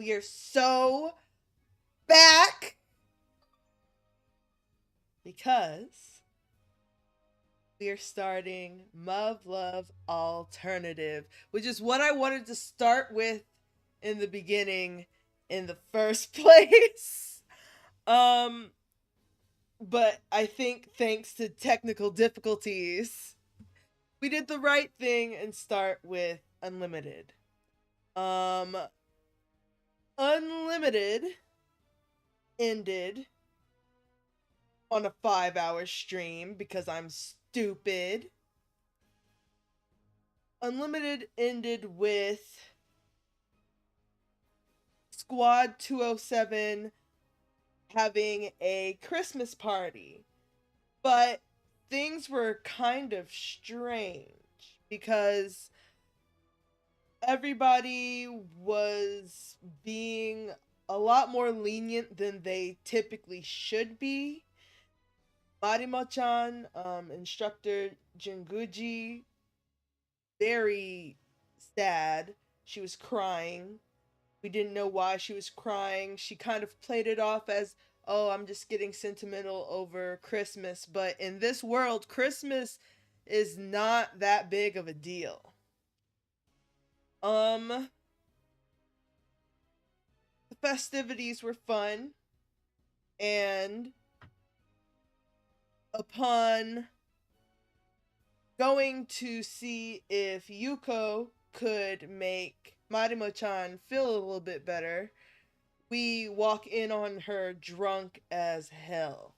we are so back because we are starting muvluv alternative, which is what I wanted to start with in the beginning in the first place. Um but I think thanks to technical difficulties, we did the right thing and start with unlimited. Um Unlimited ended on a 5-hour stream because I'm stupid. Unlimited ended with Squad 207 having a Christmas party. But things were kind of strange because everybody was being a lot more lenient than they typically should be. Marimo-chan, instructor Jinguji, very sad. She was crying. We didn't know why she was crying. She kind of played it off as, oh, I'm just getting sentimental over Christmas. But in this world, Christmas is not that big of a deal. The festivities were fun, and upon going to see if Yuko could make Marimo-chan feel a little bit better, we walk in on her drunk as hell.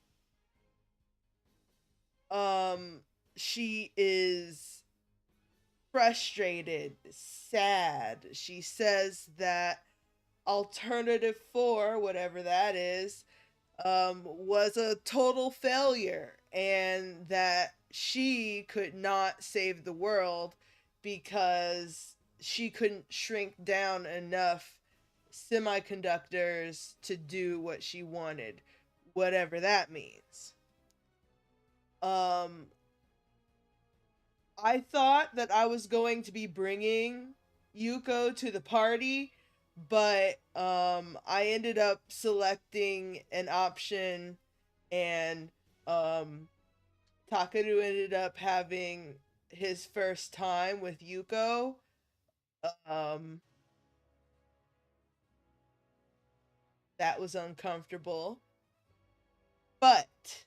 She is frustrated, sad. She says that alternative 4, whatever that is, was a total failure and that she could not save the world because she couldn't shrink down enough semiconductors to do what she wanted, whatever that means. I thought that I was going to be bringing Yuko to the party, but I ended up selecting an option, and Takeru ended up having his first time with Yuko. Um that was uncomfortable. But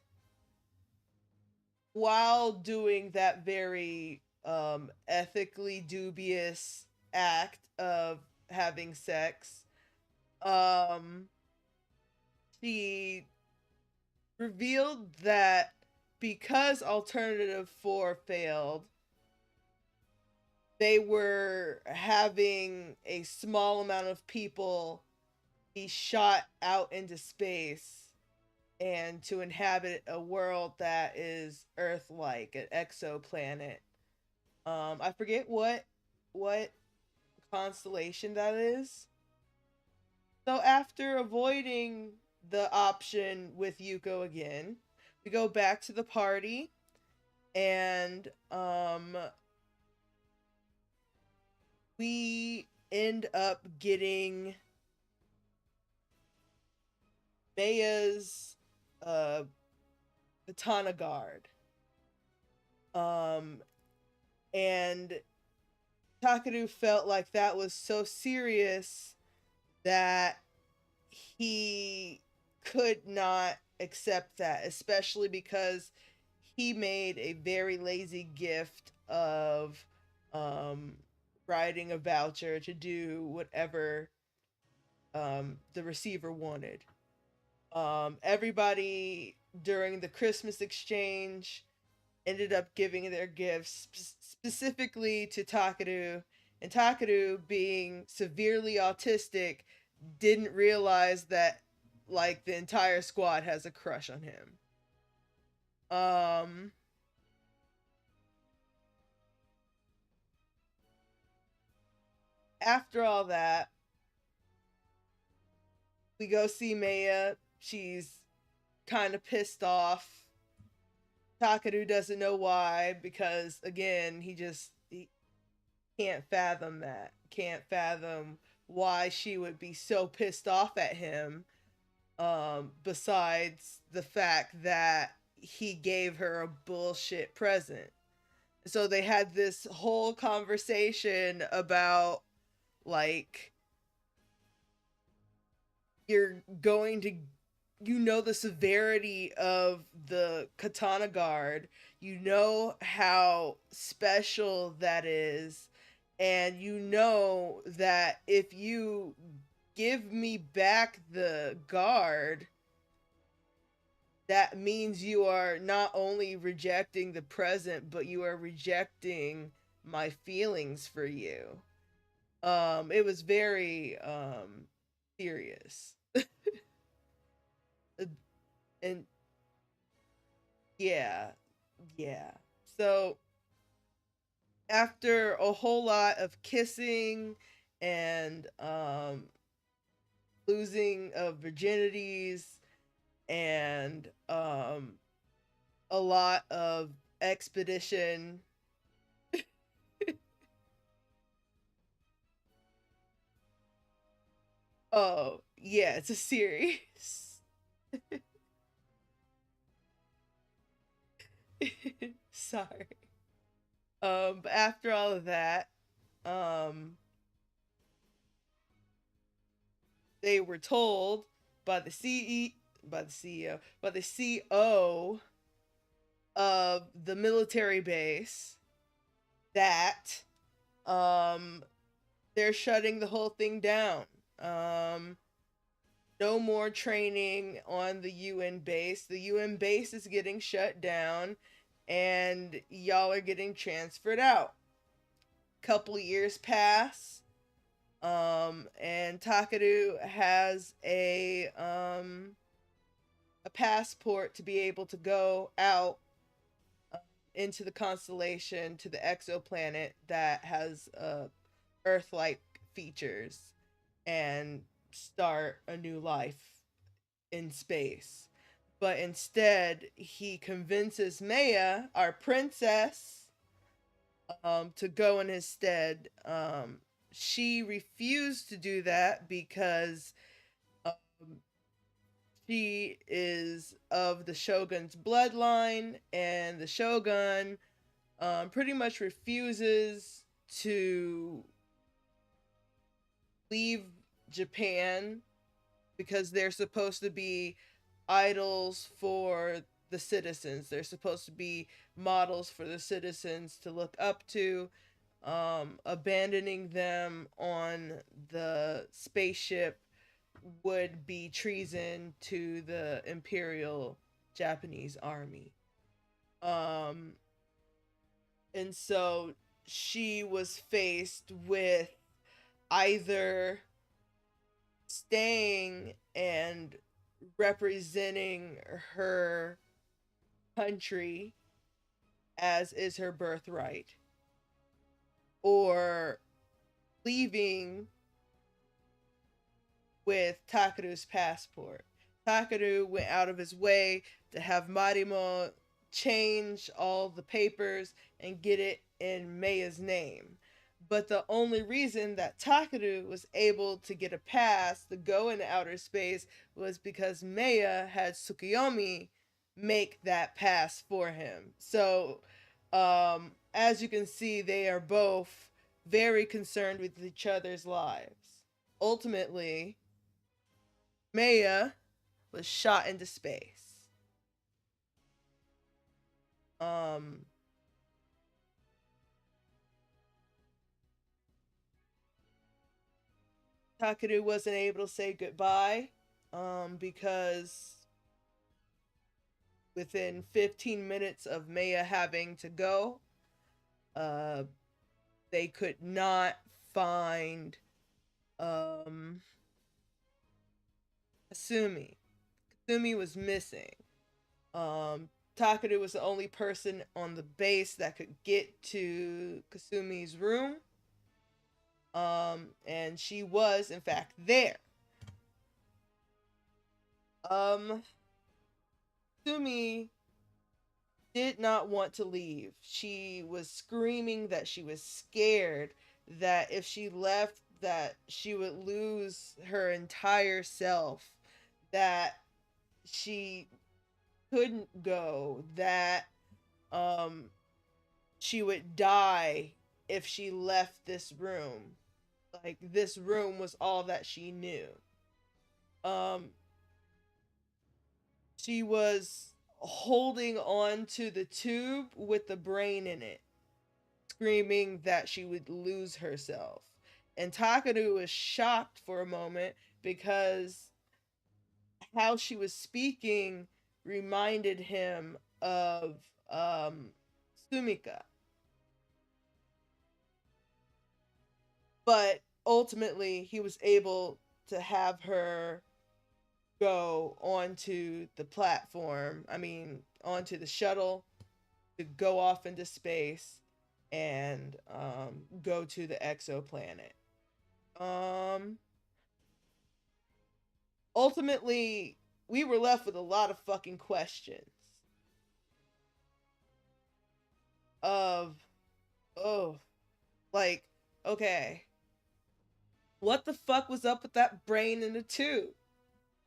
while doing that very ethically dubious act of having sex, um she revealed that because alternative 4 failed, they were having a small amount of people be shot out into space and to inhabit a world that is Earth-like, an exoplanet. I forget what constellation that is. So after avoiding the option with Yuko again, we go back to the party, and we end up getting Maya's katana guard. And Takeru felt like that was so serious that he could not accept that, especially because he made a very lazy gift of writing a voucher to do whatever the receiver wanted. Everybody during the Christmas exchange ended up giving their gifts specifically to Takeru, and Takeru, being severely autistic, didn't realize that like the entire squad has a crush on him. Um After all that, we go see Maya. She's kind of pissed off. Takeru doesn't know why, because again, he can't fathom that. Can't fathom why she would be so pissed off at him, besides the fact that he gave her a bullshit present. So they had this whole conversation about, like, you're going to, you know, the severity of the katana guard, you know how special that is, and you know that if you give me back the guard, that means you are not only rejecting the present, but you are rejecting my feelings for you. It was very serious. And yeah, yeah. So after a whole lot of kissing and losing of virginities and a lot of expedition. Oh, yeah, it's a series. Sorry. But after all of that, um, they were told by the by the CO of the military base that um they're shutting the whole thing down. Um, no more training on the UN base. The UN base is getting shut down, and y'all are getting transferred out. Couple years pass, and Takeru has a passport to be able to go out into the constellation to the exoplanet that has Earth-like features and start a new life in space. But instead, he convinces Maya, our princess, to go in his stead. She refused to do that because um, she is of the shogun's bloodline, and the shogun pretty much refuses to leave Japan because they're supposed to be idols for the citizens. They're supposed to be models for the citizens to look up to. Abandoning them on the spaceship would be treason to the Imperial Japanese Army. Um, and so she was faced with either staying and representing her country as is her birthright, or leaving with Takeru's passport. Takeru went out of his way to have Marimo change all the papers and get it in Maya's name. But the only reason that Takeru was able to get a pass to go into outer space was because Maya had Tsukuyomi make that pass for him. So, as you can see, they are both very concerned with each other's lives. Ultimately, Maya was shot into space. Um, Takeru wasn't able to say goodbye because within 15 minutes of Maya having to go, uh, they could not find um, Kasumi. Kasumi was missing. Takeru was the only person on the base that could get to Kasumi's room. And she was, in fact, there. Um, Kasumi did not want to leave. She was screaming that she was scared that if she left that she would lose her entire self, that she couldn't go, that um she would die if she left this room. Like, this room was all that she knew. Um she was holding on to the tube with the brain in it, screaming that she would lose herself. And Takeru was shocked for a moment because how she was speaking reminded him of Sumika. But ultimately, he was able to have her go onto the platform, onto the shuttle, to go off into space and go to the exoplanet. Um, Ultimately, we were left with a lot of fucking questions of, oh, like, okay, what the fuck was up with that brain in the tube,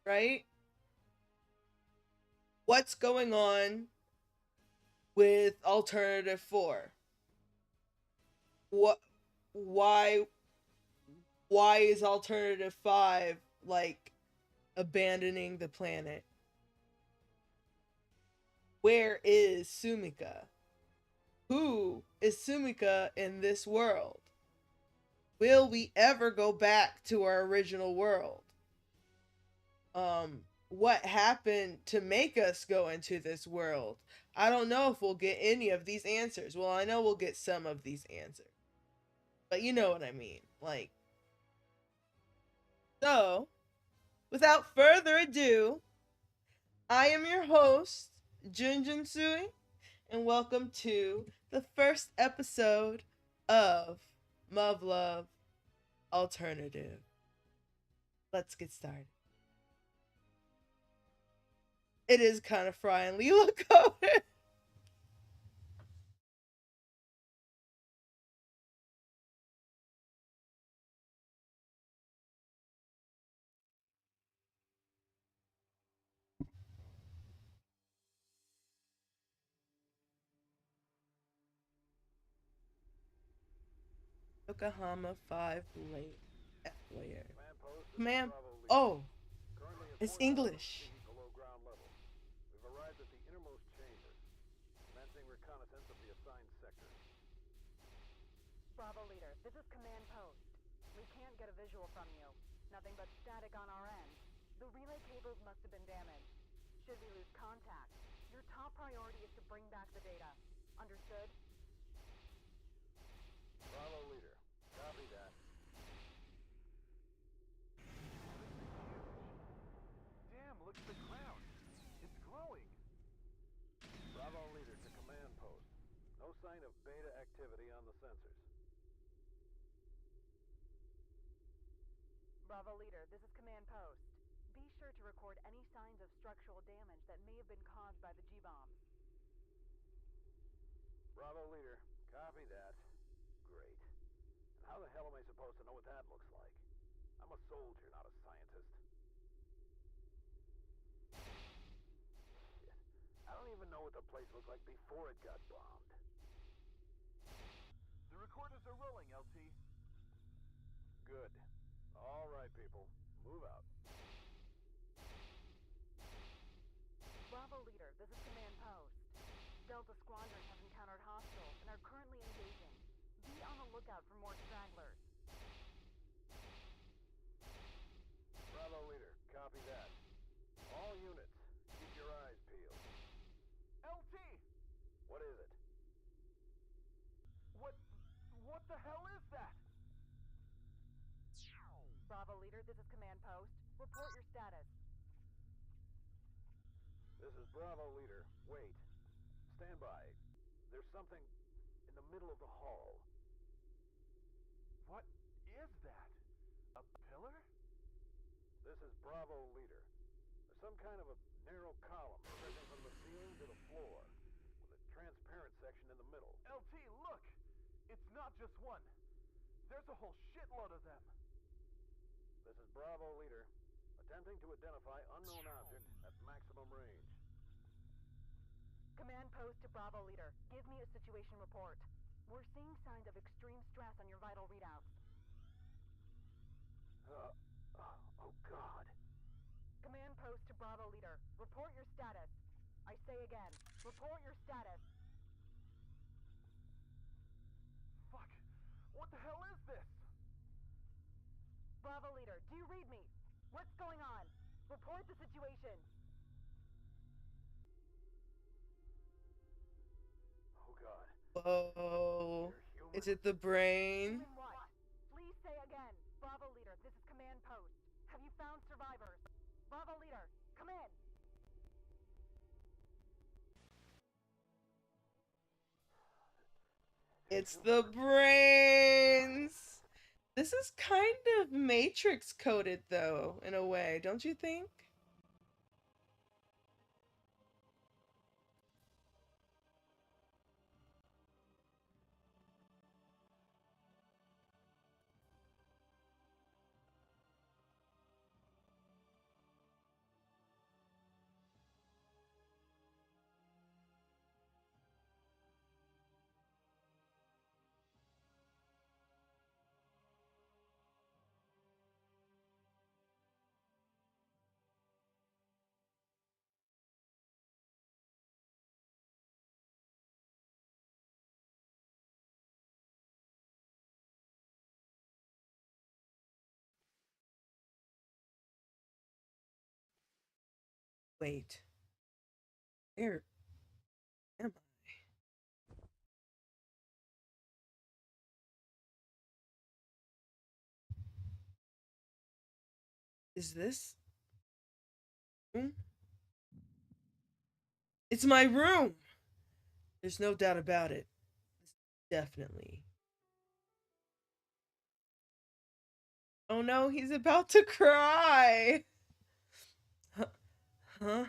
right? What's going on with Alternative 4? What, why, why is Alternative 5, like, abandoning the planet? Where is Sumika? Who is Sumika in this world? Will we ever go back to our original world? What happened to make us go into this world? I don't know if we'll get any of these answers. Well, I know we'll get some of these answers. But you know what I mean. Like, so, without further ado, I am your host, Junjun Sui, and welcome to the first episode of Muvluv Alternative. Let's get started. It is kind of Fry Look over. Yokohama 5 late F layer. Ma'am. Oh, it's English. Below ground level. We've arrived at the innermost chamber, commencing reconnaissance of the assigned sector. Bravo leader, this is command post. We can't get a visual from you. Nothing but static on our end. The relay cables must have been damaged. Should we lose contact, your top priority is to bring back the data. Understood? Bravo leader, copy that. Damn, look at the ground. It's glowing. Bravo leader to command post. No sign of beta activity on the sensors. Bravo leader, this is command post. Be sure to record any signs of structural damage that may have been caused by the G-bomb. Bravo leader, copy that. Great. And how the hell am I supposed to know what that looks like? I'm a soldier, not a scientist. Shit. I don't even know what the place looked like before it got bombed. The recorders are rolling, LT. Good. All right, people. Move out. Bravo leader, this is command post. Delta Squadron has encountered hostiles and are currently engaging. Be on the lookout for more stragglers. Bravo leader, copy that. All units, keep your eyes peeled. LT! What is it? What the hell is that? Bravo leader, this is command post. Report your status. This is Bravo leader. Wait. Stand by. There's something in the middle of the hall. What is that? A pillar? This is Bravo leader. There's some kind of a narrow column stretching from the ceiling to the floor, with a transparent section in the middle. LT, look! It's not just one. There's a whole shitload of them. This is Bravo Leader. Attempting to identify unknown object at maximum range. Command post to Bravo Leader. Give me a situation report. We're seeing signs of extreme stress on your vital readouts. Oh God. Command post to Bravo Leader. Report your status. I say again, report your status. Fuck. What the hell is this? Bravo Leader, do you read me? What's going on? Report the situation. Oh God. Whoa. You're human? Is it the brain? Human what? Please say again. Bravo Leader, this is command post. Have you found survivors? Bravo Leader, come in. It's the brains. This is kind of Matrix coded, though, in a way, don't you think? Wait. Where am I? Is this room? It's my room! There's no doubt about it. Definitely. Oh no, he's about to cry! Huh?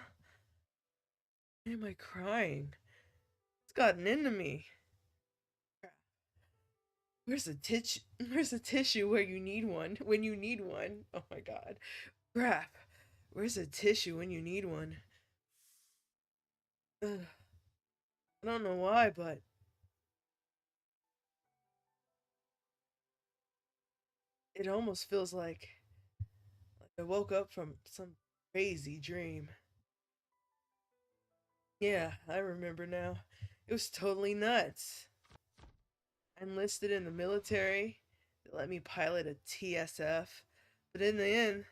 Why am I crying? It's gotten into me. Where's a tissue? Where's a tissue where you need one? When you need one? Oh my god. Crap. Where's a tissue when you need one? Ugh. I don't know why, but it almost feels like I woke up from some crazy dream. Yeah, I remember now. It was totally nuts. I enlisted in the military. They let me pilot a TSF, but in the end,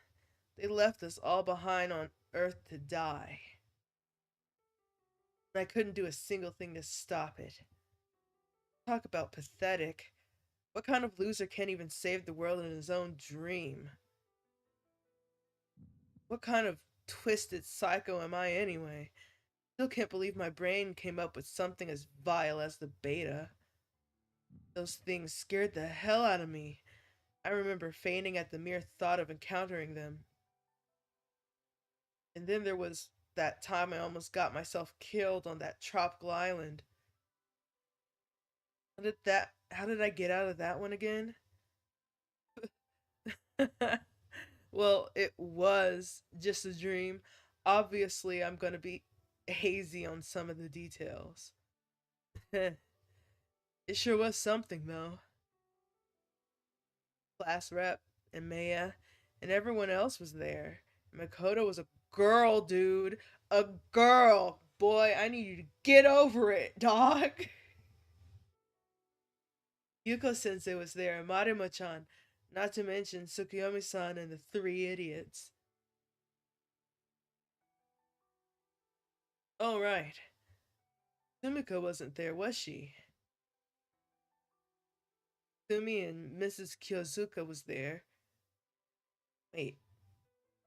they left us all behind on Earth to die. And I couldn't do a single thing to stop it. Talk about pathetic. What kind of loser can't even save the world in his own dream? What kind of twisted psycho am I anyway? Still can't believe my brain came up with something as vile as the beta. Those things scared the hell out of me. I remember fainting at the mere thought of encountering them. And then there was that time I almost got myself killed on that tropical island. How did I get out of that one again? Well, it was just a dream. Obviously, I'm going to be hazy on some of the details. It sure was something, though. Class rep and Maya and everyone else was there. Makoto was a girl, dude. A girl. Boy, I need you to get over it, dog. Yuko sensei was there, and Marima chan, not to mention Tsukuyomi san and the three idiots. Oh, right. Sumiko wasn't there, was she? Sumi and Mrs. Kyozuka was there. Wait,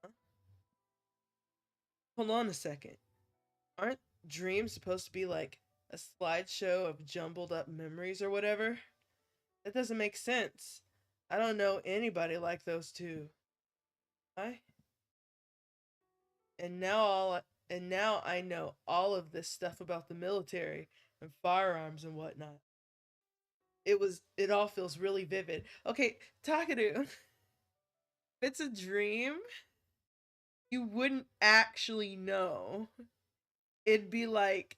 huh? Hold on a second. Aren't dreams supposed to be like a slideshow of jumbled up memories or whatever? That doesn't make sense. I don't know anybody like those two. I and now all and now I know all of this stuff about the military and firearms and whatnot. It all feels really vivid. Okay, Takeru. If it's a dream, you wouldn't actually know. It'd be like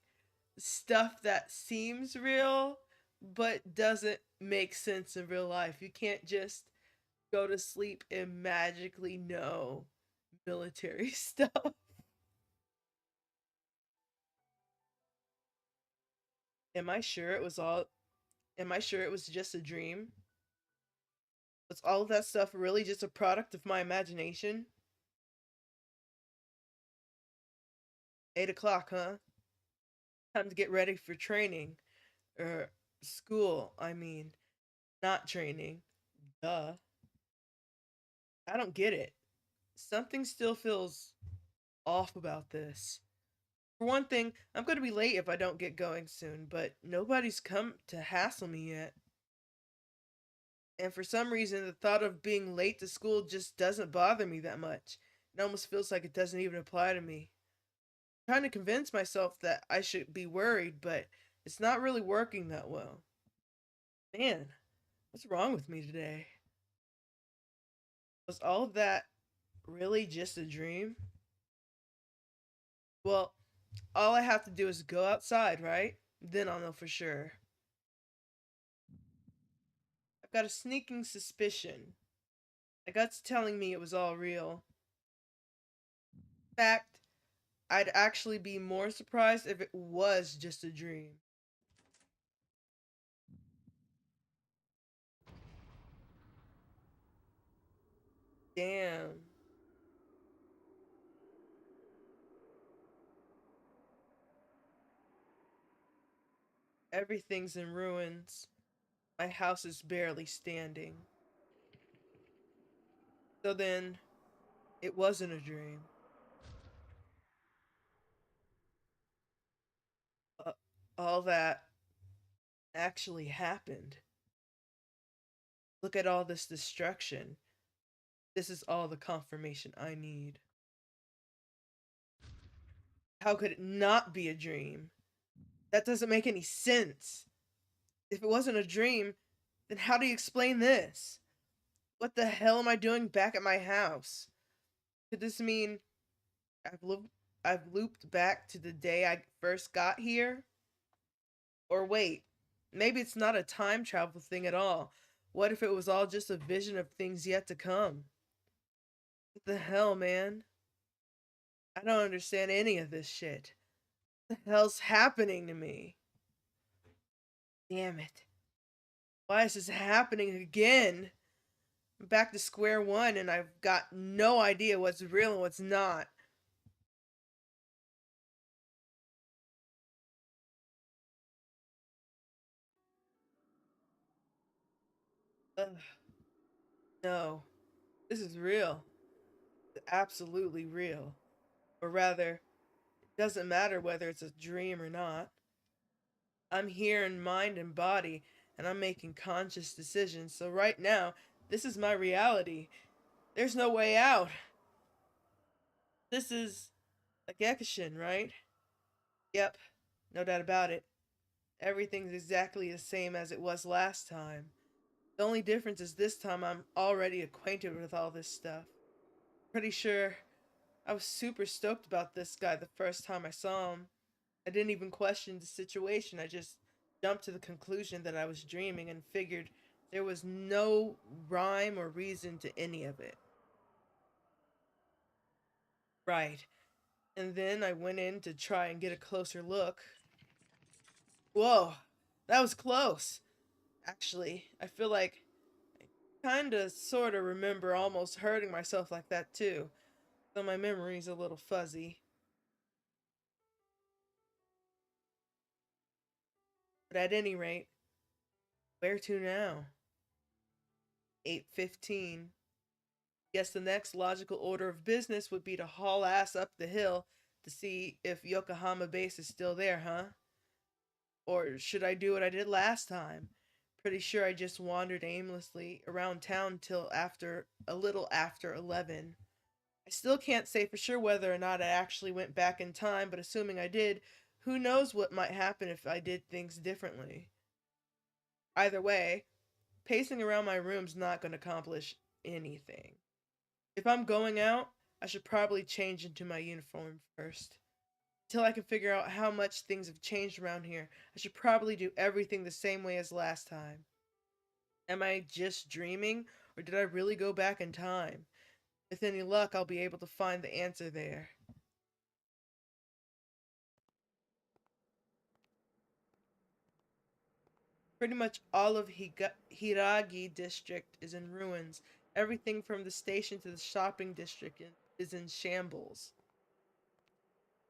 stuff that seems real but doesn't make sense in real life. You can't just go to sleep and magically know military stuff. Am I sure it was all am I sure it was just a dream? Was all of that stuff really just a product of my imagination? 8 o'clock, huh? Time to get ready for training. Or school, I mean. Not training. Duh. I don't get it. Something still feels off about this. For one thing, I'm going to be late if I don't get going soon, but nobody's come to hassle me yet. And for some reason, the thought of being late to school just doesn't bother me that much. It almost feels like it doesn't even apply to me. I'm trying to convince myself that I should be worried, but it's not really working that well. Man, what's wrong with me today? Was all of that really just a dream? Well, all I have to do is go outside, right? Then I'll know for sure. I've got a sneaking suspicion. My gut's telling me it was all real. In fact, I'd actually be more surprised if it was just a dream. Damn. Everything's in ruins. My house is barely standing. So then, it wasn't a dream. Uh, all that actually happened. Look at all this destruction. This is all the confirmation I need. How could it not be a dream? That doesn't make any sense. If it wasn't a dream, then how do you explain this? What the hell am I doing back at my house? Could this mean I've looped I've looped back to the day I first got here? Or wait, maybe it's not a time travel thing at all. What if it was all just a vision of things yet to come? What the hell, man? I don't understand any of this shit. What the hell's happening to me? Damn it. Why is this happening again? I'm back to square one and I've got no idea what's real and what's not. Ugh, no, this is real. It's absolutely real. Or rather, it doesn't matter whether it's a dream or not. I'm here in mind and body, and I'm making conscious decisions. So right now, this is my reality. There's no way out. This is a Gekishin, right? Yep, no doubt about it. Everything's exactly the same as it was last time. The only difference is this time I'm already acquainted with all this stuff. Pretty sure I was super stoked about this guy the first time I saw him. I didn't even question the situation. I just jumped to the conclusion that I was dreaming and figured there was no rhyme or reason to any of it. Right. And then I went in to try and get a closer look. Whoa, that was close. Actually, I feel like I kinda sorta remember almost hurting myself like that too, though my memory's a little fuzzy. But at any rate, where to now? 8:15. Guess the next logical order of business would be to haul ass up the hill to see if Yokohama base is still there, huh? Or should I do what I did last time? Pretty sure I just wandered aimlessly around town till after a little after 11. I still can't say for sure whether or not I actually went back in time, but assuming I did, who knows what might happen if I did things differently. Either way, pacing around my room's not going to accomplish anything. If I'm going out, I should probably change into my uniform first. Until I can figure out how much things have changed around here, I should probably do everything the same way as last time. Am I just dreaming, or did I really go back in time? With any luck, I'll be able to find the answer there. Pretty much all of Hiragi district is in ruins. Everything from the station to the shopping district is in shambles.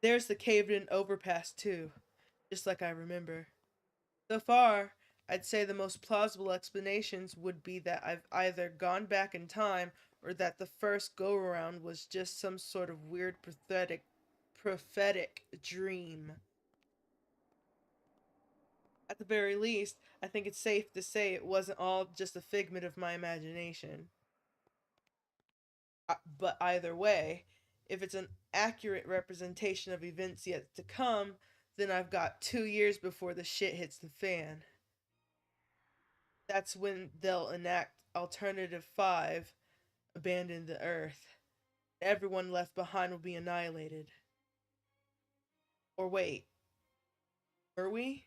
There's the caved in overpass, too, just like I remember. So far, I'd say the most plausible explanations would be that I've either gone back in time or that the first go around was just some sort of weird prophetic dream. At the very least, I think it's safe to say it wasn't all just a figment of my imagination. But either way, if it's an accurate representation of events yet to come, then I've got 2 years before the shit hits the fan. That's when they'll enact Alternative 5, abandon the Earth. Everyone left behind will be annihilated. Or wait, were we?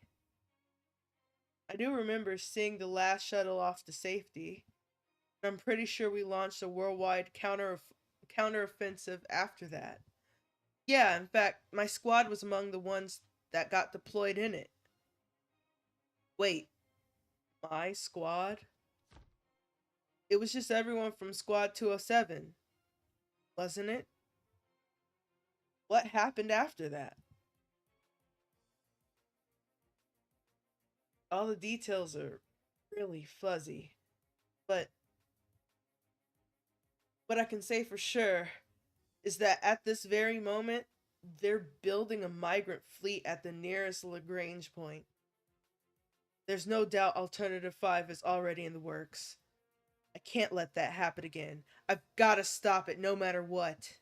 I do remember seeing the last shuttle off to safety. I'm pretty sure we launched a worldwide counteroffensive after that. Yeah, in fact, my squad was among the ones that got deployed in it. Wait, my squad? It was just everyone from Squad 207, wasn't it? What happened after that? All the details are really fuzzy, but what I can say for sure is that at this very moment, they're building a migrant fleet at the nearest Lagrange point. There's no doubt Alternative 5 is already in the works. I can't let that happen again. I've got to stop it no matter what.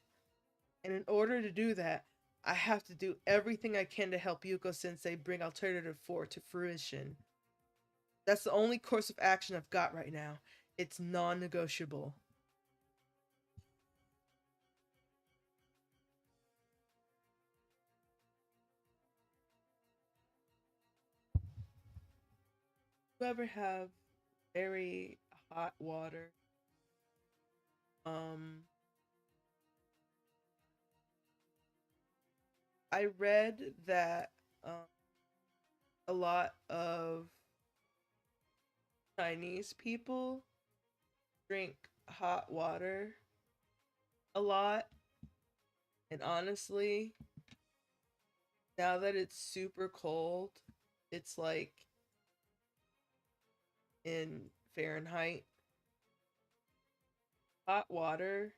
And in order to do that, I have to do everything I can to help Yuko Sensei bring Alternative 4 to fruition. That's the only course of action I've got right now. It's non negotiable. You ever have very hot water? Um, I read that a lot of Chinese people drink hot water a lot, and honestly, now that it's super cold, it's like in Fahrenheit. Hot water,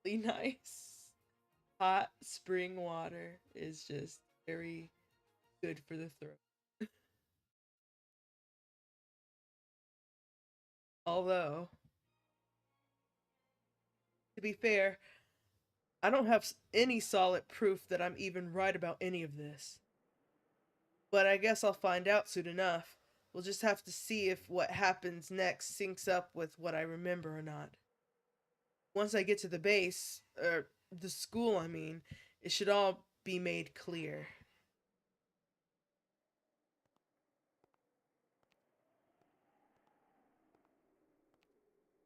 really nice. Hot spring water is just very good for the throat. Although, to be fair, I don't have any solid proof that I'm even right about any of this. But I guess I'll find out soon enough. We'll just have to see if what happens next syncs up with what I remember or not. Once I get to the base, or the school, I mean, it should all be made clear.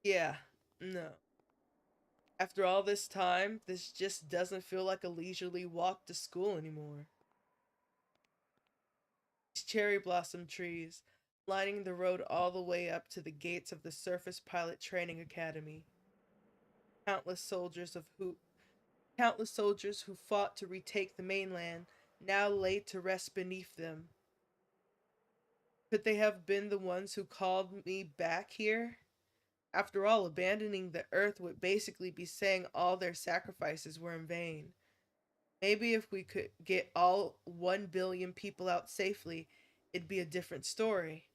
Yeah, no. After all this time, this just doesn't feel like a leisurely walk to school anymore. These cherry blossom trees, lining the road all the way up to the gates of the Surface Pilot Training Academy. Countless soldiers of who Countless soldiers who fought to retake the mainland now laid to rest beneath them. Could they have been the ones who called me back here? After all, abandoning the Earth would basically be saying all their sacrifices were in vain. Maybe if we could get all 1 billion people out safely, it'd be a different story.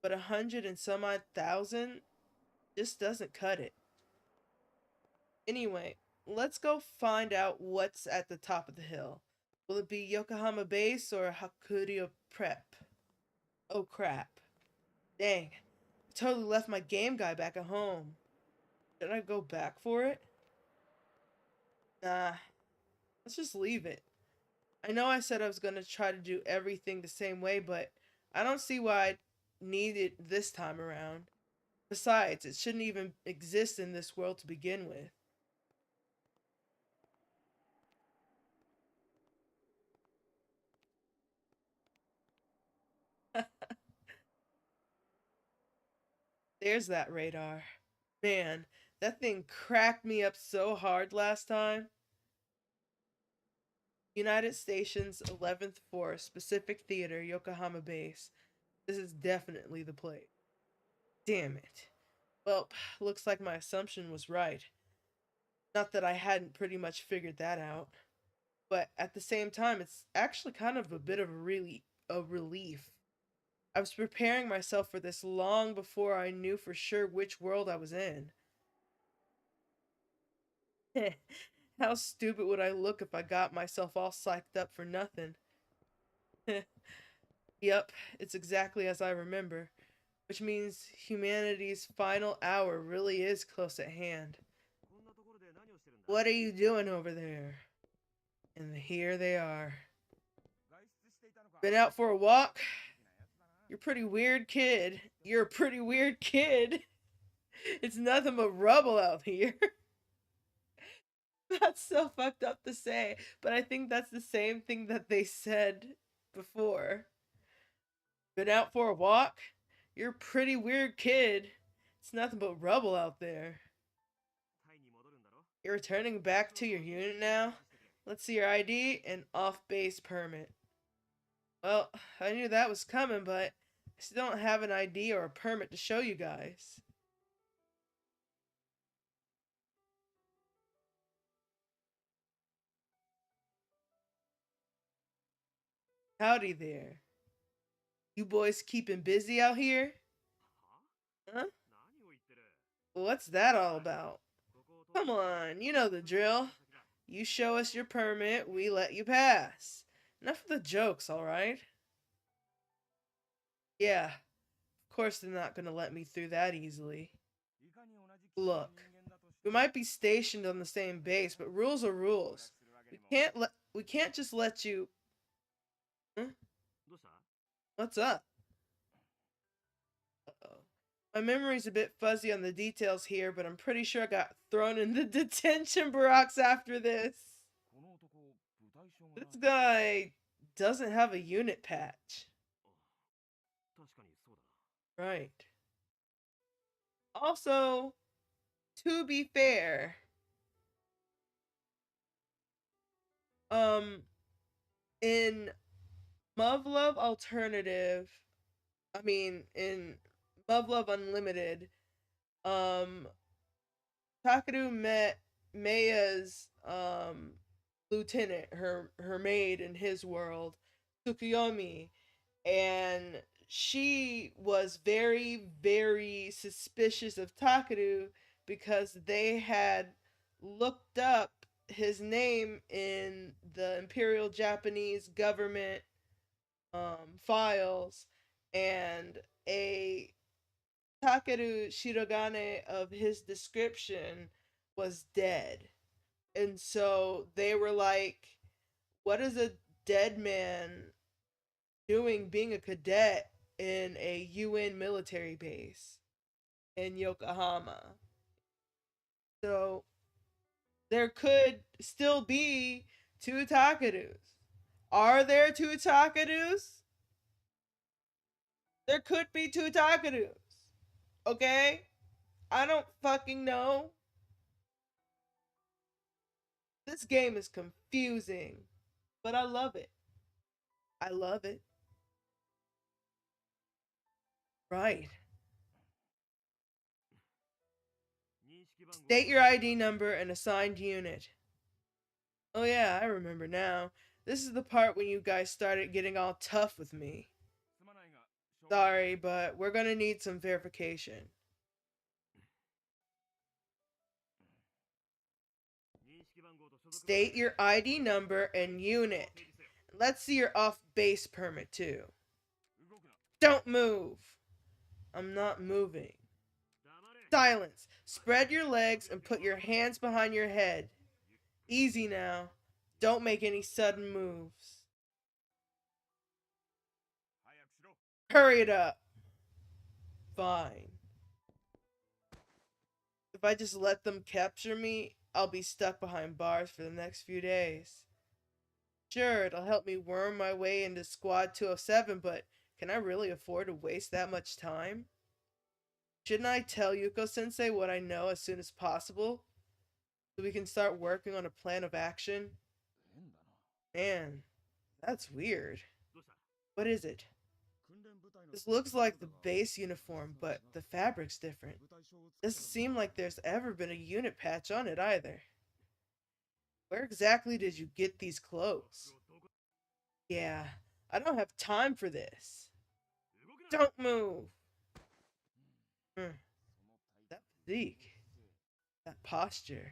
But 100 and some odd thousand just doesn't cut it. Anyway, let's go find out what's at the top of the hill. Will it be Yokohama Base or Hakurio Prep? Oh crap. Dang, I totally left my game guy back at home. Should I go back for it? Nah, let's just leave it. I know I said I was gonna try to do everything the same way, but I don't see why I need it this time around. Besides, it shouldn't even exist in this world to begin with. There's that radar. Man, that thing cracked me up so hard last time. United Stations 11th Force, Pacific Theater, Yokohama Base. This is definitely the place. Damn it. Well, looks like my assumption was right. Not that I hadn't pretty much figured that out, but at the same time, it's actually kind of a bit of a relief. I was preparing myself for this long before I knew for sure which world I was in. How stupid would I look if I got myself all psyched up for nothing? Yep, it's exactly as I remember, which means humanity's final hour really is close at hand. What are you doing over there? And here they are. Been out for a walk? You're a pretty weird kid. You're a pretty weird kid. It's nothing but rubble out here. That's so fucked up to say, but I think that's the same thing that they said before. Been out for a walk? You're a pretty weird kid. It's nothing but rubble out there. You're returning back to your unit now? Let's see your ID and off-base permit. Well, I knew that was coming, but I still don't have an ID or a permit to show you guys. Howdy there. You boys keeping busy out here? Huh? What's that all about? Come on, you know the drill. You show us your permit, we let you pass. Enough of the jokes, alright? Yeah, of course they're not gonna let me through that easily. Look, we might be stationed on the same base, but rules are rules. We can't just let you. Huh? What's up? Uh-oh. My memory's a bit fuzzy on the details here, but I'm pretty sure I got thrown in the detention barracks after this. This guy doesn't have a unit patch. Right. Also, to be fair, in Muvluv Alternative, in Muvluv Unlimited, Takeru met Meia's lieutenant, her maid in his world, Tsukuyomi, and she was very, very suspicious of Takeru because they had looked up his name in the Imperial Japanese government files, and a Takeru shirogane of his description was dead. And so they were like, what is a dead man doing being a cadet in a UN military base in Yokohama? So there could still be two Takerus. Are there two Takerus? There could be two Takerus. Okay? I don't fucking know. This game is confusing, but I love it. I love it. Right. State your ID number and assigned unit. Oh yeah, I remember now. This is the part when you guys started getting all tough with me. Sorry, but we're gonna need some verification. State your ID number and unit. Let's see your off-base permit too. Don't move! I'm not moving. Silence. Spread your legs and put your hands behind your head. Easy now. Don't make any sudden moves. Hurry it up. Fine. If I just let them capture me, I'll be stuck behind bars for the next few days. Sure, it'll help me worm my way into Squad 207, but can I really afford to waste that much time? Shouldn't I tell Yuko-sensei what I know as soon as possible, so we can start working on a plan of action? Man, that's weird. What is it? This looks like the base uniform, but the fabric's different. Doesn't seem like there's ever been a unit patch on it either. Where exactly did you get these clothes? Yeah, I don't have time for this. Don't move! That physique. That posture.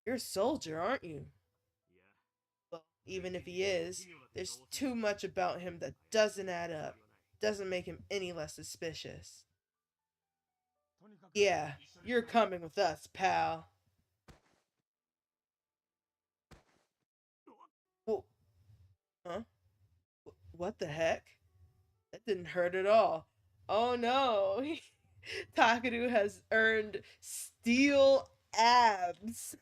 You're a soldier, aren't you? Well, even if he is, there's too much about him that doesn't add up. Doesn't make him any less suspicious. Yeah, you're coming with us, pal. Whoa. Huh? What the heck? That didn't hurt at all. Oh no. Takeru has earned steel abs.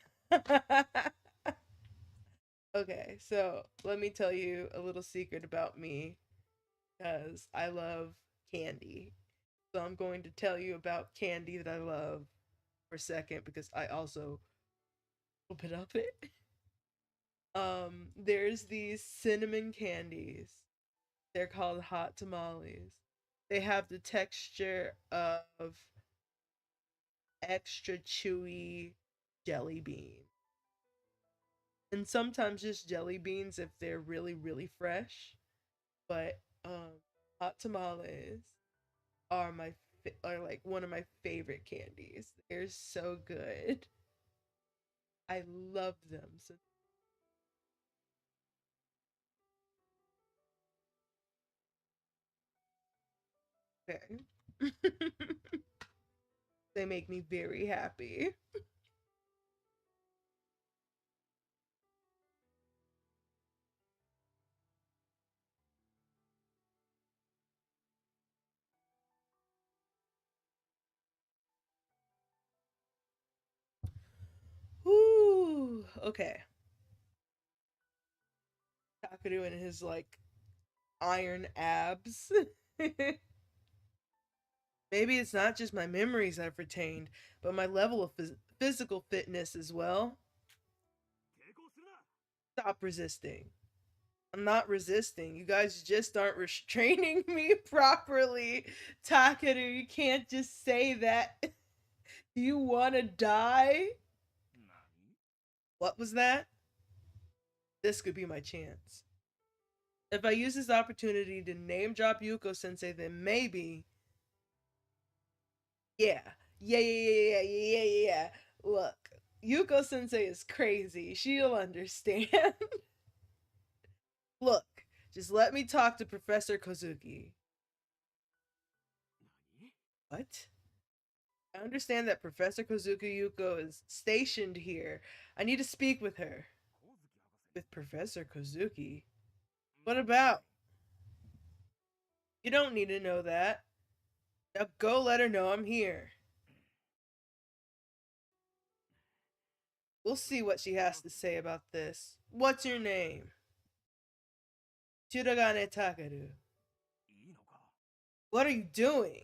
Okay, so let me tell you a little secret about me, because I love candy. So I'm going to tell you about candy that I love for a second, because I also open up it. There's these cinnamon candies. They're called hot tamales. They have the texture of extra chewy jelly beans. And sometimes just jelly beans if they're really, really fresh. But hot tamales are are like one of my favorite candies. They're so good. I love them. So okay. They make me very happy. Whoo. Okay. Takeru and his like iron abs. Maybe it's not just my memories I've retained, but my level of physical fitness as well. Stop resisting. I'm not resisting. You guys just aren't restraining me properly. Takeru, you can't just say that. Do you want to die? What was that? This could be my chance. If I use this opportunity to name drop Yuko Sensei, then maybe. Yeah. Yeah. Look, Yuko Sensei is crazy. She'll understand. Look, just let me talk to Professor Kozuki. What? I understand that Professor Kozuki Yuko is stationed here. I need to speak with her. With Professor Kozuki? What about? You don't need to know that. Now go let her know I'm here. We'll see what she has to say about this. What's your name? Shirogane Takeru. What are you doing?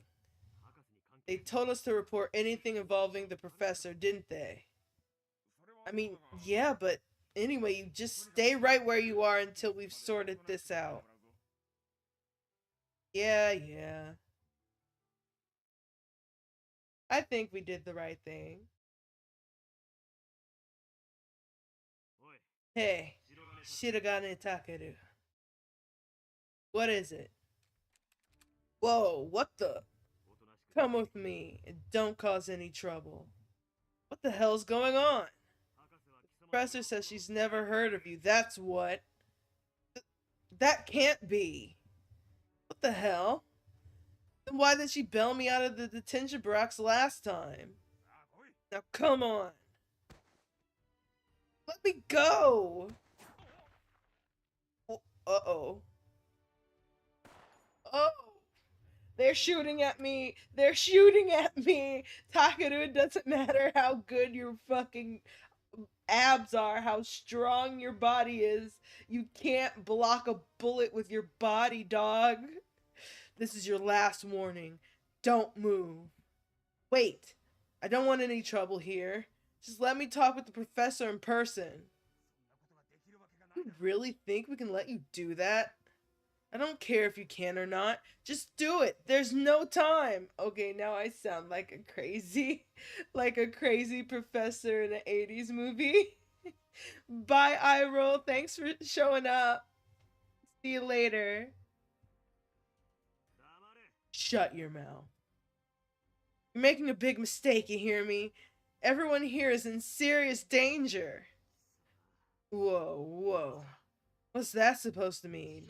They told us to report anything involving the professor, didn't they? I mean, yeah, but anyway, you just stay right where you are until we've sorted this out. Yeah. I think we did the right thing. Hey, Shirogane Takeru. What is it? Whoa, what the? Come with me and don't cause any trouble. What the hell's going on? The professor says she's never heard of you, that's what. That can't be. What the hell? Then why did she bail me out of the detention barracks last time? Now come on. Let me go. Uh-oh. Oh. They're shooting at me. They're shooting at me. Takeru, it doesn't matter how good your fucking abs are, how strong your body is. You can't block a bullet with your body, dog. This is your last warning. Don't move. Wait. I don't want any trouble here. Just let me talk with the professor in person. You really think we can let you do that? I don't care if you can or not. Just do it. There's no time. Okay, now I sound like a crazy, like a crazy professor in an 80s movie. Bye, Iroh. Thanks for showing up. See you later. Shut your mouth. You're making a big mistake, you hear me? Everyone here is in serious danger. Whoa, whoa. What's that supposed to mean?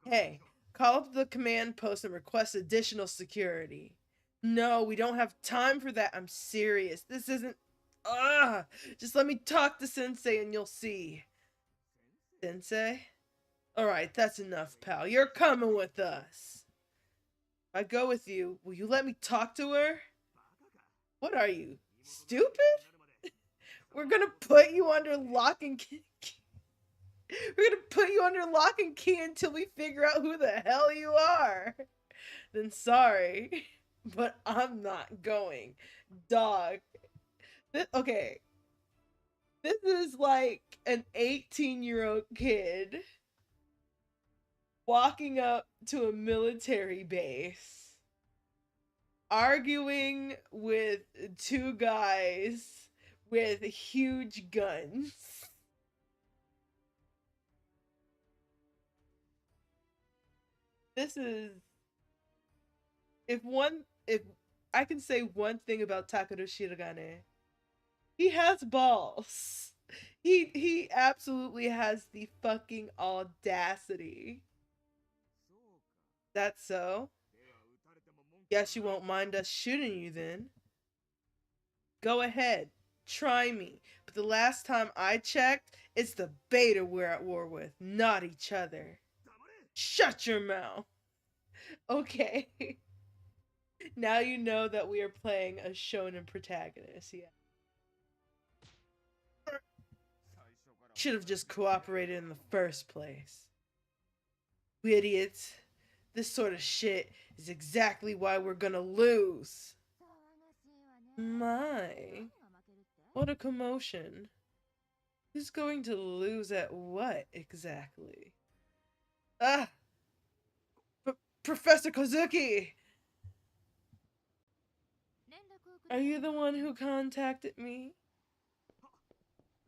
Hey, call up the command post and request additional security. No, we don't have time for that. I'm serious. This isn't... Ugh! Just let me talk to Sensei and you'll see. Sensei? Alright, that's enough, pal. You're coming with us. If I go with you, will you let me talk to her? What are you, stupid? We're gonna put you under lock and key. We're gonna put you under lock and key until we figure out who the hell you are. Then sorry, but I'm not going. Dog. Okay. This is like an 18-year-old kid walking up to a military base, arguing with two guys with huge guns. This is... if I can say one thing about Takeru Shirogane, he has balls. He absolutely has the fucking audacity. That's so? Guess you won't mind us shooting you then. Go ahead, try me. But the last time I checked, it's the beta we're at war with, not each other. Shut your mouth. Okay. Now you know that we are playing a shonen protagonist, yeah. Should have just cooperated in the first place. We idiots. This sort of shit is exactly why we're gonna lose. My, what a commotion. Who's going to lose at what exactly? Ah! Professor Kozuki! Are you the one who contacted me?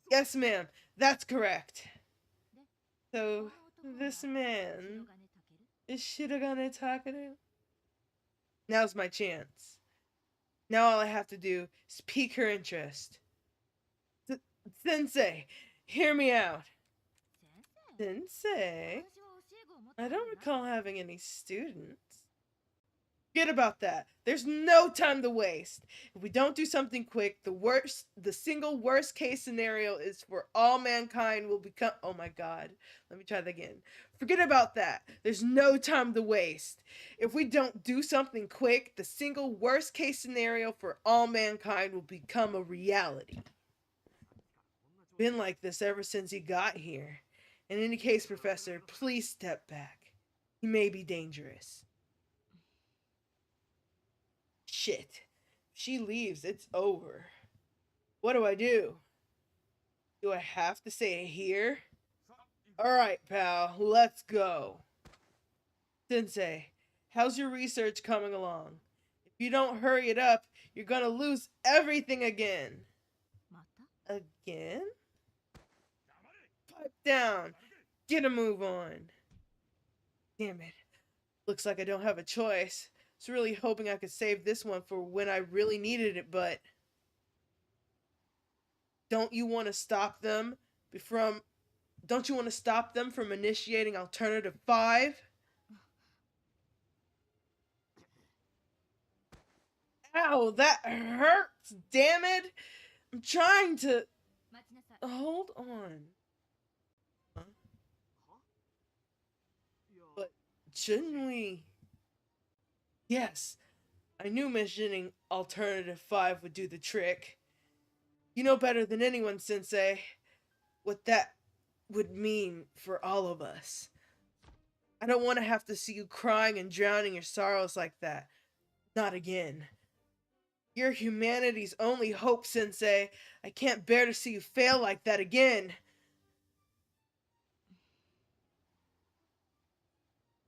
Yes, ma'am. That's correct. So, this man is Shirogane Takeru? Now's my chance. Now all I have to do is pique her interest. Sensei, hear me out. Sensei? I don't recall having any students. Forget about that. There's no time to waste. If we don't do something quick, the single worst case scenario is for all mankind will become... Oh my god. Let me try that again. Forget about that. There's no time to waste. If we don't do something quick, the single worst case scenario for all mankind will become a reality. Been like this ever since he got here. In any case, Professor, please step back. He may be dangerous. Shit. If she leaves, it's over. What do I do? Do I have to say it here? Alright, pal, let's go. Sensei, how's your research coming along? If you don't hurry it up, you're gonna lose everything again. Again? Pipe down. Get a move on. Damn it. Looks like I don't have a choice. I was really hoping I could save this one for when I really needed it, but... Don't you want to stop them from initiating Alternative 5? Ow, that hurts, damn it! I'm trying to... Hold on. Huh? But shouldn't we... Yes, I knew mentioning Alternative 5 would do the trick. You know better than anyone, Sensei, what that would mean for all of us. I don't want to have to see you crying and drowning your sorrows like that. Not again. You're humanity's only hope, Sensei. I can't bear to see you fail like that again.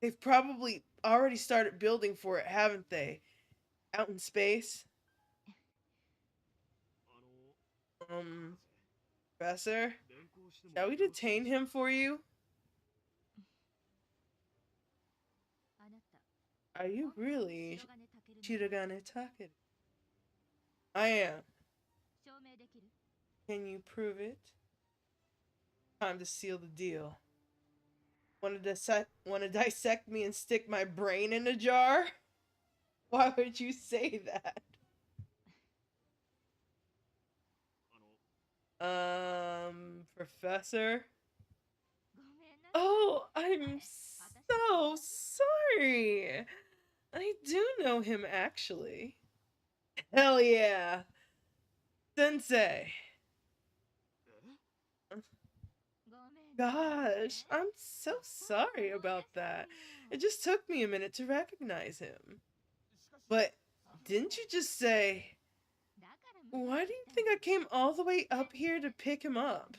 They've probably already started building for it, haven't they? Out in space? Professor? Shall we detain him for you? Are you really shirogane takeru? I am. Can you prove it? Time to seal the deal. Want to dissect me and stick my brain in a jar? Why would you say that? Professor? Oh, I'm so sorry. I do know him, actually. Hell yeah. Sensei. Gosh, I'm so sorry about that. It just took me a minute to recognize him. But didn't you just say... Why do you think I came all the way up here to pick him up?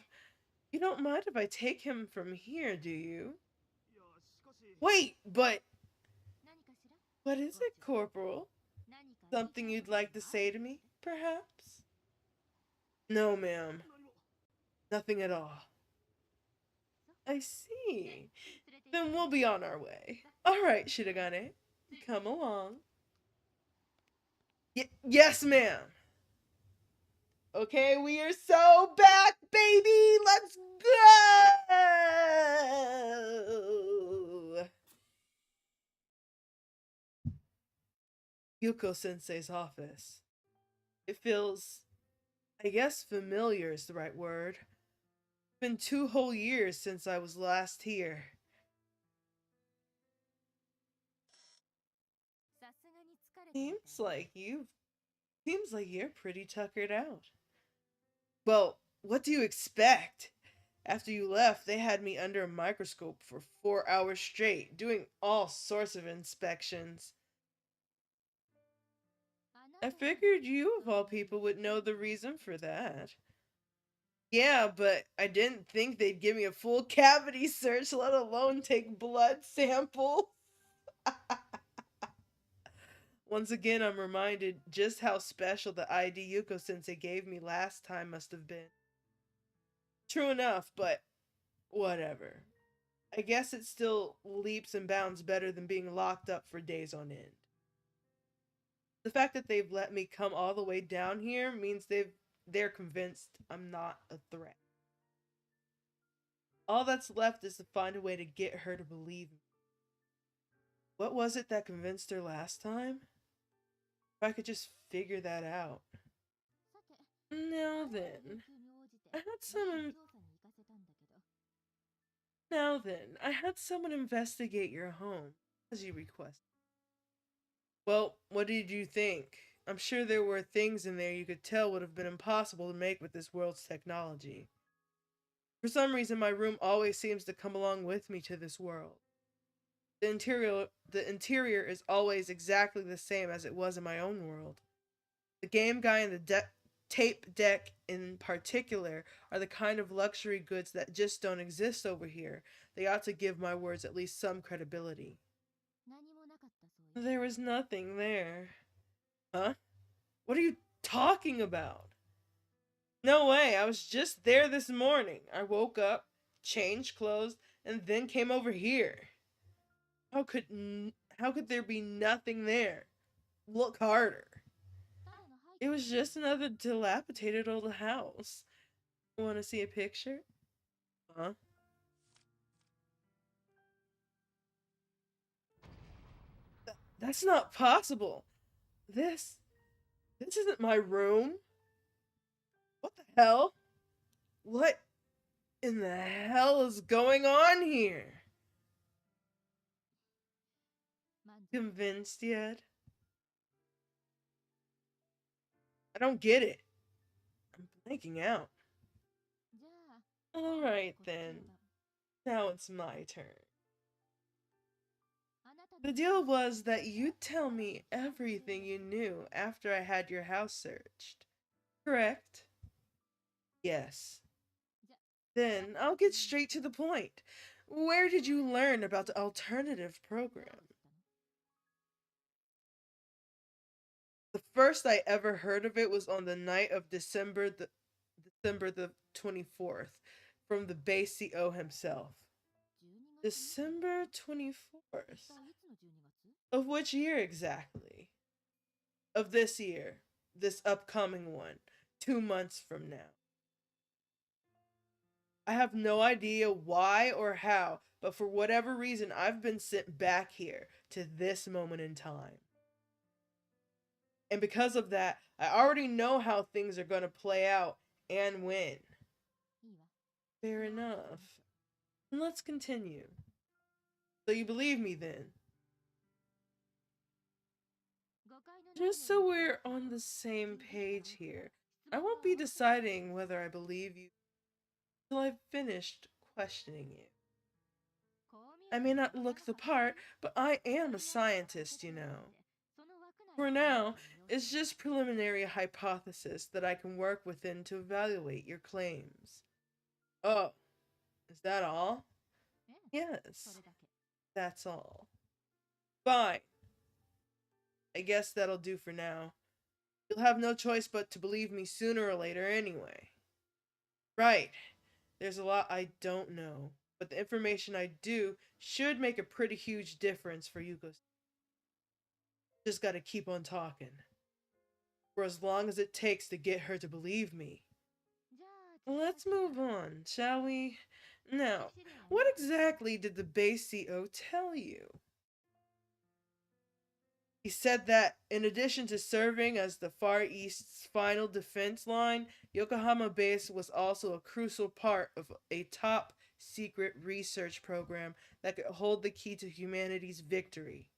You don't mind if I take him from here, do you? Wait, but... What is it, Corporal? Something you'd like to say to me, perhaps? No, ma'am. Nothing at all. I see. Then we'll be on our way. Alright, Shirogane. Come along. Yes, ma'am. Okay, we are so back, baby! Let's go! Yuko-sensei's office. It feels... I guess familiar is the right word. It's been 2 whole years since I was last here. Seems like you're pretty tuckered out. Well, what do you expect? After you left, they had me under a microscope for 4 hours straight, doing all sorts of inspections. I figured you, of all people, would know the reason for that. Yeah, but I didn't think they'd give me a full cavity search, let alone take blood samples. Once again, I'm reminded just how special the ID Yuko-sensei gave me last time must have been. True enough, but whatever. I guess it still leaps and bounds better than being locked up for days on end. The fact that they've let me come all the way down here means they're convinced I'm not a threat. All that's left is to find a way to get her to believe me. What was it that convinced her last time? If I could just figure that out. Now then, I had someone investigate your home, as you requested. Well, what did you think? I'm sure there were things in there you could tell would have been impossible to make with this world's technology. For some reason, my room always seems to come along with me to this world. The interior is always exactly the same as it was in my own world. The game guy and the tape deck in particular are the kind of luxury goods that just don't exist over here. They ought to give my words at least some credibility. There was nothing there. Huh? What are you talking about? No way, I was just there this morning. I woke up, changed clothes, and then came over here. How could there be nothing there? Look harder. It was just another dilapidated old house. Want to see a picture? Huh? That's not possible. This This isn't my room. What the hell? What in the hell is going on here? Convinced yet? I don't get it. I'm blanking out. Alright then. Now it's my turn. The deal was that you'd tell me everything you knew after I had your house searched. Correct? Yes. Then I'll get straight to the point. Where did you learn about the alternative program? The first I ever heard of it was on the night of December the 24th from the base CO himself. December 24th. Of which year exactly? Of this year. This upcoming one. 2 months from now. I have no idea why or how, but for whatever reason, I've been sent back here to this moment in time. And because of that, I already know how things are going to play out and when. Fair enough. Let's continue. So you believe me then? Just so we're on the same page here, I won't be deciding whether I believe you until I've finished questioning you. I may not look the part, but I am a scientist, you know. For now, it's just preliminary hypothesis that I can work within to evaluate your claims. Oh, is that all? Yes, that's all. Fine. I guess that'll do for now. You'll have no choice but to believe me sooner or later anyway. Right. There's a lot I don't know, but the information I do should make a pretty huge difference for Yuko's. Just gotta keep on talking. For as long as it takes to get her to believe me. Let's move on, shall we? Now, what exactly did the base CO tell you? He said that, in addition to serving as the Far East's final defense line, Yokohama Base was also a crucial part of a top secret research program that could hold the key to humanity's victory.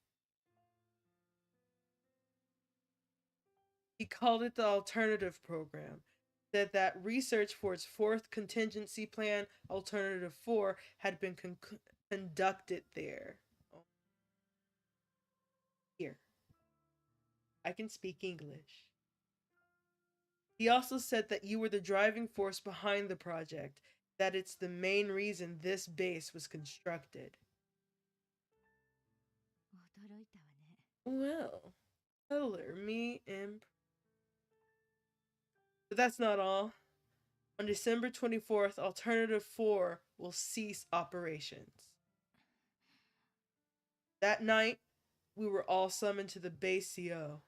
He called it the Alternative Program. Said that research for its fourth contingency plan, Alternative 4, had been conducted there. Here. I can speak English. He also said that you were the driving force behind the project, that it's the main reason this base was constructed. Well, color me impressed. But that's not all. On December 24th, Alternative 4 will cease operations. That night, we were all summoned to the base CO.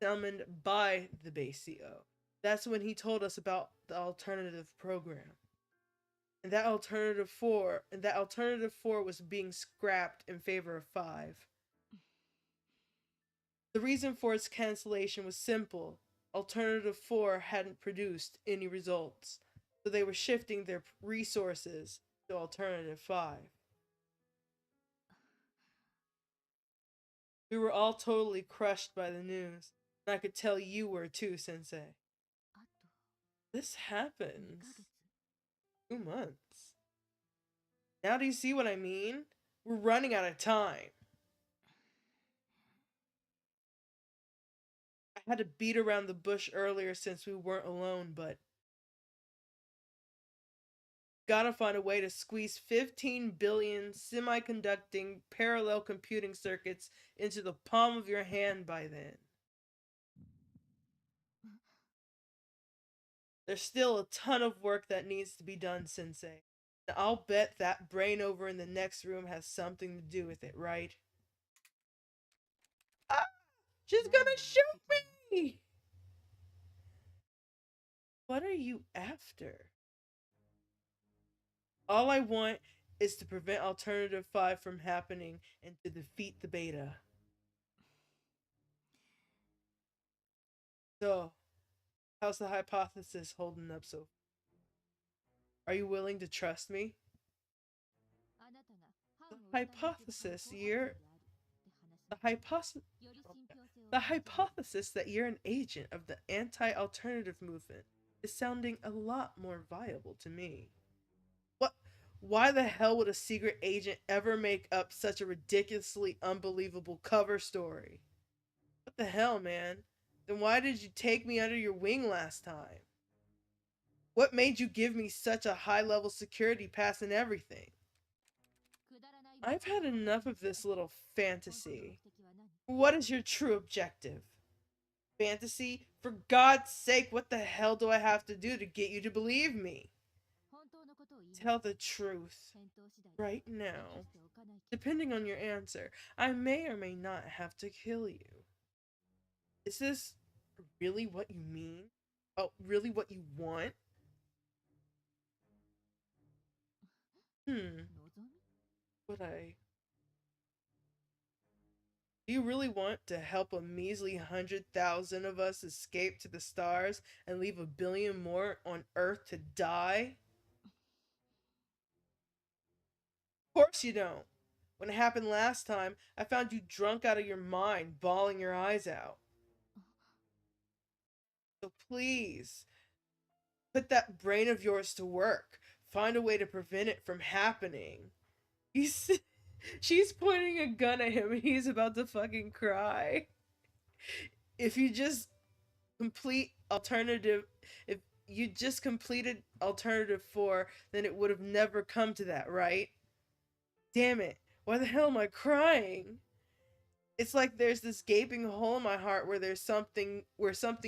Summoned by the base CO. That's when he told us about the alternative program. And that alternative 4 was being scrapped in favor of 5. The reason for its cancellation was simple. Alternative 4 hadn't produced any results, so they were shifting their resources to Alternative 5. We were all totally crushed by the news, and I could tell you were too, Sensei. This happens. 2 months. Now do you see what I mean? We're running out of time. I had to beat around the bush earlier since we weren't alone, but gotta find a way to squeeze 15 billion semiconducting parallel computing circuits into the palm of your hand by then. There's still a ton of work that needs to be done, Sensei. And I'll bet that brain over in the next room has something to do with it, right? Ah! She's gonna shoot me! What are you after? All I want is to prevent Alternative 5 from happening and to defeat the beta. So, how's the hypothesis holding up so? Are you willing to trust me? The hypothesis you're the hypothesis the hypothesis that you're an agent of the anti-alternative movement is sounding a lot more viable to me. What? Why the hell would a secret agent ever make up such a ridiculously unbelievable cover story? What the hell, man? Then why did you take me under your wing last time? What made you give me such a high level security pass and everything? I've had enough of this little fantasy. What is your true objective? Fantasy? For God's sake, what the hell do I have to do to get you to believe me? Tell the truth. Right now. Depending on your answer, I may or may not have to kill you. Is this really what you mean? Oh, really what you want? Would I? Do you really want to help a measly 100,000 of us escape to the stars and leave a billion more on Earth to die? Of course you don't. When it happened last time, I found you drunk out of your mind, bawling your eyes out. So please, put that brain of yours to work. Find a way to prevent it from happening. She's pointing a gun at him and he's about to fucking cry. If you just complete alternative, if you just completed alternative 4, then it would have never come to that, right? Damn it. Why the hell am I crying? It's like there's this gaping hole in my heart where something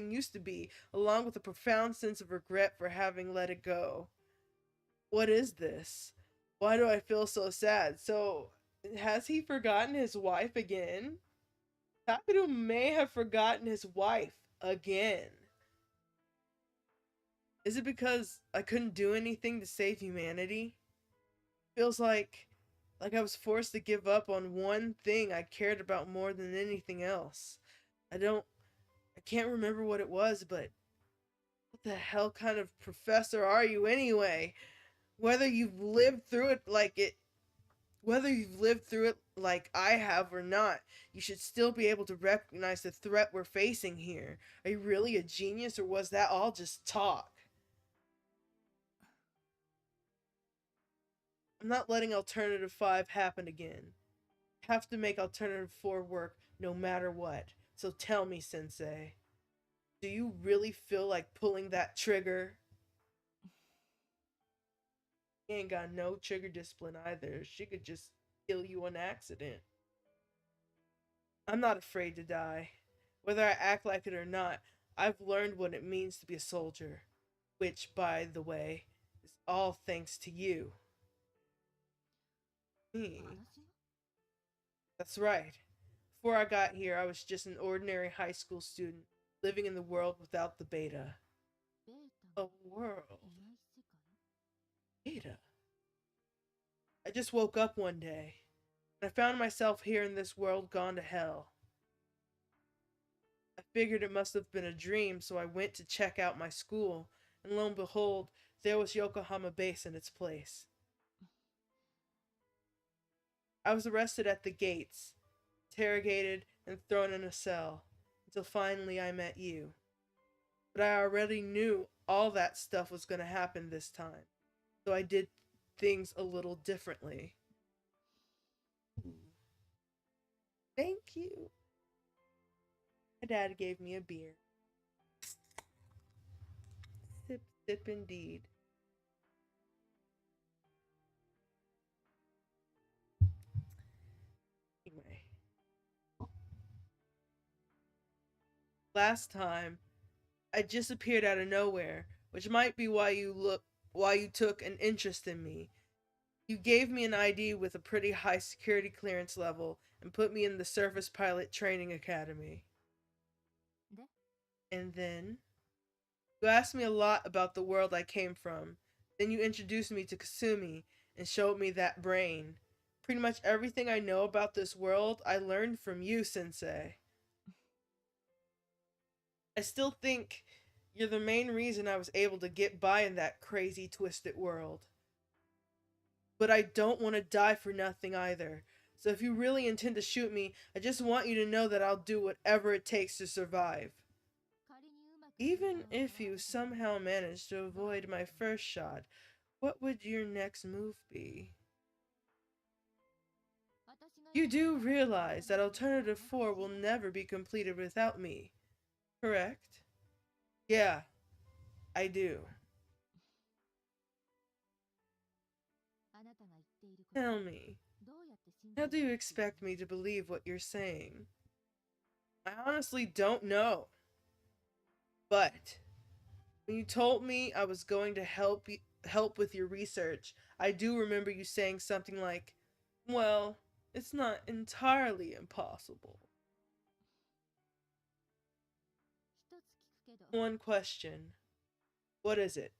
used to be, along with a profound sense of regret for having let it go. What is this? Why do I feel so sad? So, has he forgotten his wife again? Takeru may have forgotten his wife again. Is it because I couldn't do anything to save humanity? Feels like I was forced to give up on one thing I cared about more than anything else. I can't remember what it was, but what the hell kind of professor are you anyway? Whether you've lived through it like I have or not, you should still be able to recognize the threat we're facing here. Are you really a genius, or was that all just talk? I'm not letting Alternative 5 happen again. Have to make Alternative 4 work no matter what. So tell me, Sensei, do you really feel like pulling that trigger? He ain't got no trigger discipline either. She could just kill you on accident. I'm not afraid to die. Whether I act like it or not, I've learned what it means to be a soldier. Which, by the way, is all thanks to you. Me? That's right. Before I got here, I was just an ordinary high school student, living in the world without the beta. A world. Beta? I just woke up one day, and I found myself here in this world gone to hell. I figured it must have been a dream, so I went to check out my school, and lo and behold, there was Yokohama Base in its place. I was arrested at the gates, interrogated, and thrown in a cell, until finally I met you. But I already knew all that stuff was going to happen this time, so I did things a little differently. Thank you. My dad gave me a beer. Sip, sip indeed. Anyway. Last time, I just appeared out of nowhere, which might be why you took an interest in me. You gave me an ID with a pretty high security clearance level and put me in the Surface Pilot Training Academy. And then you asked me a lot about the world I came from. Then you introduced me to Kasumi and showed me that brain. Pretty much everything I know about this world I learned from you, Sensei. I still think you're the main reason I was able to get by in that crazy, twisted world. But I don't want to die for nothing either. So if you really intend to shoot me, I just want you to know that I'll do whatever it takes to survive. Even if you somehow manage to avoid my first shot, what would your next move be? You do realize that Alternative 4 will never be completed without me, correct? Yeah, I do. Tell me, how do you expect me to believe what you're saying? I honestly don't know. But when you told me I was going to help with your research, I do remember you saying something like, "Well, it's not entirely impossible." One question. What is it?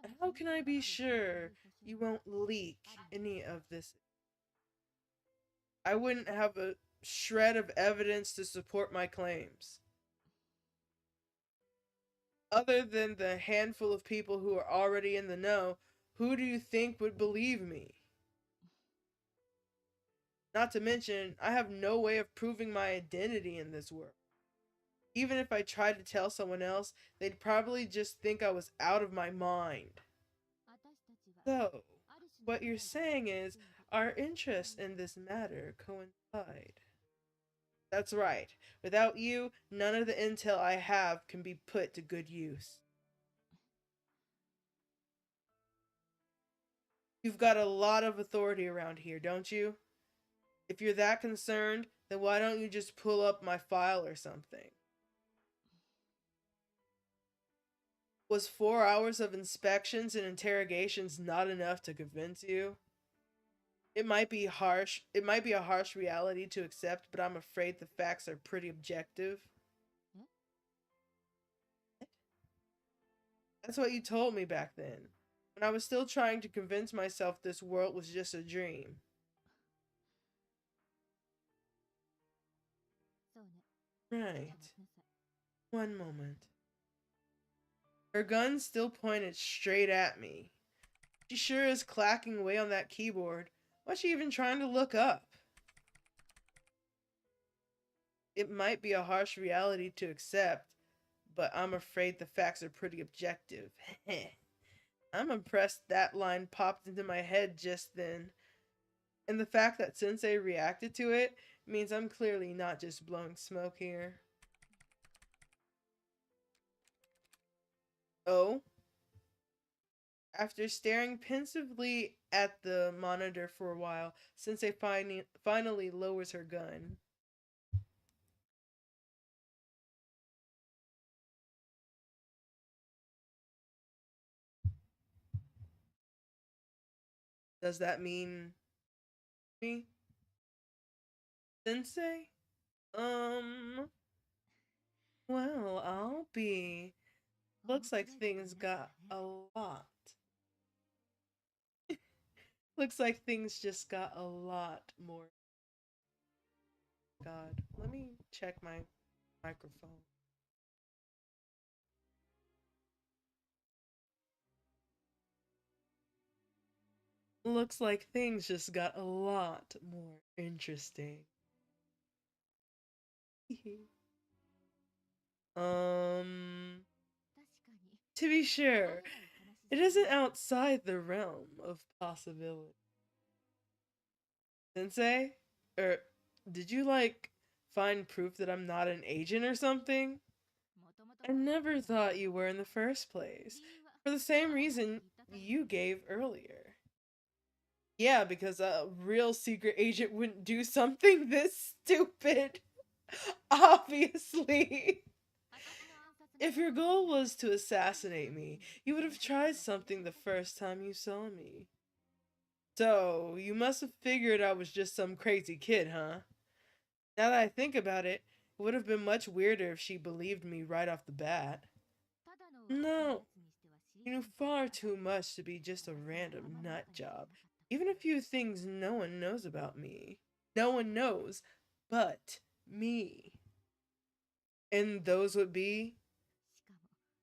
And how can I be sure you won't leak any of this? I wouldn't have a shred of evidence to support my claims. Other than the handful of people who are already in the know, who do you think would believe me? Not to mention, I have no way of proving my identity in this world. Even if I tried to tell someone else, they'd probably just think I was out of my mind. So, what you're saying is, our interests in this matter coincide. That's right. Without you, none of the intel I have can be put to good use. You've got a lot of authority around here, don't you? If you're that concerned, then why don't you just pull up my file or something? Was 4 hours of inspections and interrogations not enough to convince you? It might be a harsh reality to accept, but I'm afraid the facts are pretty objective. That's what you told me back then, when I was still trying to convince myself this world was just a dream. Right. One moment. Her gun still pointed straight at me. She sure is clacking away on that keyboard. What's she even trying to look up? It might be a harsh reality to accept, but I'm afraid the facts are pretty objective. I'm impressed that line popped into my head just then. And the fact that Sensei reacted to it means I'm clearly not just blowing smoke here. Oh? After staring pensively at the monitor for a while, Sensei finally lowers her gun. Does that mean me? Sensei? Well, I'll be. Looks like things got a lot. Looks like things just got a lot more. God, let me check my microphone. Looks like things just got a lot more interesting. um, to be sure, it isn't outside the realm of possibility. Sensei? Did you, like, find proof that I'm not an agent or something? I never thought you were in the first place. For the same reason you gave earlier. Yeah, because a real secret agent wouldn't do something this stupid. Obviously. If your goal was to assassinate me, you would have tried something the first time you saw me. So, you must have figured I was just some crazy kid, huh? Now that I think about it, it would have been much weirder if she believed me right off the bat. No, you knew far too much to be just a random nut job. Even a few things no one knows about me. No one knows but me. And those would be?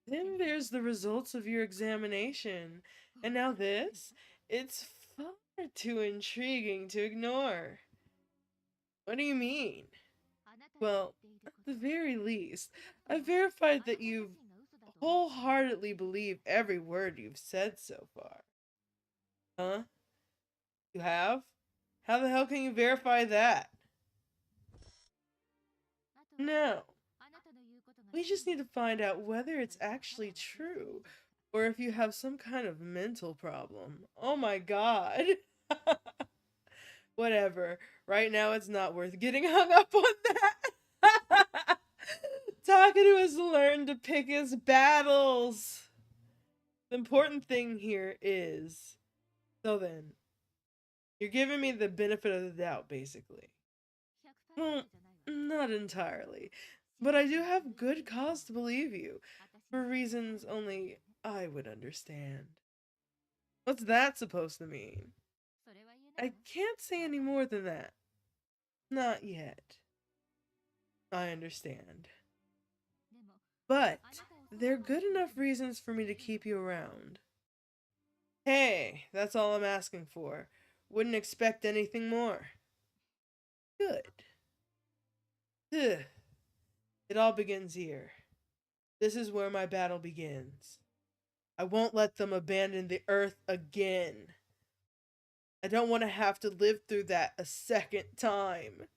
Then there's the results of your examination. And now this? It's far too intriguing to ignore. What do you mean? Well, at the very least, I've verified that you wholeheartedly believe every word you've said so far. Huh? You have? How the hell can you verify that? No. We just need to find out whether it's actually true, or if you have some kind of mental problem. Oh my god. Whatever. Right now it's not worth getting hung up on that. Takeru has learned to pick his battles. The important thing here is, so then, you're giving me the benefit of the doubt, basically. Well, not entirely. But I do have good cause to believe you, for reasons only I would understand. What's that supposed to mean? I can't say any more than that. Not yet. I understand. But they're good enough reasons for me to keep you around. Hey, that's all I'm asking for. Wouldn't expect anything more. Good. Ugh. It all begins here. This is where my battle begins. I won't let them abandon the earth again. I don't want to have to live through that a second time.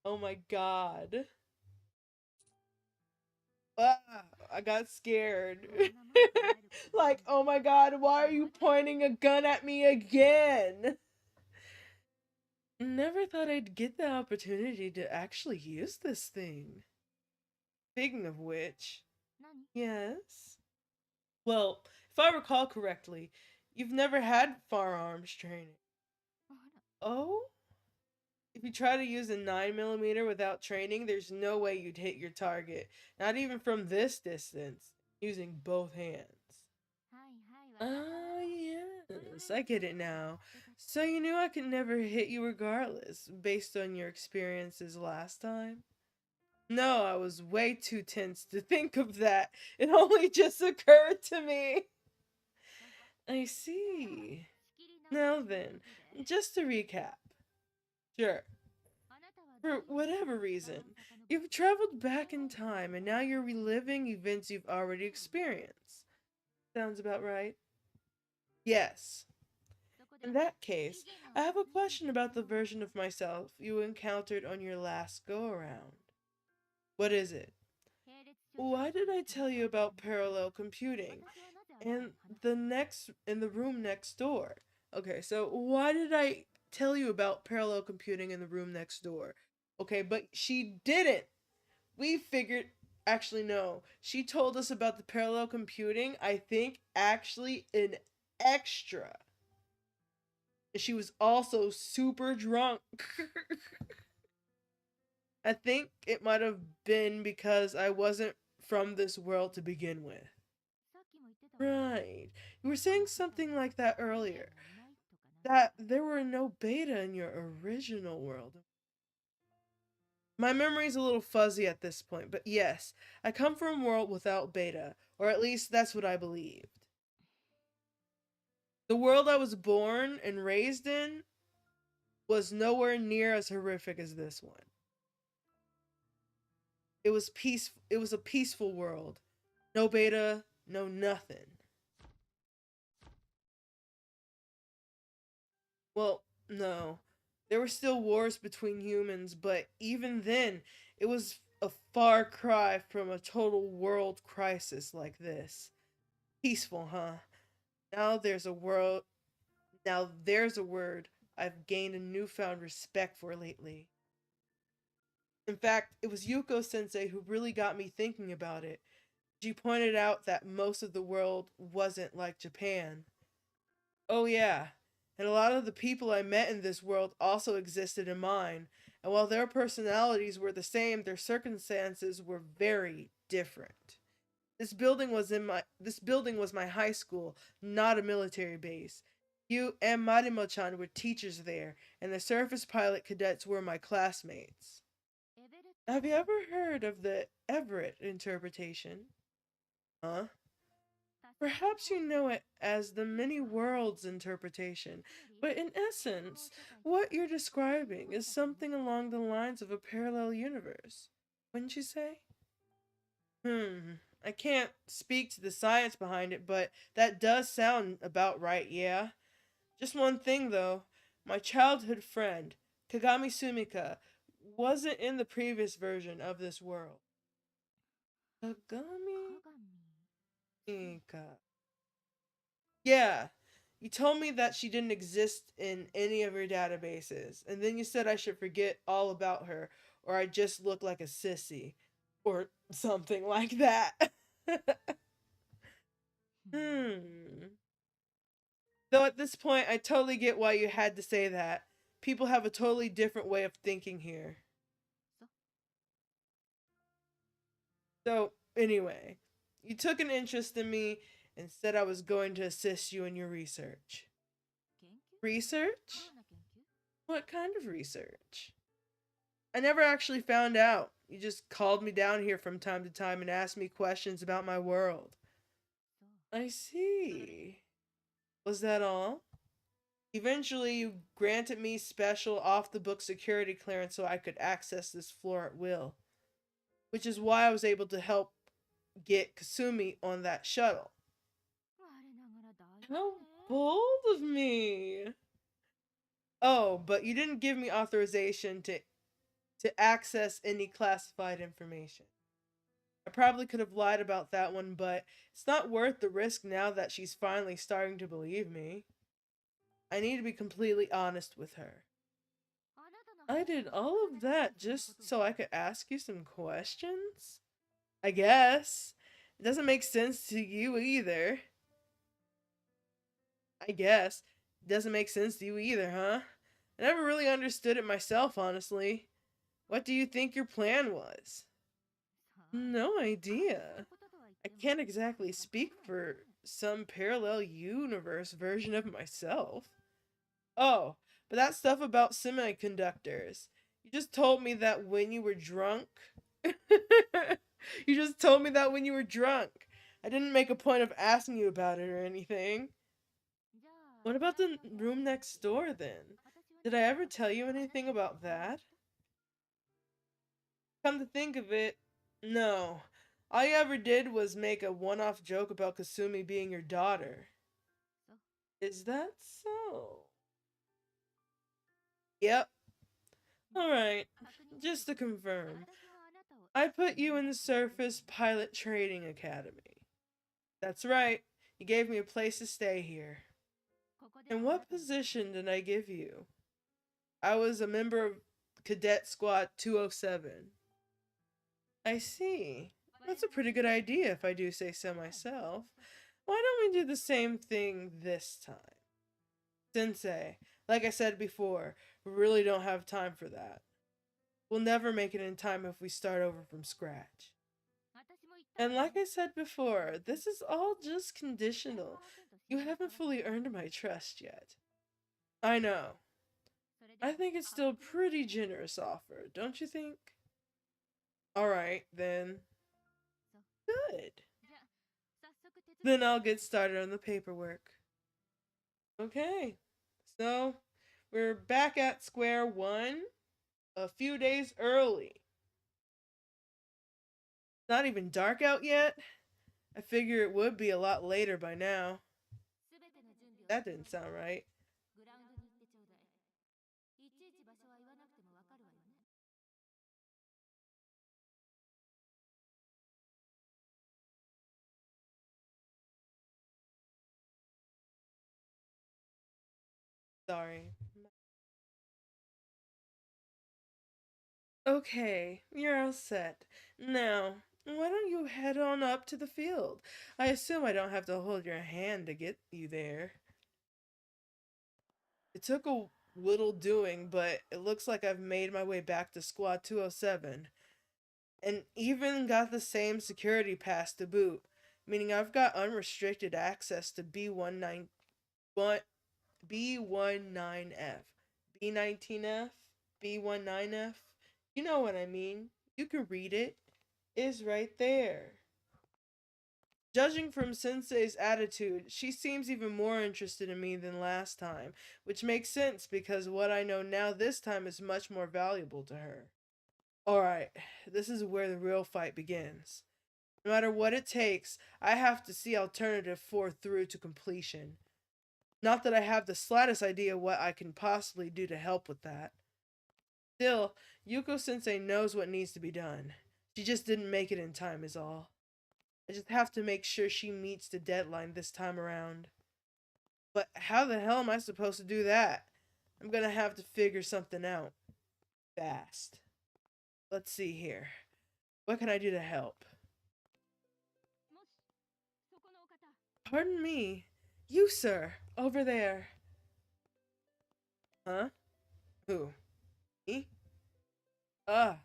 Oh my god. Ah, I got scared. Like, oh my god, why are you pointing a gun at me again? Never thought I'd get the opportunity to actually use this thing. Speaking of which, yes? Well, if I recall correctly, you've never had firearms training. Oh? If you try to use a 9mm without training, there's no way you'd hit your target. Not even from this distance, using both hands. Oh, yes, I get it now. So you knew I could never hit you regardless, based on your experiences last time? No, I was way too tense to think of that. It only just occurred to me. I see. Now then, just to recap. Sure. For whatever reason, you've traveled back in time and now you're reliving events you've already experienced. Sounds about right? Yes. In that case, I have a question about the version of myself you encountered on your last go-around. What is it? Why did I tell you about parallel computing and in the room next door? Okay, so why did I tell you about parallel computing in the room next door? Okay, but she didn't. We figured, actually no, she told us about the parallel computing, I think actually in extra. She was also super drunk. I think it might have been because I wasn't from this world to begin with. Right. You were saying something like that earlier. That there were no beta in your original world. My memory's a little fuzzy at this point, but yes, I come from a world without beta, or at least that's what I believed. The world I was born and raised in was nowhere near as horrific as this one. It was a peaceful world. No beta, no nothing. Well, no. There were still wars between humans, but even then, it was a far cry from a total world crisis like this. Peaceful, huh? Now there's a world. Now there's a word I've gained a newfound respect for lately. In fact, it was Yuko sensei who really got me thinking about it. She pointed out that most of the world wasn't like Japan. Oh, yeah. And a lot of the people I met in this world also existed in mine. And while their personalities were the same, their circumstances were very different. This building was my high school, not a military base. You and Marimo-chan were teachers there, and the surface pilot cadets were my classmates. Have you ever heard of the Everett interpretation. Huh? Perhaps you know it as the many worlds interpretation, but in essence, what you're describing is something along the lines of a parallel universe. Wouldn't you say? I can't speak to the science behind it, but that does sound about right, yeah? Just one thing though. My childhood friend, Kagami Sumika, wasn't in the previous version of this world. Kagami Sumika. Yeah. You told me that she didn't exist in any of your databases, and then you said I should forget all about her, or I just look like a sissy. Or something like that. hmm. Though at this point, I totally get why you had to say that. People have a totally different way of thinking here. So, anyway, you took an interest in me and said I was going to assist you in your research. Research? What kind of research? I never actually found out. You just called me down here from time to time and asked me questions about my world. I see. Was that all? Eventually, you granted me special off the book security clearance so I could access this floor at will, which is why I was able to help get Kasumi on that shuttle. How bold of me! Oh, but you didn't give me authorization to access any classified information. I probably could have lied about that one, but it's not worth the risk now that she's finally starting to believe me. I need to be completely honest with her. I did all of that just so I could ask you some questions? I guess. It doesn't make sense to you either. I guess. It doesn't make sense to you either, huh? I never really understood it myself, honestly. What do you think your plan was? No idea. I can't exactly speak for some parallel universe version of myself. Oh, but that stuff about semiconductors. You just told me that when you were drunk. You just told me that when you were drunk. I didn't make a point of asking you about it or anything. What about the room next door then? Did I ever tell you anything about that? Come to think of it, no. All you ever did was make a one-off joke about Kasumi being your daughter. Is that so? Yep. Alright. Just to confirm, I put you in the Surface Pilot Training Academy. That's right. You gave me a place to stay here. And what position did I give you? I was a member of Cadet Squad 207. I see. That's a pretty good idea if I do say so myself. Why don't we do the same thing this time? Sensei, like I said before, we really don't have time for that. We'll never make it in time if we start over from scratch. And like I said before, this is all just conditional. You haven't fully earned my trust yet. I know. I think it's still a pretty generous offer, don't you think? Alright, then. Good. Then I'll get started on the paperwork. Okay, so we're back at square one a few days early. It's not even dark out yet. I figure it would be a lot later by now. That didn't sound right. Sorry. Okay, you're all set. Now, why don't you head on up to the field? I assume I don't have to hold your hand to get you there. It took a little doing, but it looks like I've made my way back to Squad 207. And even got the same security pass to boot, meaning I've got unrestricted access to B19F. B19F? B19F? You know what I mean. You can read it. is right there. Judging from Sensei's attitude, she seems even more interested in me than last time, which makes sense because what I know now this time is much more valuable to her. Alright, this is where the real fight begins. No matter what it takes, I have to see Alternative 4 through to completion. Not that I have the slightest idea what I can possibly do to help with that. Still, Yuko-sensei knows what needs to be done. She just didn't make it in time is all. I just have to make sure she meets the deadline this time around. But how the hell am I supposed to do that? I'm gonna have to figure something out. Fast. Let's see here. What can I do to help? Pardon me. You, sir. Over there. Huh? Who? Me? Ah.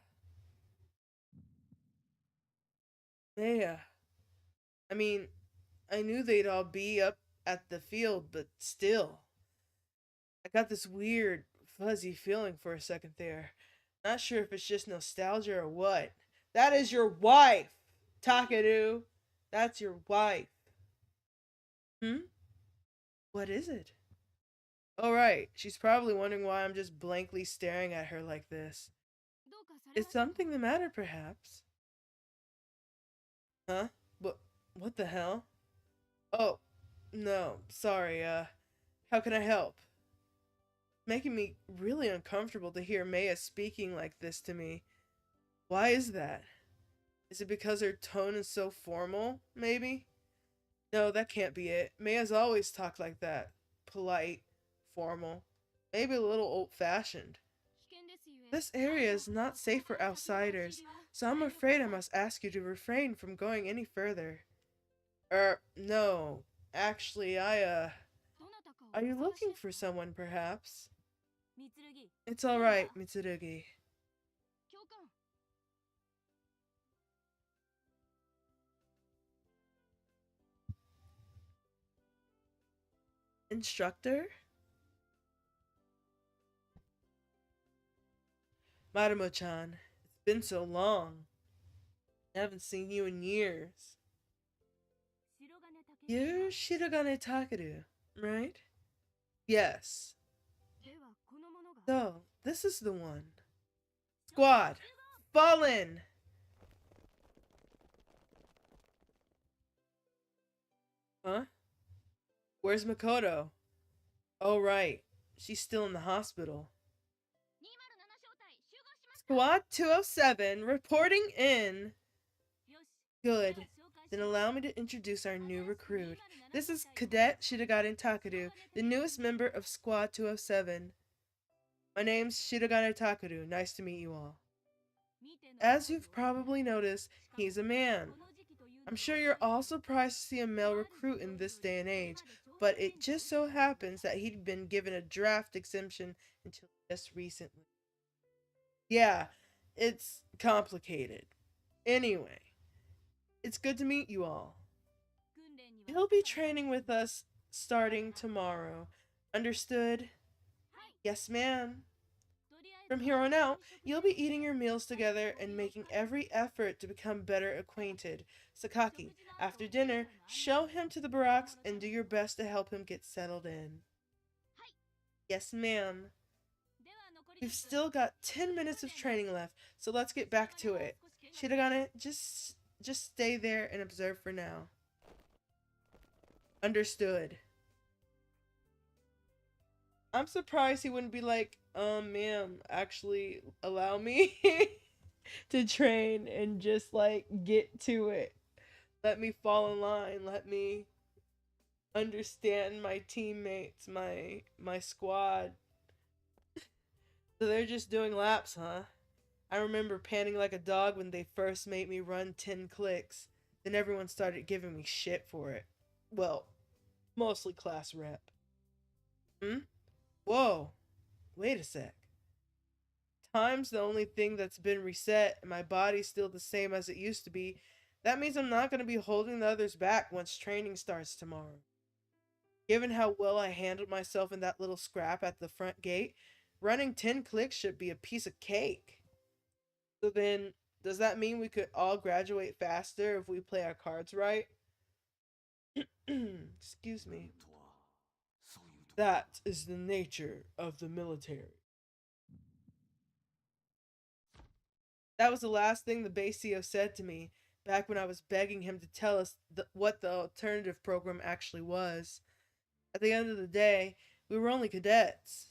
Maya. I mean, I knew they'd all be up at the field, but still. I got this weird, fuzzy feeling for a second there. Not sure if it's just nostalgia or what. That is your wife, Takeru. That's your wife. Hmm? What is it? Oh, right. She's probably wondering why I'm just blankly staring at her like this. Is something the matter, perhaps? Huh? What the hell? Oh, no. Sorry, how can I help? Making me really uncomfortable to hear Maya speaking like this to me. Why is that? Is it because her tone is so formal, maybe? No, that can't be it. Maya's always talked like that. Polite, formal, maybe a little old-fashioned. This area is not safe for outsiders, so I'm afraid I must ask you to refrain from going any further. No. Actually, Are you looking for someone, perhaps? It's alright, Mitsurugi. Instructor? Marumo-chan, it's been so long. I haven't seen you in years. You're Shirogane Takeru, right? Yes. So, this is the one. Squad, fall in! Huh? Where's Makoto? Oh, right. She's still in the hospital. Squad 207, reporting in. Good. Then allow me to introduce our new recruit. This is Cadet Shirogane Takeru, the newest member of Squad 207. My name's Shirogane Takeru. Nice to meet you all. As you've probably noticed, he's a man. I'm sure you're all surprised to see a male recruit in this day and age, but it just so happens that he'd been given a draft exemption until just recently. Yeah, it's complicated. Anyway, it's good to meet you all. He'll be training with us starting tomorrow. Understood? Yes, ma'am. From here on out, you'll be eating your meals together and making every effort to become better acquainted. Sakaki, after dinner, show him to the barracks and do your best to help him get settled in. Yes, ma'am. We've still got 10 minutes of training left, so let's get back to it. Shirogane, just stay there and observe for now. Understood. I'm surprised he wouldn't be like, ma'am, actually allow me to train and just like get to it. Let me fall in line. Let me understand my teammates, my squad. So they're just doing laps, huh? I remember panting like a dog when they first made me run 10 clicks. Then everyone started giving me shit for it. Well, mostly class rep. Hmm? Whoa. Wait a sec. Time's the only thing that's been reset and my body's still the same as it used to be. That means I'm not going to be holding the others back once training starts tomorrow. Given how well I handled myself in that little scrap at the front gate, running 10 clicks should be a piece of cake. So then, Does that mean we could all graduate faster if we play our cards right? Excuse me. That is the nature of the military. That was the last thing the base CO said to me back when I was begging him to tell us what the alternative program actually was. At the end of the day, we were only cadets.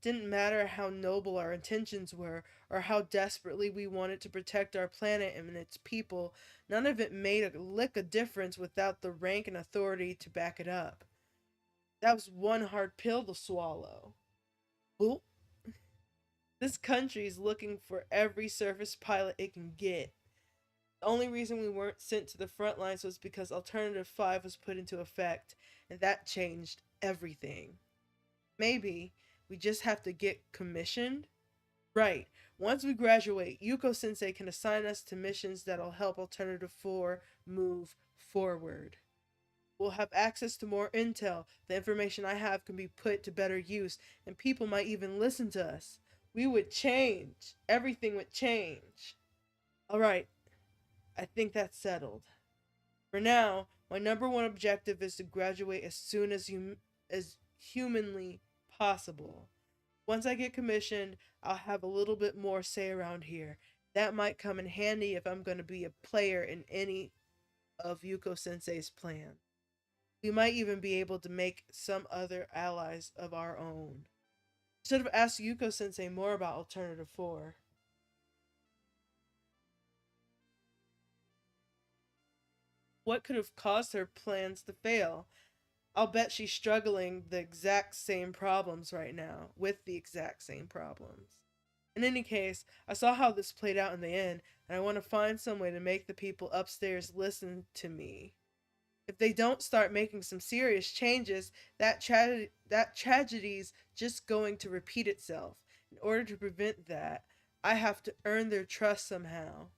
Didn't matter how noble our intentions were or how desperately we wanted to protect our planet and its people, none of it made a lick of difference without the rank and authority to back it up. That was one hard pill to swallow. Oop. This country is looking for every surface pilot it can get. The only reason we weren't sent to the front lines was because Alternative 5 was put into effect, and that changed everything. Maybe we just have to get commissioned? Right. Once we graduate, Yuko Sensei can assign us to missions that'll help Alternative 4 move forward. We'll have access to more intel. The information I have can be put to better use, and people might even listen to us. We would change. Everything would change. Alright, I think that's settled. For now, my number one objective is to graduate as soon as humanly possible. Once I get commissioned, I'll have a little bit more say around here. That might come in handy if I'm going to be a player in any of Yuko Sensei's plan. We might even be able to make some other allies of our own. Should have asked Yuko Sensei more about Alternative 4. What could have caused her plans to fail? I'll bet she's struggling the exact same problems right now, with the exact same problems. In any case, I saw how this played out in the end, and I want to find some way to make the people upstairs listen to me. If they don't start making some serious changes, that tragedy's just going to repeat itself. In order to prevent that, I have to earn their trust somehow.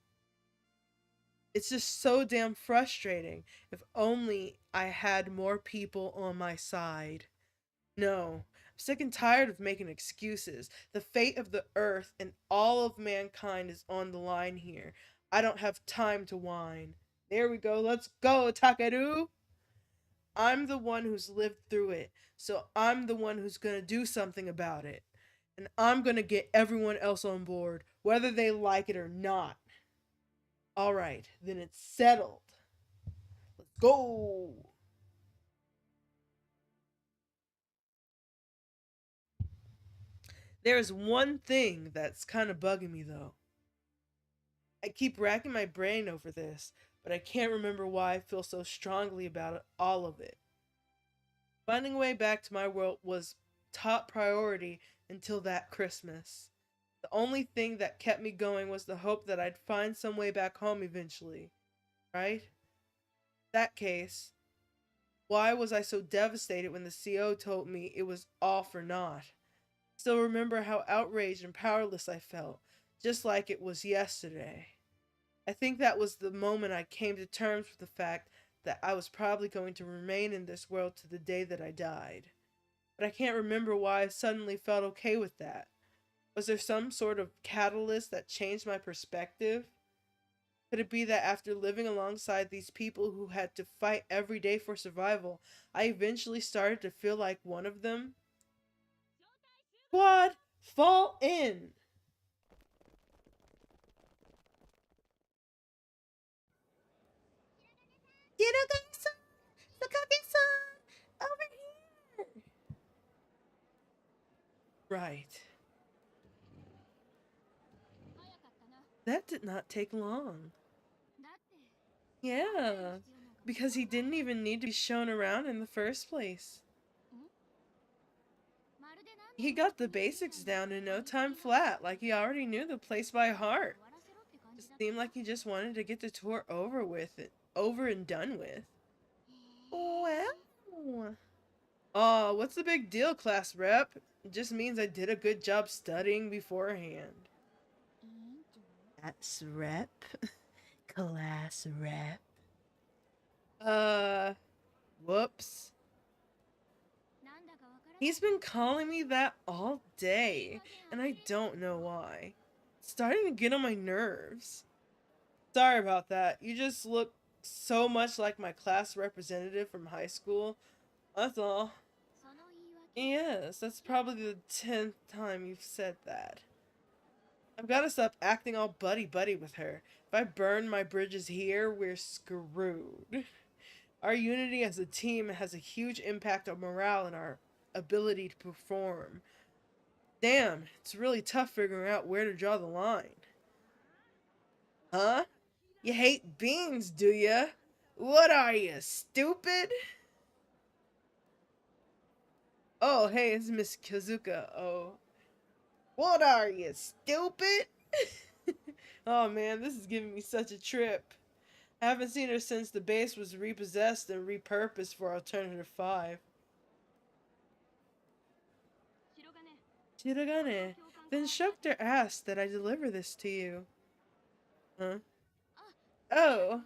It's just so damn frustrating. If only I had more people on my side. No, I'm sick and tired of making excuses. The fate of the earth and all of mankind is on the line here. I don't have time to whine. There we go. Let's go, Takeru. I'm the one who's lived through it, so I'm the one who's gonna do something about it. And I'm gonna get everyone else on board, whether they like it or not. Alright, then it's settled. Let's go! There's one thing that's kind of bugging me though. I keep racking my brain over this, but I can't remember why I feel so strongly about it, all of it. Finding a way back to my world was top priority until that Christmas. The only thing that kept me going was the hope that I'd find some way back home eventually, right? In that case, why was I so devastated when the CO told me it was all for naught? Still remember how outraged and powerless I felt, just like it was yesterday. I think that was the moment I came to terms with the fact that I was probably going to remain in this world to the day that I died. But I can't remember why I suddenly felt okay with that. Was there some sort of catalyst that changed my perspective? Could it be that after living alongside these people who had to fight every day for survival, I eventually started to feel like one of them? Squad, fall in! Shirogane-san! Sakage-san! Over here! Right. That did not take long. Yeah, because he didn't even need to be shown around in the first place. He got the basics down in no time flat, like he already knew the place by heart. It seemed like he just wanted to get the tour over and done with. Well. Oh, what's the big deal, class rep? It just means I did a good job studying beforehand. That's rep. Class rep. Whoops. He's been calling me that all day, and I don't know why. It's starting to get on my nerves. Sorry about that. You just look so much like my class representative from high school. That's all. Yes, that's probably the 10th time you've said that. I've got to stop acting all buddy-buddy with her. If I burn my bridges here, we're screwed. Our unity as a team has a huge impact on morale and our ability to perform. Damn, it's really tough figuring out where to draw the line. Huh? You hate beans, do ya? What are you, stupid? Oh, hey, it's Miss Kazuka. Oh. What are you, stupid? Oh man, this is giving me such a trip. I haven't seen her since the base was repossessed and repurposed for Alternative 5. Shirogane, the instructor asked that I deliver this to you. Huh? Oh,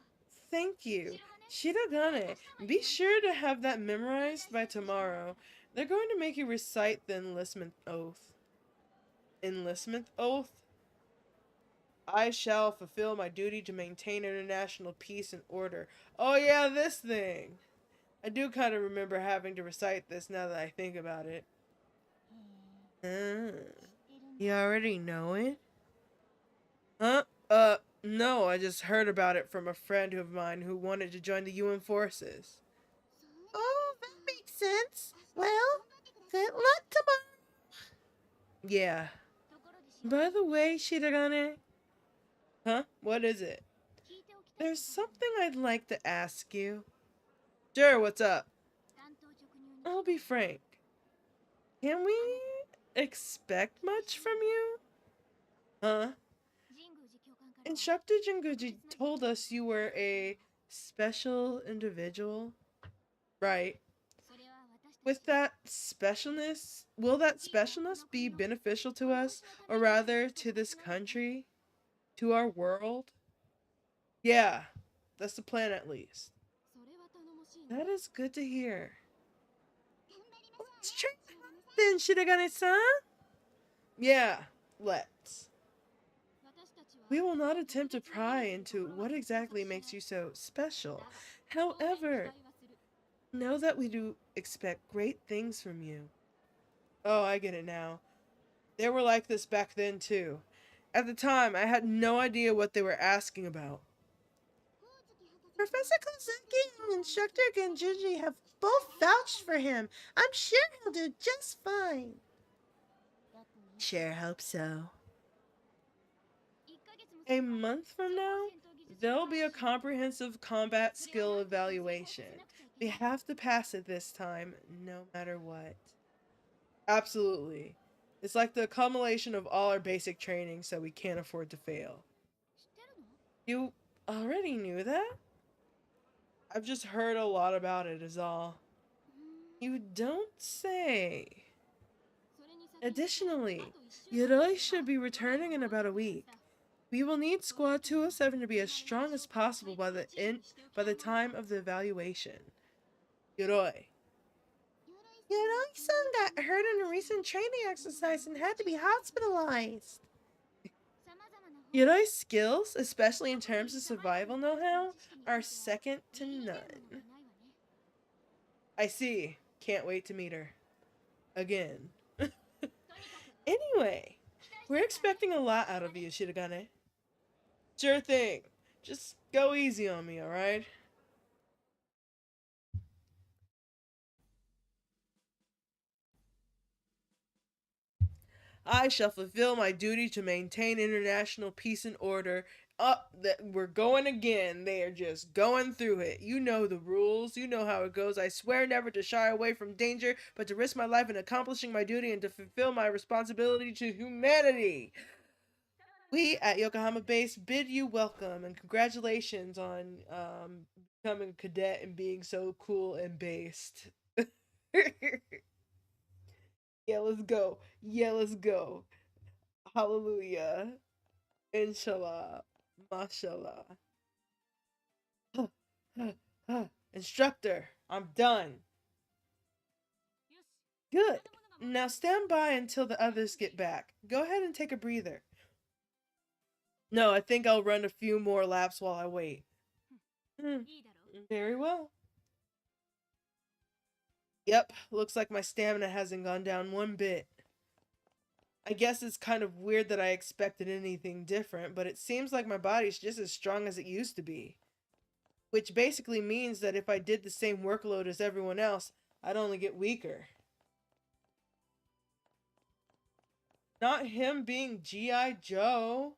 thank you. Shirogane, be sure to have that memorized by tomorrow. They're going to make you recite the enlistment oath. Enlistment oath? I shall fulfill my duty to maintain international peace and order. Oh yeah, this thing! I do kind of remember having to recite this now that I think about it. You already know it? Huh? No, I just heard about it from a friend of mine who wanted to join the UN forces. Oh, that makes sense. Well, good luck tomorrow. Yeah. By the way, Shirogane. Huh? What is it? There's something I'd like to ask you. Sure, what's up? I'll be frank. Can we expect much from you? Huh? Instructor Jinguji told us you were a special individual. Right. With that specialness, will that specialness be beneficial to us, or rather to this country, to our world? Yeah, that's the plan at least. That is good to hear. Let's try then, Shirogane-san? Yeah, let's. We will not attempt to pry into what exactly makes you so special. However, know that we do expect great things from you. Oh, I get it now. They were like this back then, too. At the time, I had no idea what they were asking about. Professor Kozuki and Instructor Genjuji have both vouched for him. I'm sure he'll do just fine. Sure hope so. A month from now, there'll be a comprehensive combat skill evaluation. We have to pass it this time, no matter what. Absolutely. It's like the accumulation of all our basic training, so we can't afford to fail. You already knew that? I've just heard a lot about it, is all. You don't say. Additionally, Yoroi should be returning in about a week. We will need Squad 207 to be as strong as possible by the time of the evaluation. Yoroi. Yoroi-san got hurt in a recent training exercise and had to be hospitalized. Yoroi's skills, especially in terms of survival know-how, are second to none. I see. Can't wait to meet her. Again. Anyway, we're expecting a lot out of you, Shirogane. Sure thing. Just go easy on me, alright? I shall fulfill my duty to maintain international peace and order. We're going again. They are just going through it. You know the rules. You know how it goes. I swear never to shy away from danger, but to risk my life in accomplishing my duty and to fulfill my responsibility to humanity. We at Yokohama Base bid you welcome and congratulations on becoming a cadet and being so cool and based. Yeah, let's go. Yeah, let's go. Hallelujah. Inshallah. Mashallah. Instructor, I'm done. Good. Now stand by until the others get back. Go ahead and take a breather. No, I think I'll run a few more laps while I wait. Very well. Yep, looks like my stamina hasn't gone down one bit. I guess it's kind of weird that I expected anything different, but it seems like my body's just as strong as it used to be. Which basically means that if I did the same workload as everyone else, I'd only get weaker. Not him being G.I. Joe.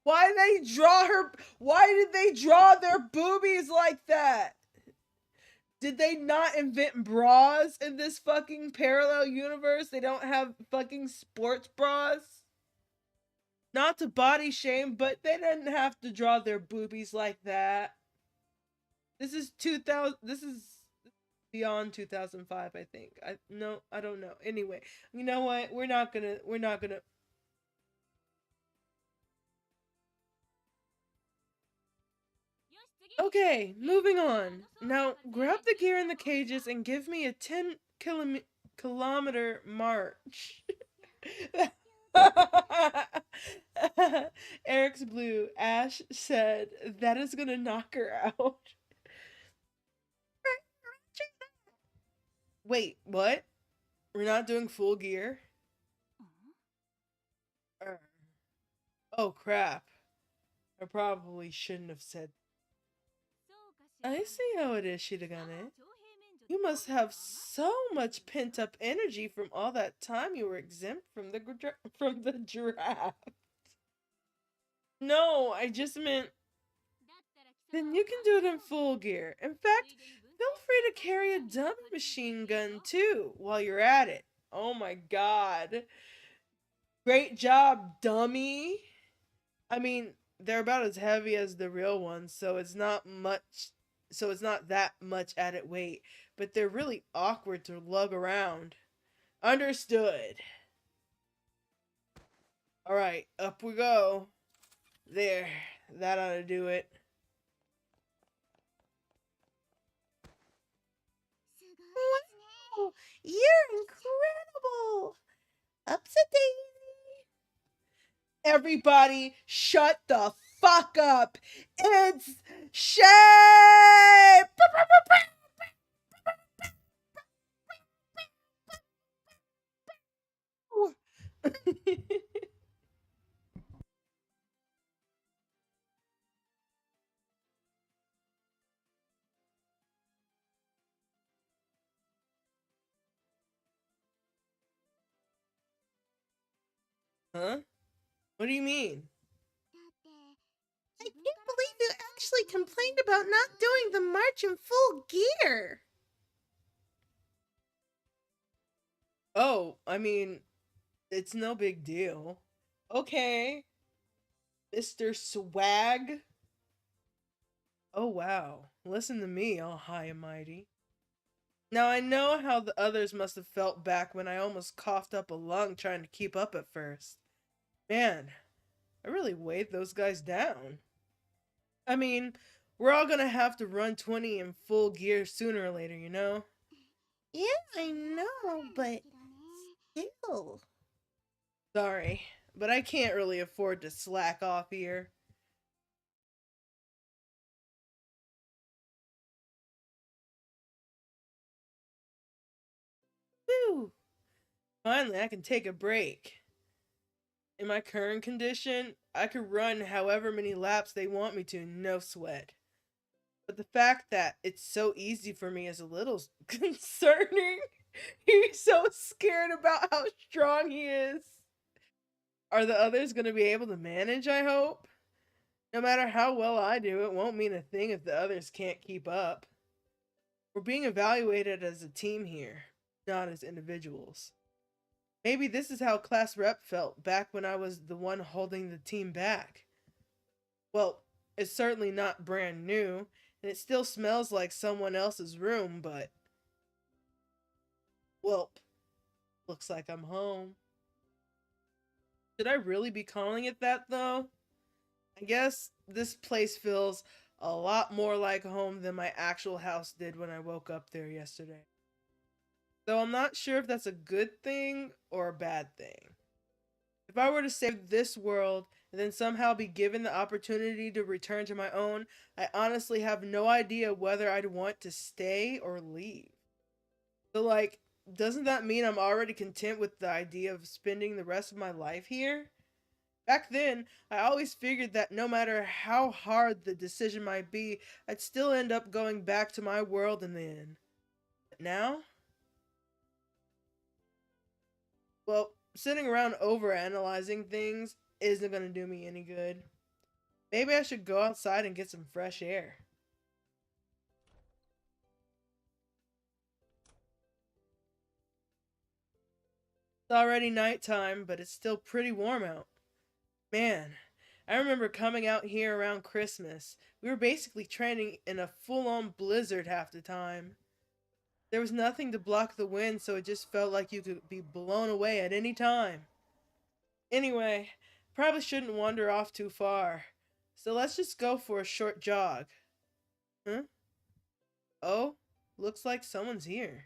Why did they draw her? Why did they draw their boobies like that? Did they not invent bras in this fucking parallel universe? They don't have fucking sports bras? Not to body shame, but they didn't have to draw their boobies like that. This is 2000. This is beyond 2005, I think. I don't know. Anyway, you know what? We're not gonna. Okay, moving on. Now, grab the gear in the cages and give me a 10 kilometer march. Eric's blue. Ash said that is gonna knock her out. Wait, what? We're not doing full gear? Oh crap. I probably shouldn't have said. I see how it is, Shirogane. You must have so much pent up energy from all that time you were exempt from the draft. No, I just meant. Then you can do it in full gear. In fact, feel free to carry a dummy machine gun too while you're at it. Oh my god. Great job, dummy. I mean, they're about as heavy as the real ones, so it's not that much added weight, but they're really awkward to lug around. Understood. All right, up we go. There, that ought to do it. Wow, you're incredible. Upside daisy. Everybody, shut the fuck up. It's Shay. Huh? What do you mean? I can't believe you actually complained about not doing the march in full gear. Oh, I mean, it's no big deal. Okay, Mr. Swag. Oh wow, listen to me, all high and mighty. Now I know how the others must have felt back when I almost coughed up a lung trying to keep up at first. Man, I really weighed those guys down. I mean, we're all gonna have to run 20 in full gear sooner or later, you know? Yeah, I know, but still. Sorry, but I can't really afford to slack off here. Whew! Finally, I can take a break. In my current condition, I could run however many laps they want me to, no sweat. But the fact that it's so easy for me is a little concerning. He's so scared about how strong he is. Are the others going to be able to manage, I hope? No matter how well I do, it won't mean a thing if the others can't keep up. We're being evaluated as a team here, not as individuals. Maybe this is how class rep felt back when I was the one holding the team back. Well, it's certainly not brand new, and it still smells like someone else's room, but... Well, looks like I'm home. Should I really be calling it that, though? I guess this place feels a lot more like home than my actual house did when I woke up there yesterday. Though I'm not sure if that's a good thing or a bad thing. If If I were to save this world and then somehow be given the opportunity to return to my own, I honestly have no idea whether I'd want to stay or leave. So, like, doesn't that mean I'm already content with the idea of spending the rest of my life here? Back then, I always figured that no matter how hard the decision might be, I'd still end up going back to my world in the end. But now, well, sitting around overanalyzing things isn't gonna do me any good. Maybe I should go outside and get some fresh air. It's already nighttime, but it's still pretty warm out. Man, I remember coming out here around Christmas. We were basically training in a full on blizzard half the time. There was nothing to block the wind, so it just felt like you could be blown away at any time. Anyway, probably shouldn't wander off too far. So let's just go for a short jog. Huh? Oh, looks like someone's here.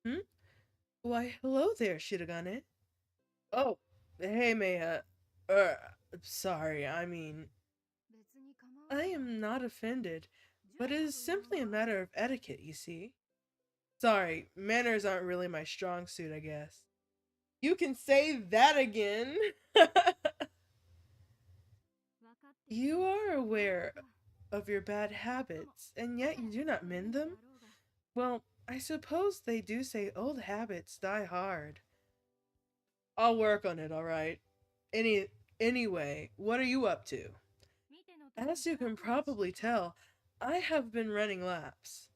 Hmm? Why, hello there, shirogane. Oh, hey, Maya. Uh, sorry, I mean, I am not offended, but it is simply a matter of etiquette, you see. Sorry, manners aren't really my strong suit, I guess. You can say that again. You are aware of your bad habits, and yet you do not mend them? Well, I suppose they do say old habits die hard. I'll work on it, alright. Anyway, what are you up to? As you can probably tell, I have been running laps.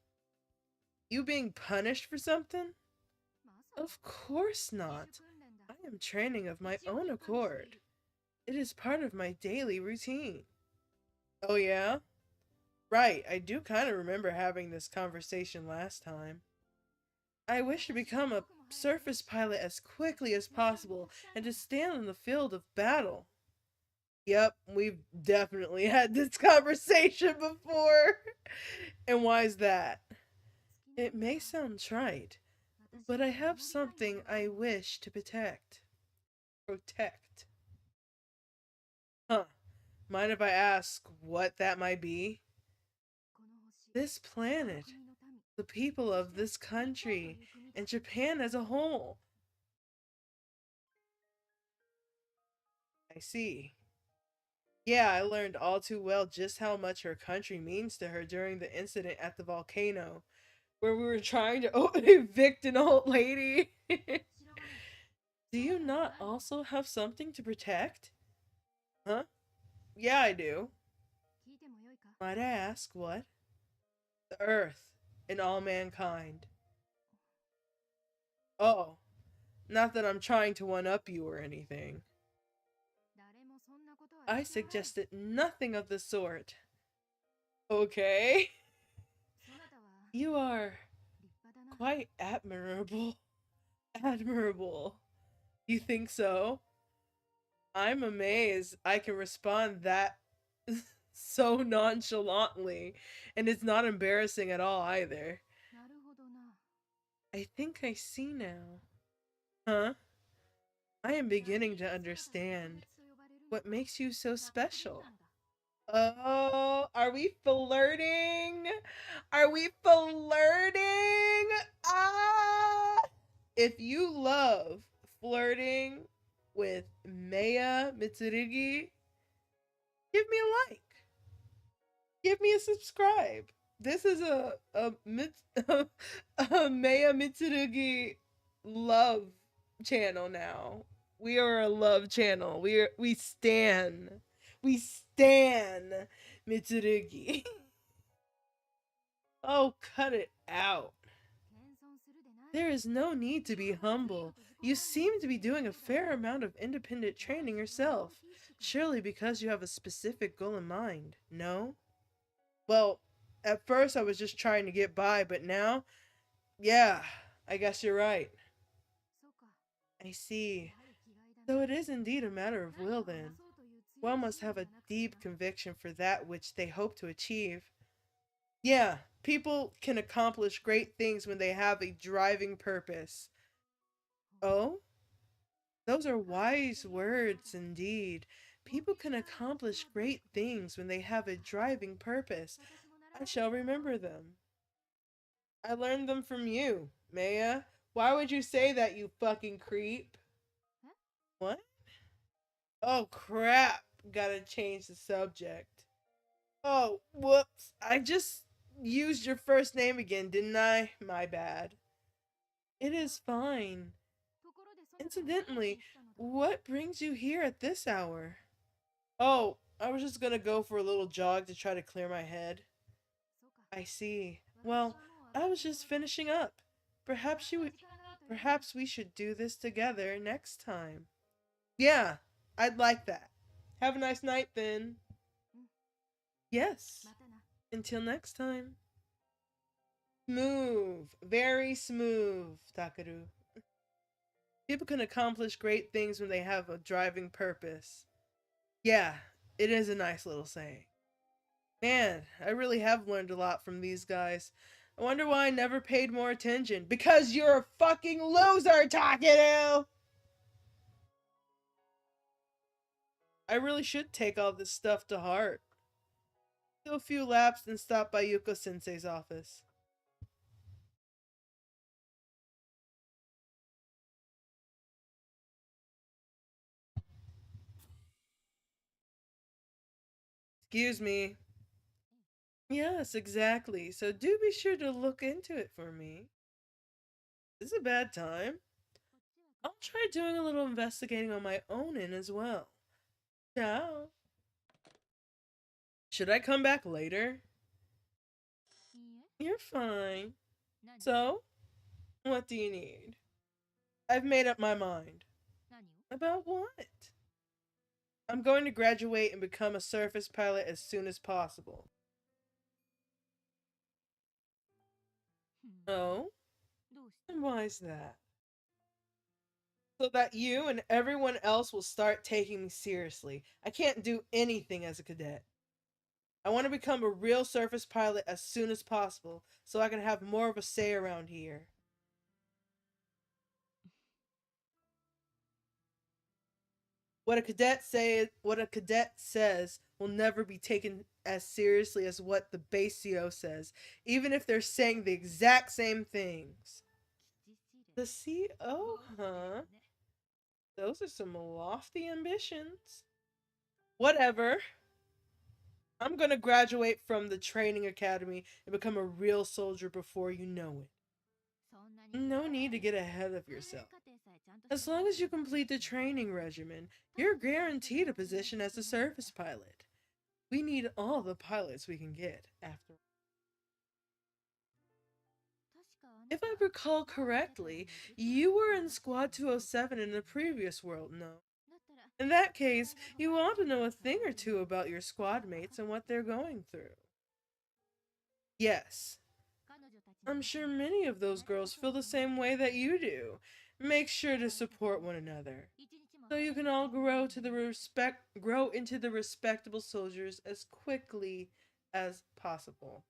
You being punished for something? Of course not. I am training of my own accord. It is part of my daily routine. Oh yeah? Right, I do kind of remember having this conversation last time. I wish to become a surface pilot as quickly as possible and to stand on the field of battle. Yep, we've definitely had this conversation before. And why is that? It may sound trite, but I have something I wish to protect. Protect. Huh. Mind if I ask what that might be? This planet, the people of this country, and Japan as a whole. I see. Yeah, I learned all too well just how much her country means to her during the incident at the volcano, where we were trying to evict an old lady. Do you not also have something to protect? Huh? Yeah, I do. Might I ask what? The Earth and all mankind. Oh, not that I'm trying to one up you or anything. I suggested nothing of the sort. Okay. You are quite admirable. Admirable. You think so? I'm amazed I can respond that so nonchalantly, and it's not embarrassing at all either. I think I see now. Huh? I am beginning to understand what makes you so special. Oh, are we flirting? Are we flirting? Ah! If you love flirting with Maya Mitsurugi, give me a like. Give me a subscribe. This is a Maya Mitsurugi love channel now. We are a love channel. We stan Mitsurugi. Oh, cut it out. There is no need to be humble. You seem to be doing a fair amount of independent training yourself. Surely because you have a specific goal in mind, no? Well, at first I was just trying to get by, but now, yeah, I guess you're right. I see. So it is indeed a matter of will then. One must have a deep conviction for that which they hope to achieve. Yeah, people can accomplish great things when they have a driving purpose. Oh, those are wise words indeed. People can accomplish great things when they have a driving purpose. I shall remember them. I learned them from you, Maya. Why would you say that, you fucking creep? What? Oh, crap. Gotta change the subject. Oh, whoops. I just used your first name again, didn't I? My bad. It is fine. Incidentally, what brings you here at this hour? Oh, I was just gonna go for a little jog to try to clear my head. I see. Well, I was just finishing up. Perhaps perhaps we should do this together next time. Yeah, I'd like that. Have a nice night then. Yes. Until next time. Smooth. Very smooth, Takeru. People can accomplish great things when they have a driving purpose. Yeah, it is a nice little saying. Man, I really have learned a lot from these guys. I wonder why I never paid more attention. Because you're a fucking loser, Takeru! I really should take all this stuff to heart. Do a few laps and stop by Yuko Sensei's office. Excuse me. Yes, exactly. So do be sure to look into it for me. This is a bad time. I'll try doing a little investigating on my own end as well. Ciao. Should I come back later? You're fine. So, what do you need? I've made up my mind. About what? I'm going to graduate and become a surface pilot as soon as possible. Oh? And why is that? So that you and everyone else will start taking me seriously. I can't do anything as a cadet. I want to become a real surface pilot as soon as possible so I can have more of a say around here. What a cadet says will never be taken as seriously as what the base CO says, even if they're saying the exact same things. The CO, huh? Those are some lofty ambitions. Whatever. I'm gonna graduate from the training academy and become a real soldier before you know it. No need to get ahead of yourself. As long as you complete the training regimen, you're guaranteed a position as a surface pilot. We need all the pilots we can get, after all. If I recall correctly, you were in Squad 207 in the previous world, no? In that case, you ought to know a thing or two about your squad mates and what they're going through. Yes, I'm sure many of those girls feel the same way that you do. Make sure to support one another, so you can all grow into the respectable soldiers as quickly as possible.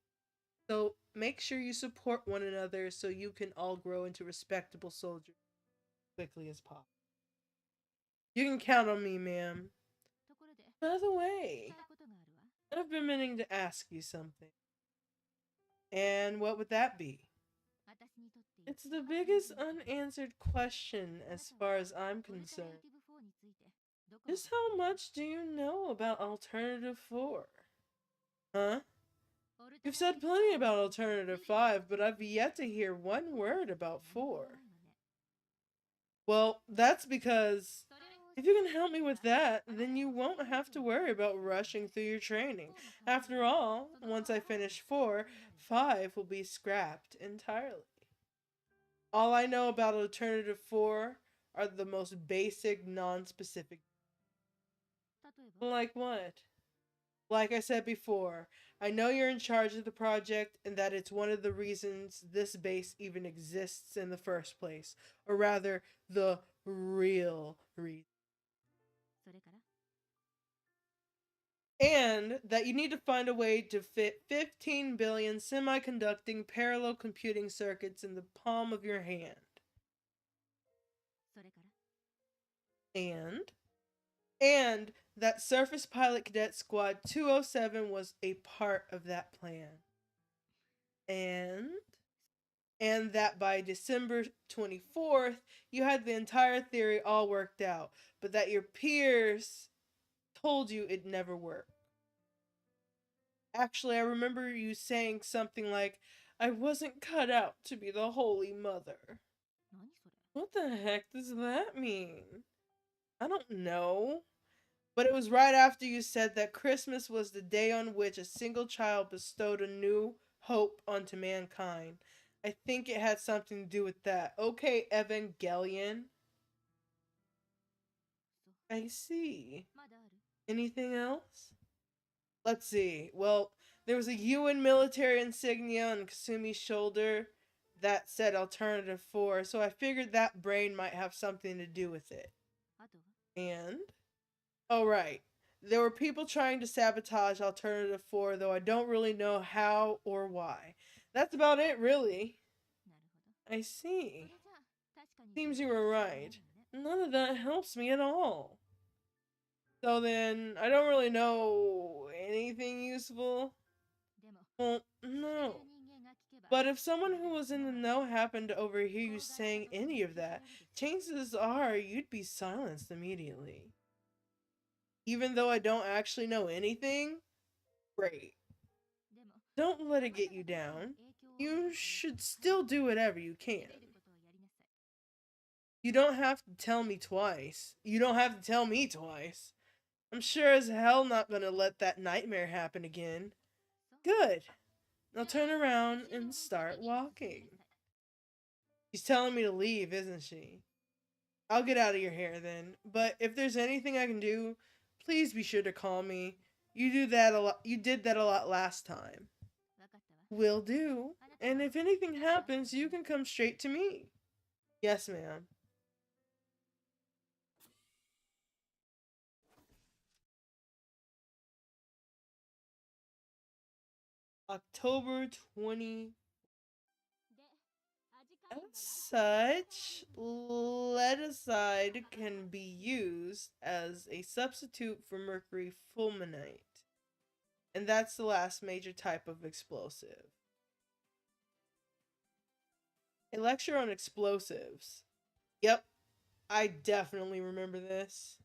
So make sure you support one another so you can all grow into respectable soldiers as quickly as possible. You can count on me, ma'am. By the way, I've been meaning to ask you something. And what would that be? It's the biggest unanswered question as far as I'm concerned. Just how much do you know about Alternative 4? Huh? You've said plenty about Alternative 5, but I've yet to hear one word about 4. Well, that's because if you can help me with that, then you won't have to worry about rushing through your training. After all, once I finish 4, 5 will be scrapped entirely. All I know about Alternative 4 are the most basic, non-specific. Like what? Like I said before, I know you're in charge of the project and that it's one of the reasons this base even exists in the first place. Or rather, the real reason. and that you need to find a way to fit 15 billion semiconducting parallel computing circuits in the palm of your hand. それから And that Surface Pilot Cadet Squad 207 was a part of that plan. And that by December 24th, you had the entire theory all worked out, but that your peers told you it never worked. Actually, I remember you saying something like, I wasn't cut out to be the Holy Mother. 何それ What the heck does that mean? I don't know. But it was right after you said that Christmas was the day on which a single child bestowed a new hope onto mankind. I think it had something to do with that. Okay, Evangelion. I see. まだある Anything else? Let's see. Well, there was a UN military insignia on Kasumi's shoulder that said Alternative 4, so I figured that brain might have something to do with it. あとは And? Oh, right. There were people trying to sabotage Alternative 4, though I don't really know how or why. That's about it, really. なるほど I それ see. じゃあ確かに Seems you were right. None of that helps me at all. So then, I don't really know anything useful. でも Well, 知ってる no. 人間が聞けば But if someone who was in the know happened to overhear you saying any of that, chances are you'd be silenced immediately. Even though I don't actually know anything? Great. でも Don't let it get you down. You should still do whatever you で can. きることをやりなさい You don't have to tell me twice. You don't have to tell me twice. I'm sure as hell not gonna let that nightmare happen again. Good. Now turn around and start walking. She's telling me to leave, isn't she? I'll get out of your hair then. But if there's anything I can do, please be sure to call me. You did that a lot last time. わかったわ Will do. And if anything happens, you can come straight to me. Yes, ma'am. October 20. で味加減が As such, leadicide can be used as a substitute for mercury fulminate. And that's the last major type of explosive. A lecture on explosives. Yep, I definitely remember this.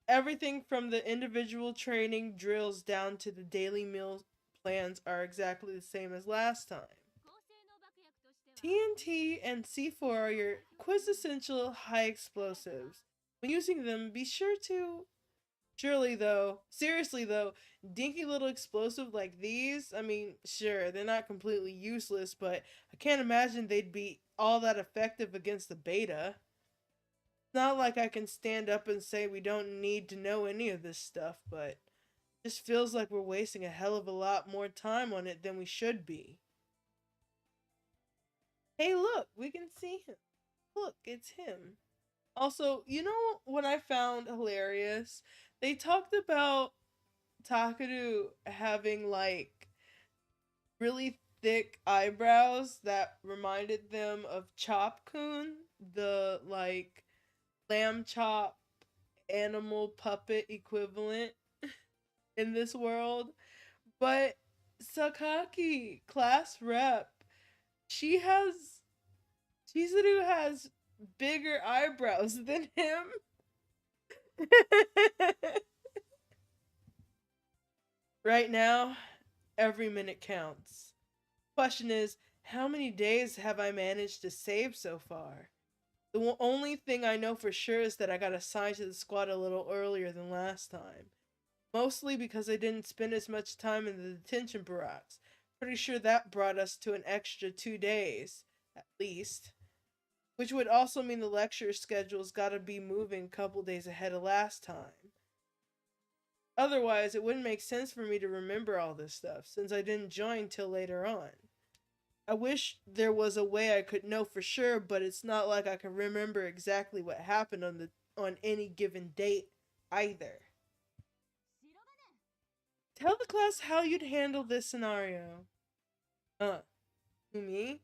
Everything from the individual training drills down to the daily meal plans are exactly the same as last time. 高性能爆薬としては TNT and C4 are your quintessential high explosives. When using them, be sure to... Seriously though, dinky little explosive like these, I mean, sure, they're not completely useless, but I can't imagine they'd be all that effective against the beta. It's not like I can stand up and say we don't need to know any of this stuff, but it just feels like we're wasting a hell of a lot more time on it than we should be. Hey, look, we can see him. Look, it's him. Also, you know what I found hilarious? They talked about Takeru having like really thick eyebrows that reminded them of Chop-kun, the like lamb chop animal puppet equivalent in this world. But Sakaki, class rep, Chizuru has bigger eyebrows than him. Right now, every minute counts. Question is, how many days have I managed to save so far? The only thing I know for sure is that I got assigned to the squad a little earlier than last time. Mostly because I didn't spend as much time in the detention barracks. Pretty sure that brought us to an extra 2 days, at least. Which would also mean the lecture schedule's gotta be moving a couple days ahead of last time. Otherwise, it wouldn't make sense for me to remember all this stuff, since I didn't join till later on. I wish there was a way I could know for sure, but it's not like I can remember exactly what happened on any given date either. 白金 Tell the class how you'd handle this scenario. Me?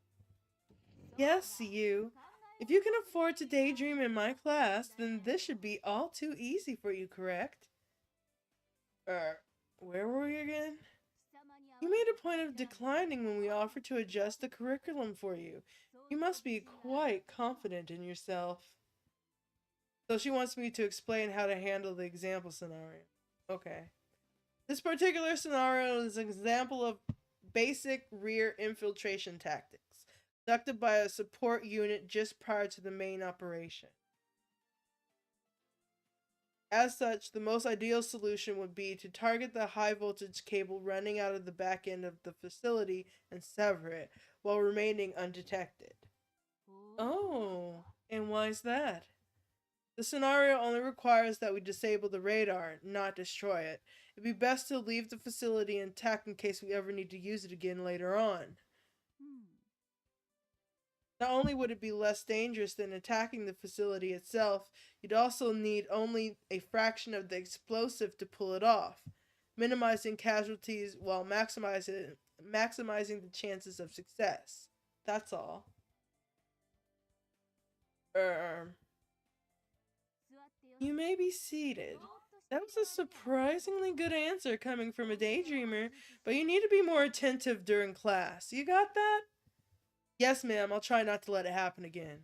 Yes, you. If you can afford to daydream in my class, then this should be all too easy for you, correct? Where were we again? You made a point of declining when we offered to adjust the curriculum for you. You must be quite confident in yourself. So she wants me to explain how to handle the example scenario. Okay. This particular scenario is an example of basic rear infiltration tactics, conducted by a support unit just prior to the main operation. As such, the most ideal solution would be to target the high voltage cable running out of the back end of the facility and sever it, while remaining undetected. Oh, and why is that? The scenario only requires that we disable the radar, not destroy it. It'd be best to leave the facility intact in case we ever need to use it again later on. Not only would it be less dangerous than attacking the facility itself, you'd also need only a fraction of the explosive to pull it off, minimizing casualties while maximizing the chances of success. That's all. You may be seated. That was a surprisingly good answer coming from a daydreamer, but you need to be more attentive during class. You got that? Yes, ma'am. I'll try not to let it happen again.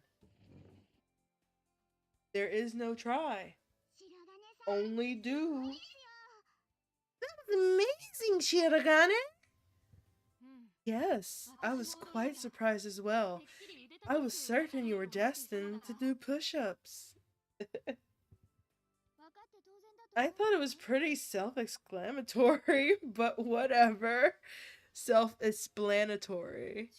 There is no try. Only do. That was amazing, Shirogane! Yes, I was quite surprised as well. I was certain you were destined to do push-ups. I thought it was pretty self-exclamatory, but whatever. Self-explanatory.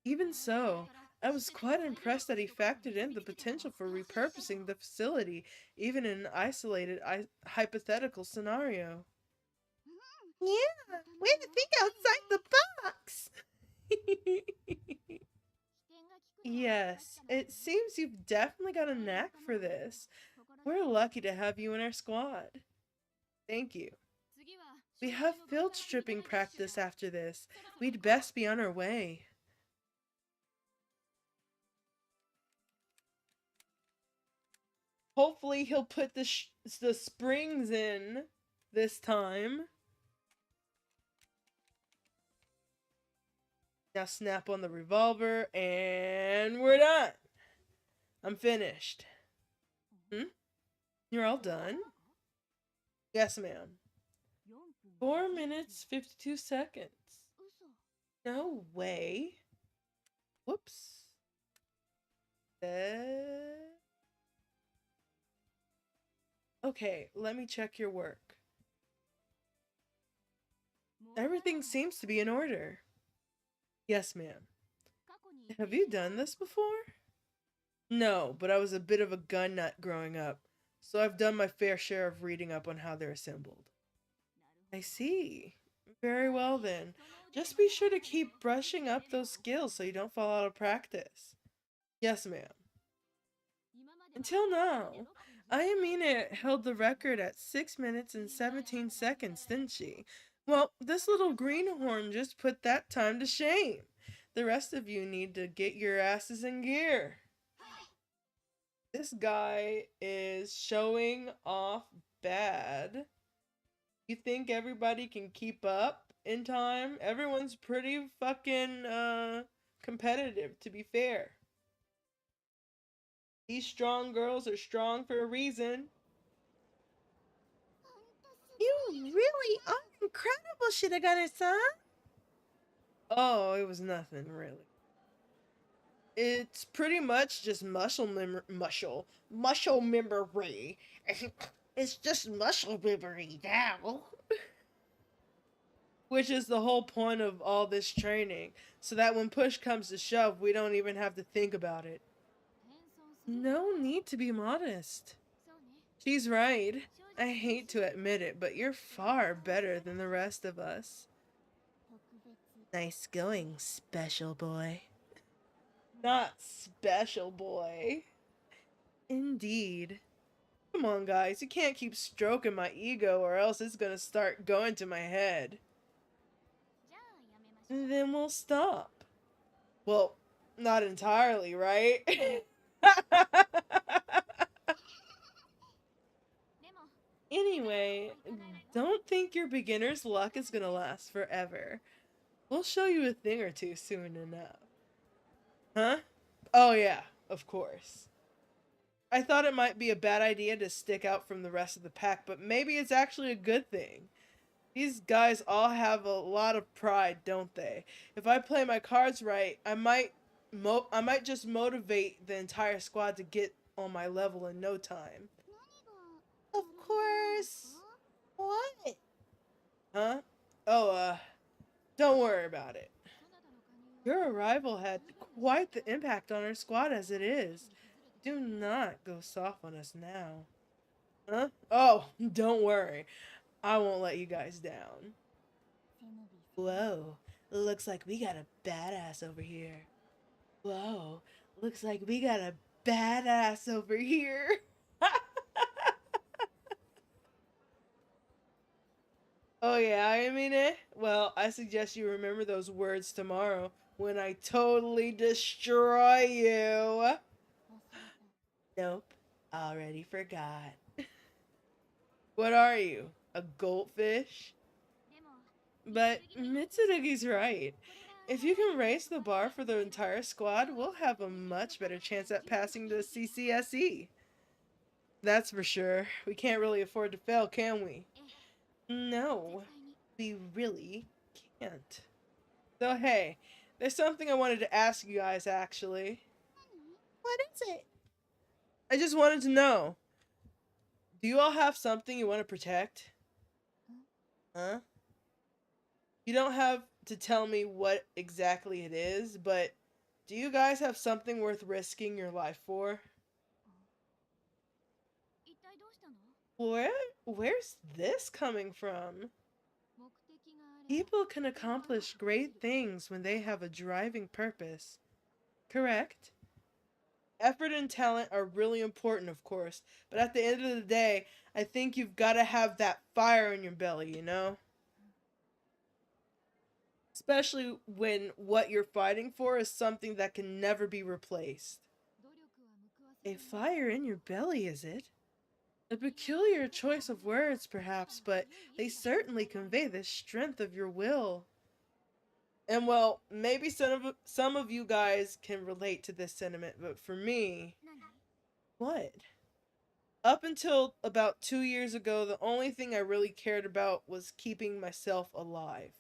Even so, I was quite impressed that he factored in the potential for repurposing the facility, even in an isolated hypothetical scenario. Yeah, way to think outside the box! Yes, it seems you've definitely got a knack for this. We're lucky to have you in our squad. Thank you. We have field stripping practice after this. We'd best be on our way. Hopefully he'll put the springs in this time. Now snap on the revolver, and we're done. I'm finished. You're all done? Yes, ma'am. 4 minutes, 52 seconds. No way. Whoops. Okay, let me check your work. Everything seems to be in order. Yes, ma'am. Have you done this before? No, but I was a bit of a gun nut growing up, so I've done my fair share of reading up on how they're assembled. I see. Very well then. Just be sure to keep brushing up those skills so you don't fall out of practice. Yes, ma'am. Until now, Ayamina held the record at 6 minutes and 17 seconds, didn't she? Well, this little greenhorn just put that time to shame. The rest of you need to get your asses in gear. This guy is showing off bad. You think everybody can keep up in time? Everyone's pretty fucking competitive, to be fair. These strong girls are strong for a reason. You really are incredible, Shirogane-san. Oh, it was nothing, really. It's pretty much just muscle memory. It's just muscle memory now. Which is the whole point of all this training, so that when push comes to shove, we don't even have to think about it. No need to be modest. She's right. I hate to admit it, but you're far better than the rest of us. Nice going, special boy. Not special boy. Indeed. Come on, guys. You can't keep stroking my ego or else it's gonna start going to my head. じゃあやめましょう。 Then we'll stop. Well, not entirely, right? でも Anyway, don't think your beginner's luck is gonna last forever. We'll show you a thing or two soon enough. Huh? Oh yeah, of course. I thought it might be a bad idea to stick out from the rest of the pack, but maybe it's actually a good thing. These guys all have a lot of pride, don't they? If I play my cards right, I might just motivate the entire squad to get on my level in no time. Of course. What? Huh? Oh, don't worry about it. カナダの加入は Your arrival had quite the impact on our squad as it is. Do not go soft on us now. Huh? Oh, don't worry. I won't let you guys down. Whoa, looks like we got a badass over here. Whoa, looks like we got a badass over here. Oh yeah, I mean it? Well, I suggest you remember those words tomorrow when I totally destroy you. Nope, already forgot. What are you? A goldfish? でも But Mitsurugi's right. If you can raise the bar for the entire squad, we'll have a much better chance at passing the CCSE. That's for sure. We can't really afford to fail, can we? え No, 絶対に we really can't. So hey, there's something I wanted to ask you guys actually. What is it? I just wanted to know. Do you all have something you want to protect? Huh? You don't have to tell me what exactly it is, but do you guys have something worth risking your life for? 一体どうしたの？ Where's this coming from? 目的があれば People can accomplish great things when they have a driving purpose. Correct? Effort and talent are really important, of course, but at the end of the day, I think you've got to have that fire in your belly, you know? Especially when what you're fighting for is something that can never be replaced. 努力は報わせ A るもの fire in your belly, is it? A peculiar choice of words, perhaps, but they certainly convey the strength of your will. And well, maybe some of you guys can relate to this sentiment, but for me, 何？ what? Up until about 2 years ago, the only thing I really cared about was keeping myself alive.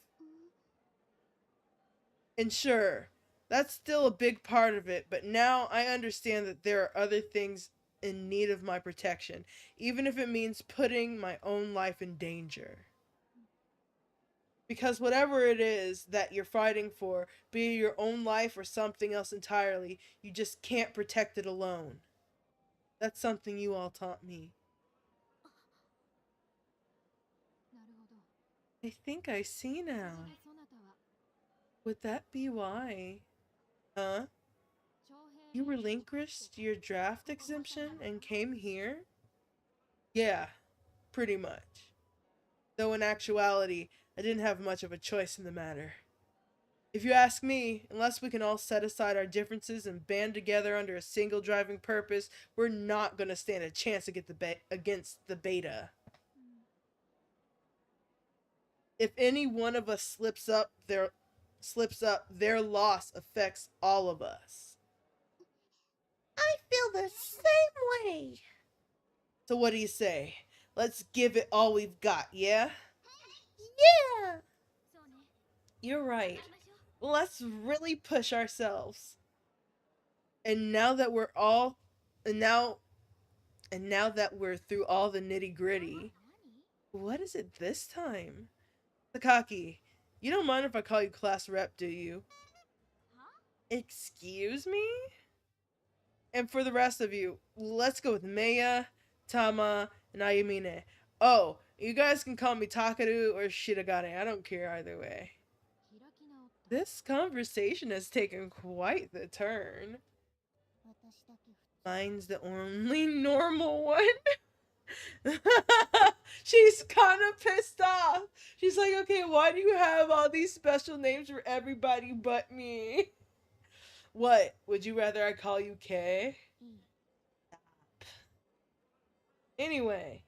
And sure, that's still a big part of it, but now I understand that there are other things in need of my protection, even if it means putting my own life in danger. Because whatever it is that you're fighting for, be it your own life or something else entirely, you just can't protect it alone. That's something you all taught me. なるほど。 I think I see それ now. でそなたは Would that be why? Huh? 徴兵 You relinquished your draft exemption and came here? Yeah, pretty much. Though in actuality, I didn't have much of a choice in the matter. If you ask me, unless we can all set aside our differences and band together under a single driving purpose, we're not going to stand a chance against the beta. If any one of us slips up, their loss affects all of us. I feel the same way. So what do you say? Let's give it all we've got, yeah? Yeah! そうね。 You're や right. りましょう。 Let's really push ourselves. And now that we're through all the nitty-gritty, 何？ what is it this time? Sakaki, you don't mind if I call you class rep, do you? は？ Excuse me? And for the rest of you, let's go with Meiya, Tama, and Ayumine. Oh, you guys can call me Takeru or Shirogane. I don't care either way. 開き直った。 This conversation has taken quite the turn. 私だけ普通。 Mine's the only normal one. She's kind of pissed off. She's like, okay, why do you have all these special names for everybody but me? What? Would you rather I call you Kay? Anyway,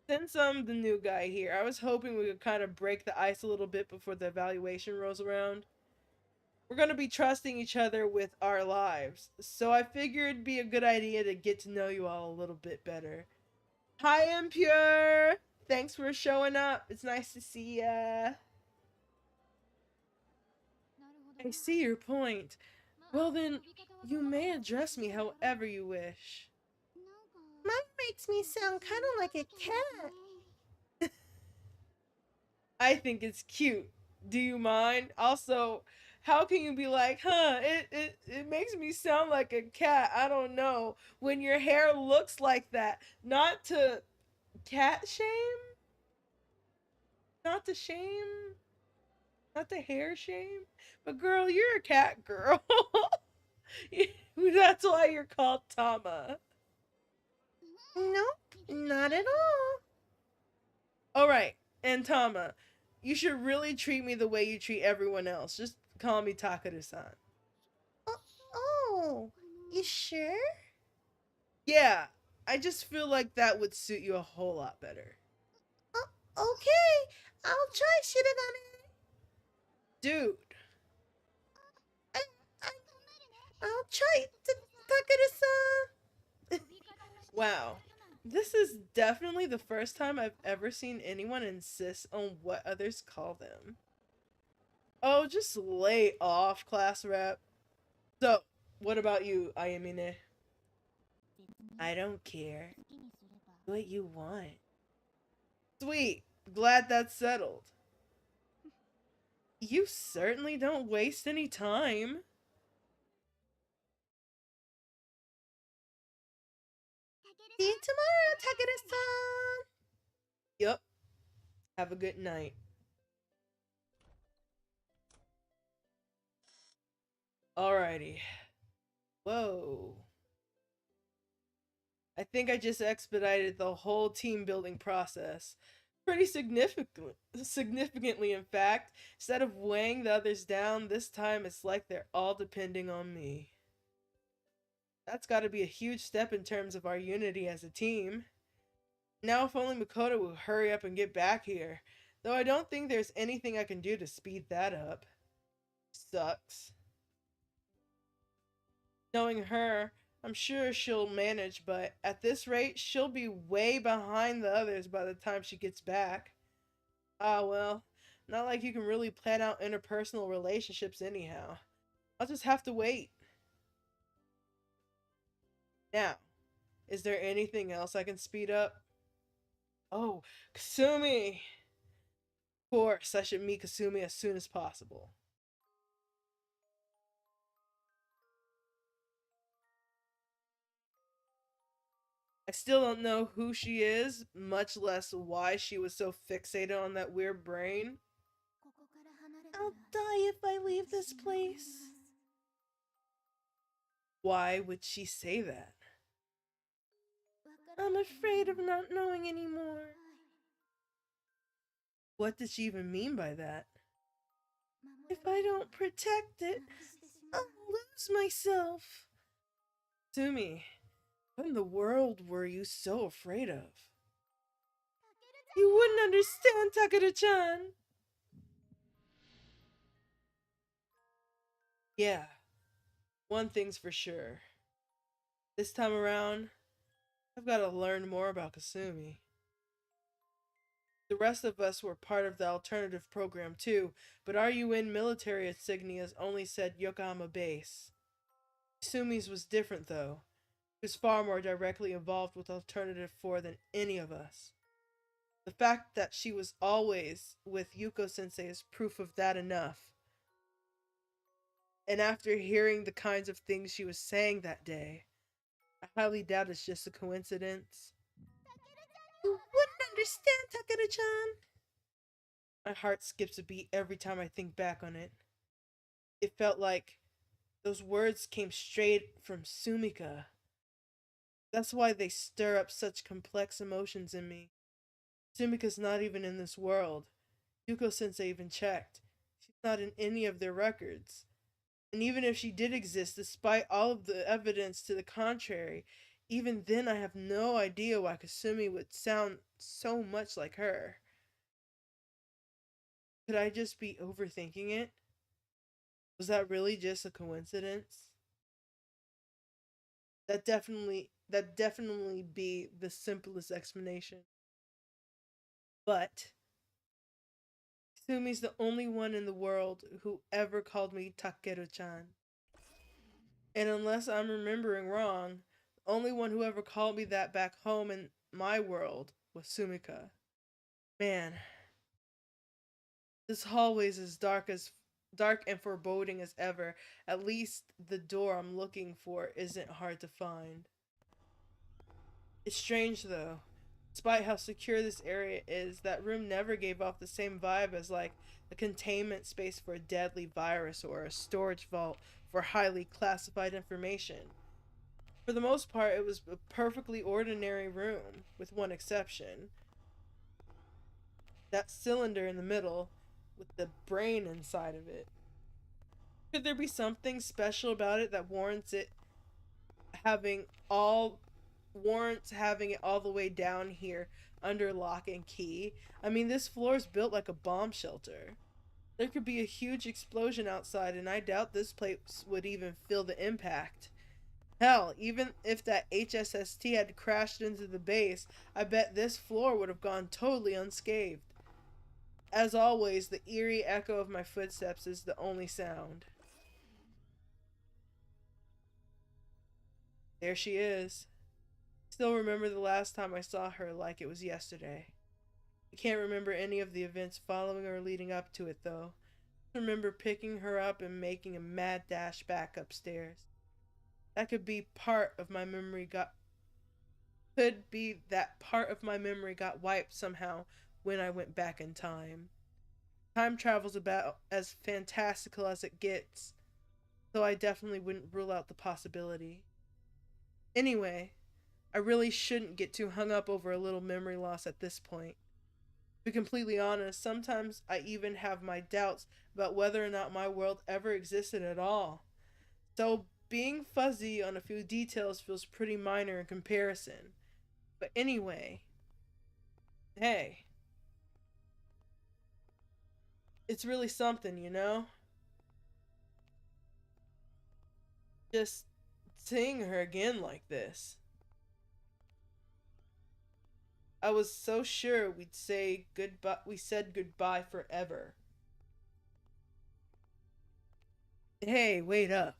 since I'm the new guy here, I was hoping we could kind of break the ice a little bit before the evaluation rolls around. We're going to be trusting each other with our lives, so I figured it'd be a good idea to get to know you all a little bit better. Hi, Impure! Thanks for showing up. It's nice to see ya. I see your point. Well then, you may address me however you wish. Mom makes me sound kind of like a cat. I think it's cute. Do you mind? Also, how can you be like, huh, it makes me sound like a cat? I don't know. When your hair looks like that. Not to cat shame? Not to shame? Not the hair shame? But girl, you're a cat girl. That's why you're called Tama. Nope, not at all. Alright, and Tama, you should really treat me the way you treat everyone else. Just call me Takeru-san. Oh, you sure? Yeah, I just feel like that would suit you a whole lot better. Okay, I'll try shirogane. Dude. I, I, I'll try Takeru-san. Wow. This is definitely the first time I've ever seen anyone insist on what others call them. Oh, just lay off, class rep. So, what about you, Ayamine? I don't care. Do what you want. Sweet. Glad that's settled. You certainly don't waste any time. See you tomorrow, Takeru-san. Yup. Have a good night. Alrighty. Whoa. I think I just expedited the whole team building process. Pretty significantly, in fact. Instead of weighing the others down, this time it's like they're all depending on me. That's gotta be a huge step in terms of our unity as a team. Now if only Makoto will hurry up and get back here. Though I don't think there's anything I can do to speed that up. Sucks. Knowing her, I'm sure she'll manage, but at this rate, she'll be way behind the others by the time she gets back. Ah, well, not like you can really plan out interpersonal relationships anyhow. I'll just have to wait. Now, is there anything else I can speed up? Oh, Kasumi! Of course, I should meet Kasumi as soon as possible. I still don't know who she is, much less why she was so fixated on that weird brain. I'll die if I leave this place. Why would she say that? I'm afraid of not knowing anymore. What did she even mean by that? If I don't protect it, I'll lose myself. Sumi, what in the world were you so afraid of? You wouldn't understand, Takeru-chan. Yeah, one thing's for sure. This time around, I've got to learn more about Kasumi. The rest of us were part of the alternative program too, but our UN military insignias only said Yokohama base. Kasumi's was different though. He was far more directly involved with Alternative 4 than any of us. The fact that she was always with Yuko-sensei is proof of that enough. And after hearing the kinds of things she was saying that day, I highly doubt it's just a coincidence. You wouldn't understand, Takeru-chan. My heart skips a beat every time I think back on it. It felt like those words came straight from Sumika. That's why they stir up such complex emotions in me. Sumika's not even in this world. Yuko sensei even checked. She's not in any of their records. And even if she did exist, despite all of the evidence to the contrary, even then I have no idea why Kasumi would sound so much like her. Could I just be overthinking it? Was that really just a coincidence? That definitely be the simplest explanation. But Sumi's the only one in the world who ever called me Takeru-chan. And unless I'm remembering wrong, the only one who ever called me that back home in my world was Sumika. Man, this hallway's as dark and foreboding as ever. At least the door I'm looking for isn't hard to find. It's strange though. Despite how secure this area is, that room never gave off the same vibe as like a containment space for a deadly virus or a storage vault for highly classified information. For the most part, it was a perfectly ordinary room, with one exception. That cylinder in the middle, with the brain inside of it. Could there be something special about it that having all warrants having it all the way down here under lock and key? I mean, this floor is built like a bomb shelter. There could be a huge explosion outside, and I doubt this place would even feel the impact. Hell, even if that HSST had crashed into the base, I bet this floor would have gone totally unscathed. As always, the eerie echo of my footsteps is the only sound. There she is. Still remember the last time I saw her like it was yesterday. I can't remember any of the events following or leading up to it, though. I remember picking her up and making a mad dash back upstairs. That could be that part of my memory got wiped somehow when I went back in time. Time travel's about as fantastical as it gets, so I definitely wouldn't rule out the possibility. Anyway, I really shouldn't get too hung up over a little memory loss at this point. To be completely honest, sometimes I even have my doubts about whether or not my world ever existed at all. So being fuzzy on a few details feels pretty minor in comparison. But anyway, hey, it's really something, you know? Just seeing her again like this. I was so sure we said goodbye forever. Hey, wait up.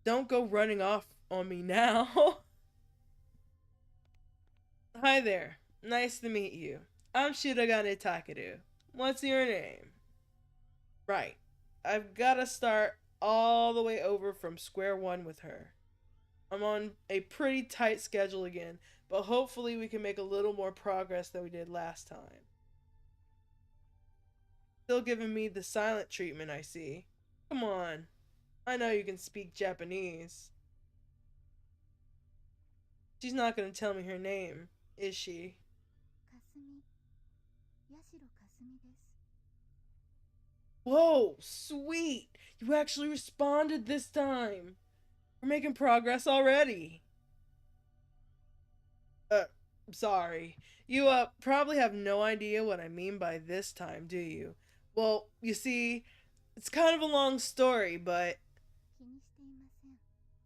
Don't go running off on me now. Hi there. Nice to meet you. I'm Shirogane Takeru. What's your name? Right. I've gotta start all the way over from square one with her. I'm on a pretty tight schedule again, but hopefully we can make a little more progress than we did last time. Still giving me the silent treatment, I see. Come on. I know you can speak Japanese. She's not gonna tell me her name, is she? Whoa, sweet! You actually responded this time! We're making progress already. Uh, sorry. You, probably have no idea what I mean by this time, do you? Well, you see, it's kind of a long story, but...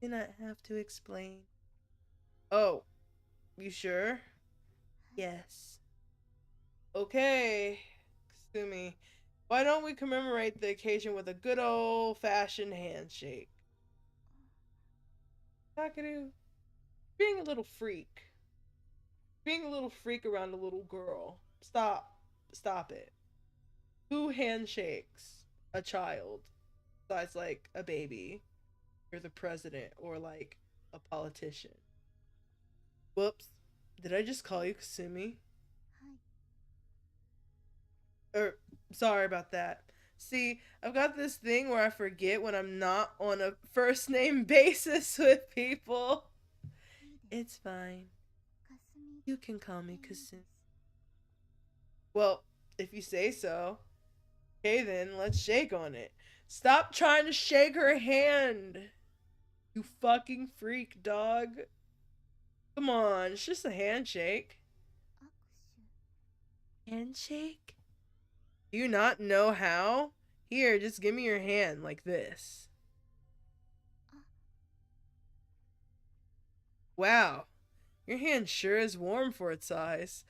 Do not have to explain. Oh, you sure? Yes. Okay, Kasumi. Why don't we commemorate the occasion with a good old-fashioned handshake? Takeru, being a little freak. Being a little freak around a little girl. Stop. Stop it. Who handshakes a child besides like a baby or the president or like a politician? Whoops. Did I just call you Kasumi? Or sorry about that. See, I've got this thing where I forget when I'm not on a first name basis with people. It's fine. You can call me Kasumi. Well, if you say so. Okay then, let's shake on it. Stop trying to shake her hand. You fucking freak, dog. Come on, it's just a handshake. Handshake? Do you not know how? Here, just give me your hand like this. Wow, your hand sure is warm for its size.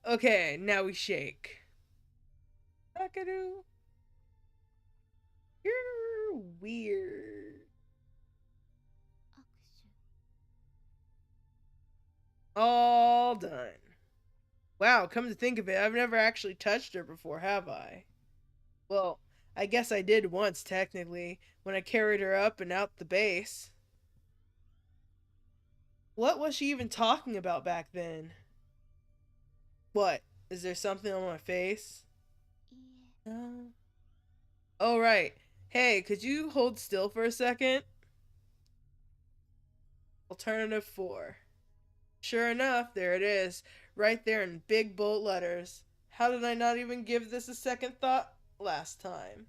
Okay, now we shake. Takeru. You're weird. All done. Wow, come to think of it, I've never actually touched her before, have I? Well, I guess I did once, technically, when I carried her up and out the base. What was she even talking about back then? What? Is there something on my face? No. Oh, right. Hey, could you hold still for a second? Alternative 4. Sure enough, there it is. Right there in big bold letters. How did I not even give this a second thought last time?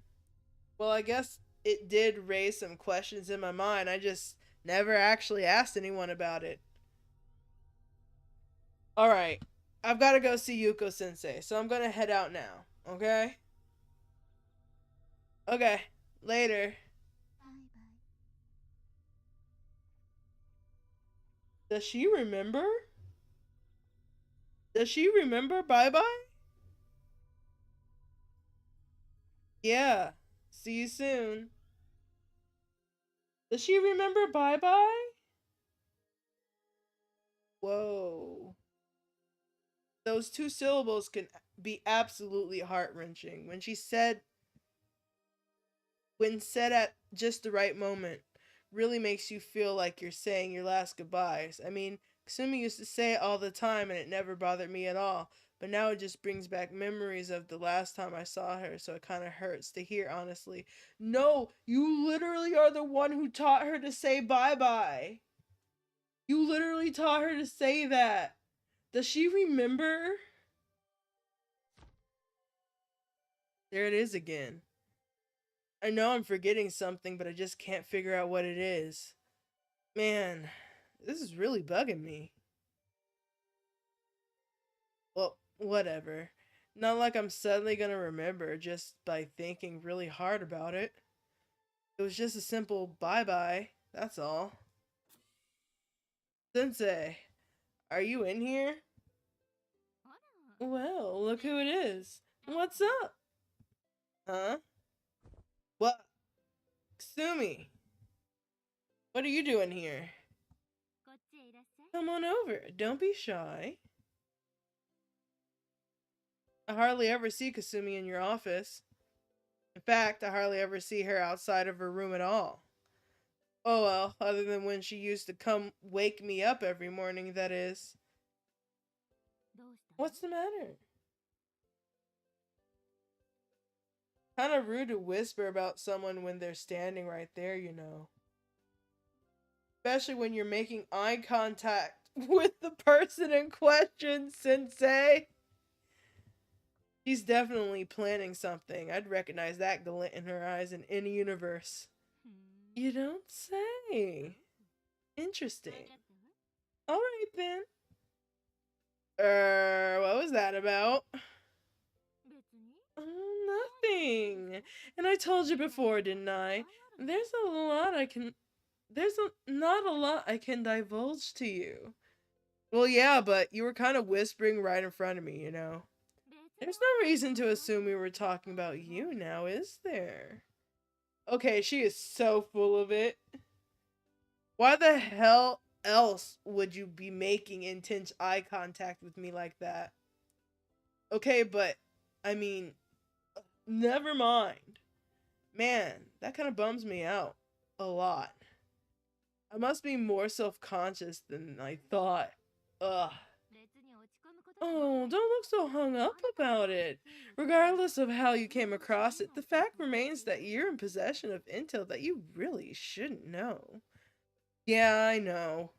Well, I guess it did raise some questions in my mind. I just never actually asked anyone about it. Alright, I've got to go see Yuko Sensei, so I'm gonna head out now, okay? Okay, later. Does she remember? Does she remember bye-bye? Yeah, see you soon. Does she remember bye-bye? Whoa. Those two syllables can be absolutely heart-wrenching. When said at just the right moment, really makes you feel like you're saying your last goodbyes. I mean, Kasumi used to say it all the time and it never bothered me at all, but now it just brings back memories of the last time I saw her, so it kind of hurts to hear, honestly. No, you literally are the one who taught her to say bye-bye. You literally taught her to say that. Does she remember? There it is again. I know I'm forgetting something, but I just can't figure out what it is. Man, this is really bugging me. Well, whatever. Not like I'm suddenly gonna remember just by thinking really hard about it. It was just a simple bye-bye, that's all. Sensei, are you in here? Well, look who it is. What's up? Huh? What? Kasumi, what are you doing here? Come on over. Don't be shy. I hardly ever see Kasumi in your office. In fact, I hardly ever see her outside of her room at all. Oh well, other than when she used to come wake me up every morning, that is. What's the matter? Kind of rude to whisper about someone when they're standing right there, you know. Especially when you're making eye contact with the person in question, Sensei. She's definitely planning something. I'd recognize that glint in her eyes in any universe. You don't say. Interesting. Alright then. What was that about? Nothing. And I told you before, didn't I? There's not a lot I can divulge to you. Well, yeah, but you were kind of whispering right in front of me, you know. There's no reason to assume we were talking about you now, is there? Okay, she is so full of it. Why the hell else would you be making intense eye contact with me like that? Okay, but, I mean, never mind. Man, that kind of bums me out. A lot. I must be more self-conscious than I thought. Ugh. Oh, don't look so hung up about it. Regardless of how you came across it, the fact remains that you're in possession of intel that you really shouldn't know. Yeah, I know.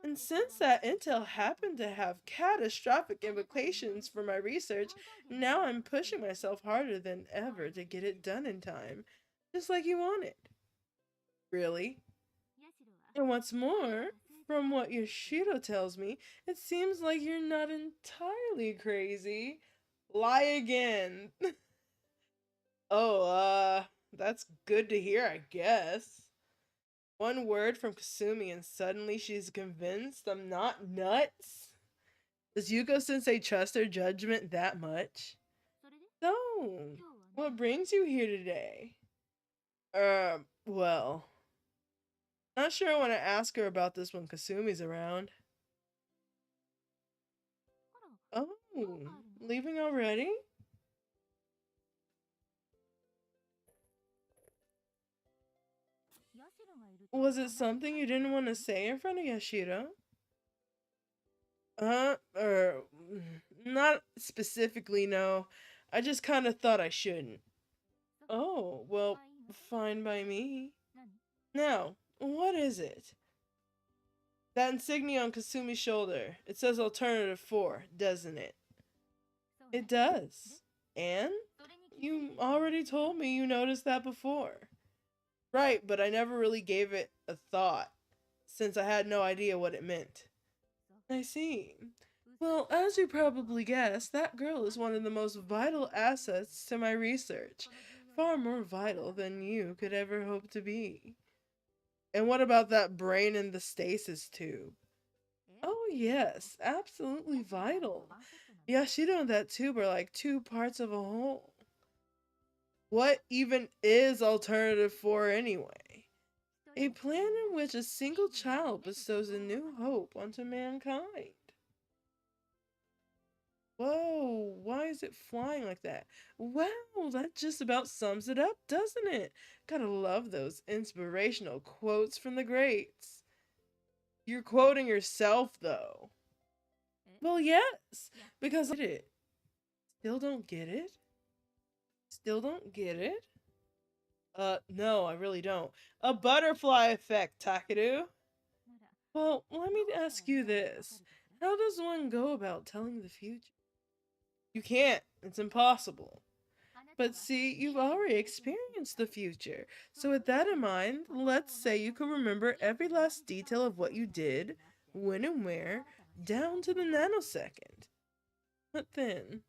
And since that intel happened to have catastrophic implications for my research, now I'm pushing myself harder than ever to get it done in time, just like you wanted. Really? And what's more, from what Yoshiro tells me, it seems like you're not entirely crazy. Lie again. Oh, that's good to hear, I guess. One word from Kasumi and suddenly she's convinced I'm not nuts? Does Yuko-sensei trust her judgment that much? So, what brings you here today? Well, not sure I want to ask her about this when Kasumi's around. Oh, leaving already? Was it something you didn't want to say in front of Yashiro? Or not specifically, no. I just kind of thought I shouldn't. Oh, well, fine by me. Now, what is it? That insignia on Kasumi's shoulder. It says Alternative 4, doesn't it? It does. And? You already told me you noticed that before. Right, but I never really gave it a thought, since I had no idea what it meant. I see. Well, as you probably guessed, that girl is one of the most vital assets to my research. Far more vital than you could ever hope to be. And what about that brain in the stasis tube? Oh yes, absolutely vital. Yashiro and that tube are like two parts of a whole. What even is Alternative 4 anyway? A plan in which a single child bestows a new hope onto mankind. Whoa, why is it flying like that? Wow, that just about sums it up, doesn't it? Gotta love those inspirational quotes from the greats. You're quoting yourself, though. Well, yes, because I did it. Still don't get it? Still don't get it? No, I really don't. A butterfly effect, Takeru. Well, let me ask you this. How does one go about telling the future? You can't. It's impossible. But see, you've already experienced the future. So with that in mind, let's say you could remember every last detail of what you did, when and where, down to the nanosecond. What then?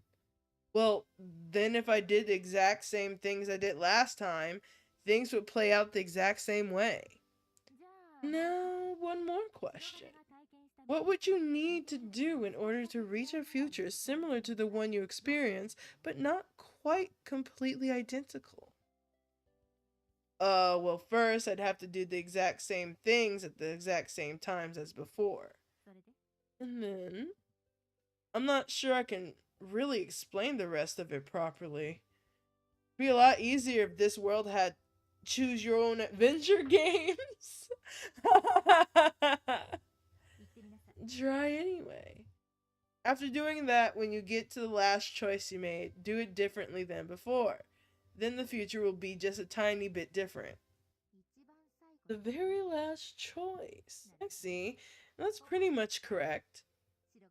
Well, then if I did the exact same things I did last time, things would play out the exact same way. Now, one more question. What would you need to do in order to reach a future similar to the one you experienced, but not quite completely identical? Well, first I'd have to do the exact same things at the exact same times as before. And then, I'm not sure I can really explain the rest of it properly. It'd be a lot easier if this world had choose your own adventure games. Try anyway. After doing that, when you get to the last choice you made, do it differently than before. Then the future will be just a tiny bit different. The very last choice. I see. That's pretty much correct.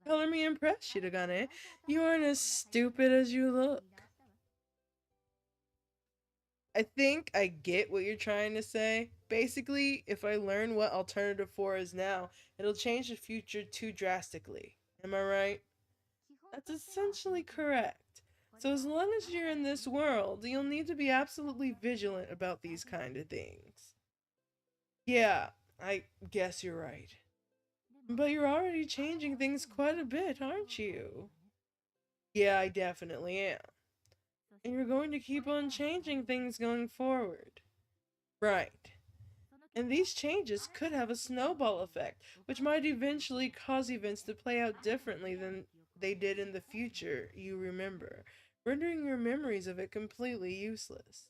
Color me impressed, Shirogane. You aren't as stupid as you look. I think I get what you're trying to say. Basically, if I learn what Alternative 4 is now, it'll change the future too drastically. Am I right? That's essentially correct. So as long as you're in this world, you'll need to be absolutely vigilant about these kind of things. Yeah, I guess you're right. But you're already changing things quite a bit, aren't you? Yeah, I definitely am. And you're going to keep on changing things going forward. Right. And these changes could have a snowball effect, which might eventually cause events to play out differently than they did in the future you remember, rendering your memories of it completely useless.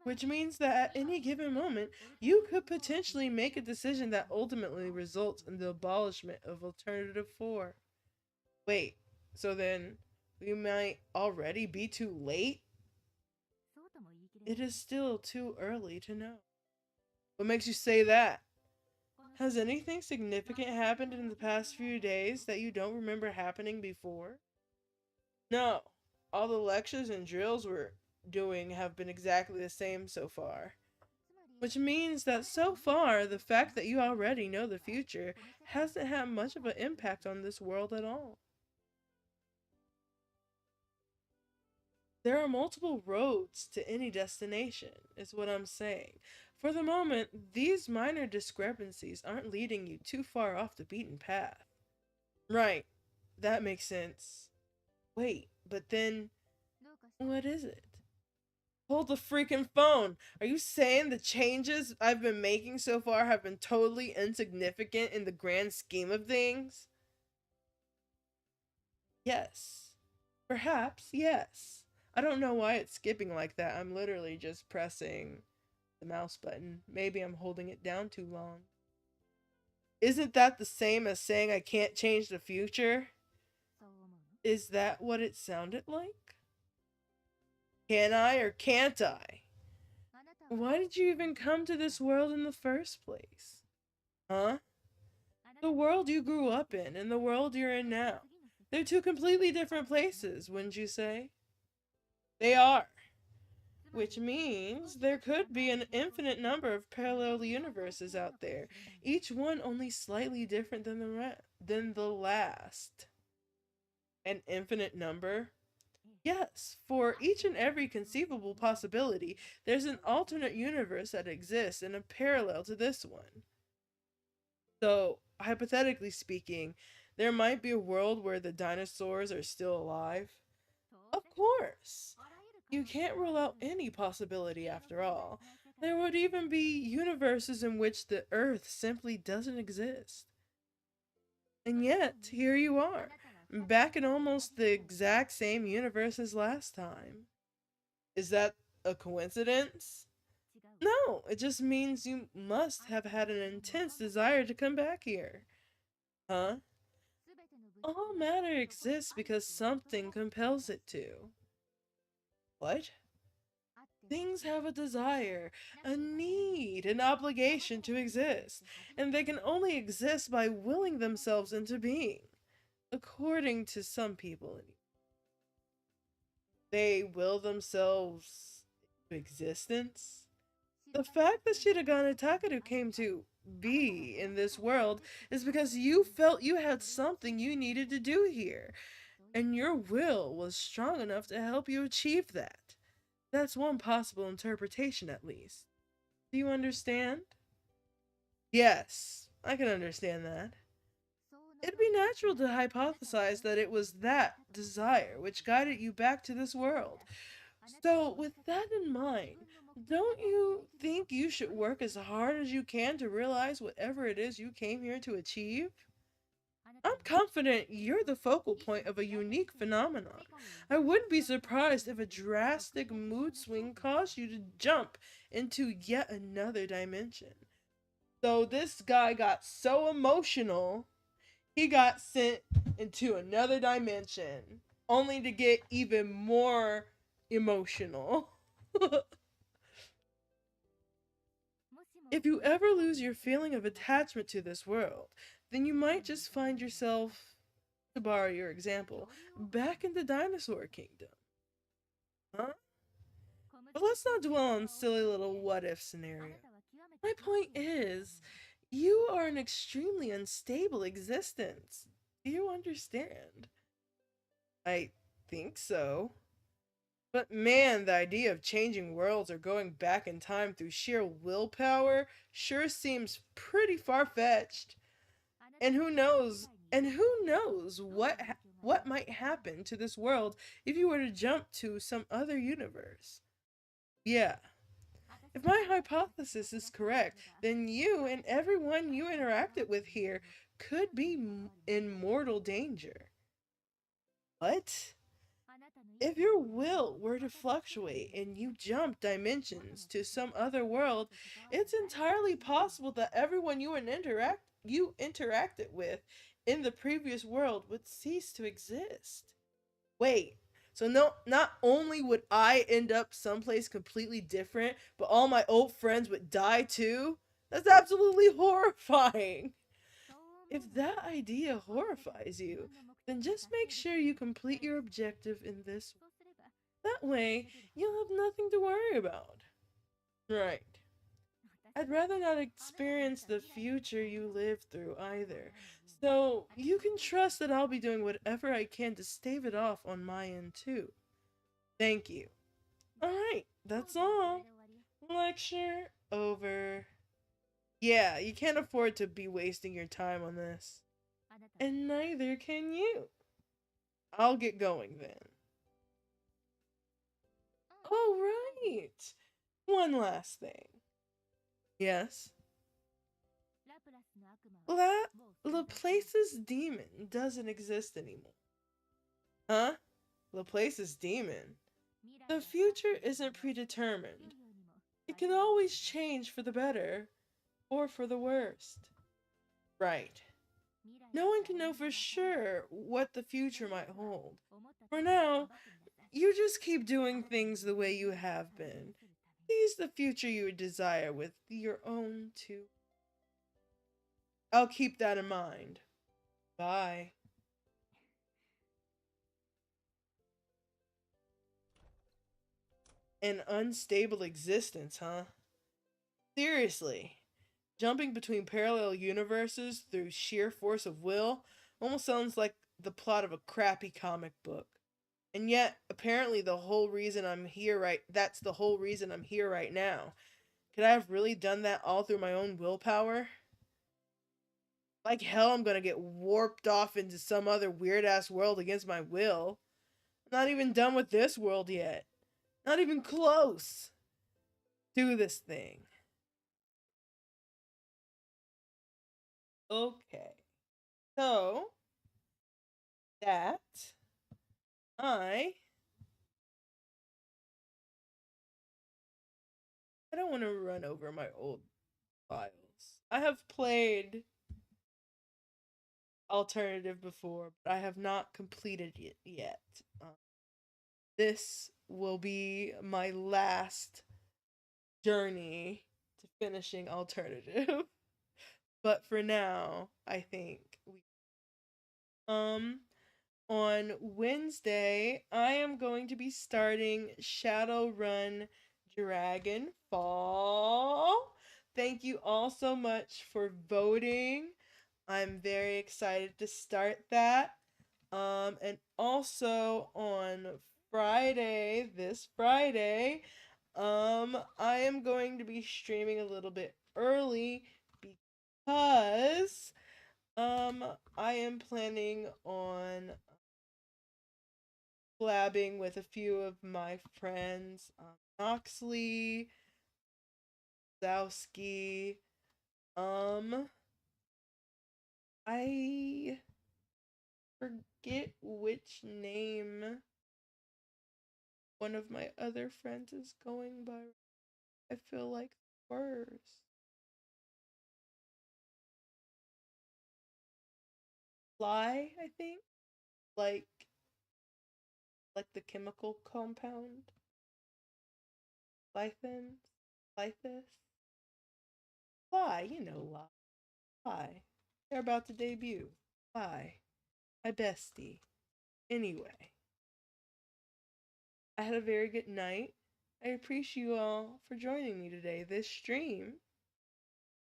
Which means that at any given moment, you could potentially make a decision that ultimately results in the abolishment of Alternative 4. Wait, so then we might already be too late? It is still too early to know. What makes you say that? Has anything significant happened in the past few days that you don't remember happening before? No. All the lectures and drills we're doing have been exactly the same so far. Which means that so far, the fact that you already know the future hasn't had much of an impact on this world at all. There are multiple roads to any destination, is what I'm saying. For the moment, these minor discrepancies aren't leading you too far off the beaten path. Right, that makes sense. Wait, but then, what is it? Hold the freaking phone! Are you saying the changes I've been making so far have been totally insignificant in the grand scheme of things? Yes. Perhaps, yes. I don't know why it's skipping like that. I'm literally just pressing the mouse button. Maybe I'm holding it down too long. Isn't that the same as saying I can't change the future? Is that what it sounded like? Can I or can't I? Why did you even come to this world in the first place? Huh? The world you grew up in and the world you're in now. They're two completely different places, wouldn't you say? They are. Which means there could be an infinite number of parallel universes out there, each one only slightly different than the last. An infinite number? Yes, for each and every conceivable possibility, there's an alternate universe that exists in a parallel to this one. So, hypothetically speaking, there might be a world where the dinosaurs are still alive. Of course! You can't rule out any possibility after all. There would even be universes in which the Earth simply doesn't exist. And yet, here you are, back in almost the exact same universe as last time. Is that a coincidence? No, it just means you must have had an intense desire to come back here. Huh? All matter exists because something compels it to. What? Things have a desire, a need, an obligation to exist, and they can only exist by willing themselves into being. According to some people, they will themselves into existence. The fact that shirogane takeru came to be in this world is because you felt you had something you needed to do here, and your will was strong enough to help you achieve that. That's one possible interpretation, at least. Do you understand? Yes, I can understand that. It'd be natural to hypothesize that it was that desire which guided you back to this world. So, with that in mind, don't you think you should work as hard as you can to realize whatever it is you came here to achieve? I'm confident you're the focal point of a unique phenomenon. I wouldn't be surprised if a drastic mood swing caused you to jump into yet another dimension. So this guy got so emotional, he got sent into another dimension, only to get even more emotional. If you ever lose your feeling of attachment to this world, then you might just find yourself, to borrow your example, back in the dinosaur kingdom. Huh? But let's not dwell on silly little what if scenario. My point is, you are an extremely unstable existence. Do you understand? I think so. But man, the idea of changing worlds or going back in time through sheer willpower sure seems pretty far-fetched. And who knows? What might happen to this world if you were to jump to some other universe? Yeah. If my hypothesis is correct, then you and everyone you interacted with here could be in mortal danger. What? If your will were to fluctuate and you jump dimensions to some other world, it's entirely possible that everyone you interacted with in the previous world would cease to exist. Wait, so no, not only would I end up someplace completely different, but all my old friends would die too? That's absolutely horrifying. If that idea horrifies you, then just make sure you complete your objective in this way. That way, you'll have nothing to worry about. Right. I'd rather not experience the future you live through either. So, you can trust that I'll be doing whatever I can to stave it off on my end too. Thank you. Alright, that's all. Lecture over. Yeah, you can't afford to be wasting your time on this. And neither can you. I'll get going then. Oh, right. One last thing. Yes? Laplace's demon doesn't exist anymore. Huh? Laplace's demon? The future isn't predetermined. It can always change for the better or for the worst. Right. No one can know for sure what the future might hold. For now, you just keep doing things the way you have been. Seize the future you desire with your own two. I'll keep that in mind. Bye. An unstable existence, huh? Seriously. Jumping between parallel universes through sheer force of will almost sounds like the plot of a crappy comic book. And yet, apparently that's the whole reason I'm here right now. Could I have really done that all through my own willpower? Like hell, I'm gonna get warped off into some other weird-ass world against my will. I'm not even done with this world yet. Not even close. Do this thing. Okay. So, that I don't want to run over my old files. I have played Alternative before, but I have not completed it yet. This will be my last journey to finishing Alternative. But for now, I think we on Wednesday, I am going to be starting Shadowrun Dragonfall. Thank you all so much for voting. I'm very excited to start that. And also on this Friday, I am going to be streaming a little bit early because I am planning on collabing with a few of my friends, Noxley, Zowski, I forget which name one of my other friends is going by. I feel like worse. Fly, I think? Like the chemical compound? Lythans? Lythus? Fly, you know Fly. They're about to debut. Fly. My bestie. Anyway. I had a very good night. I appreciate you all for joining me today. This stream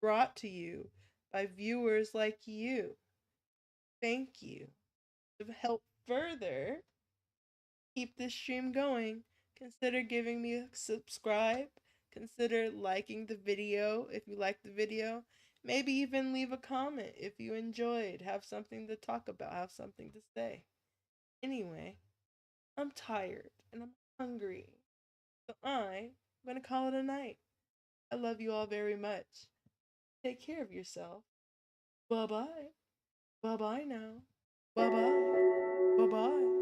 brought to you by viewers like you. Thank you. To help further keep this stream going, consider giving me a subscribe. Consider liking the video if you like the video. Maybe even leave a comment if you enjoyed. Have something to talk about. Have something to say. Anyway, I'm tired and I'm hungry. So I'm going to call it a night. I love you all very much. Take care of yourself. Bye-bye. Bye-bye now. Bye-bye. Bye-bye.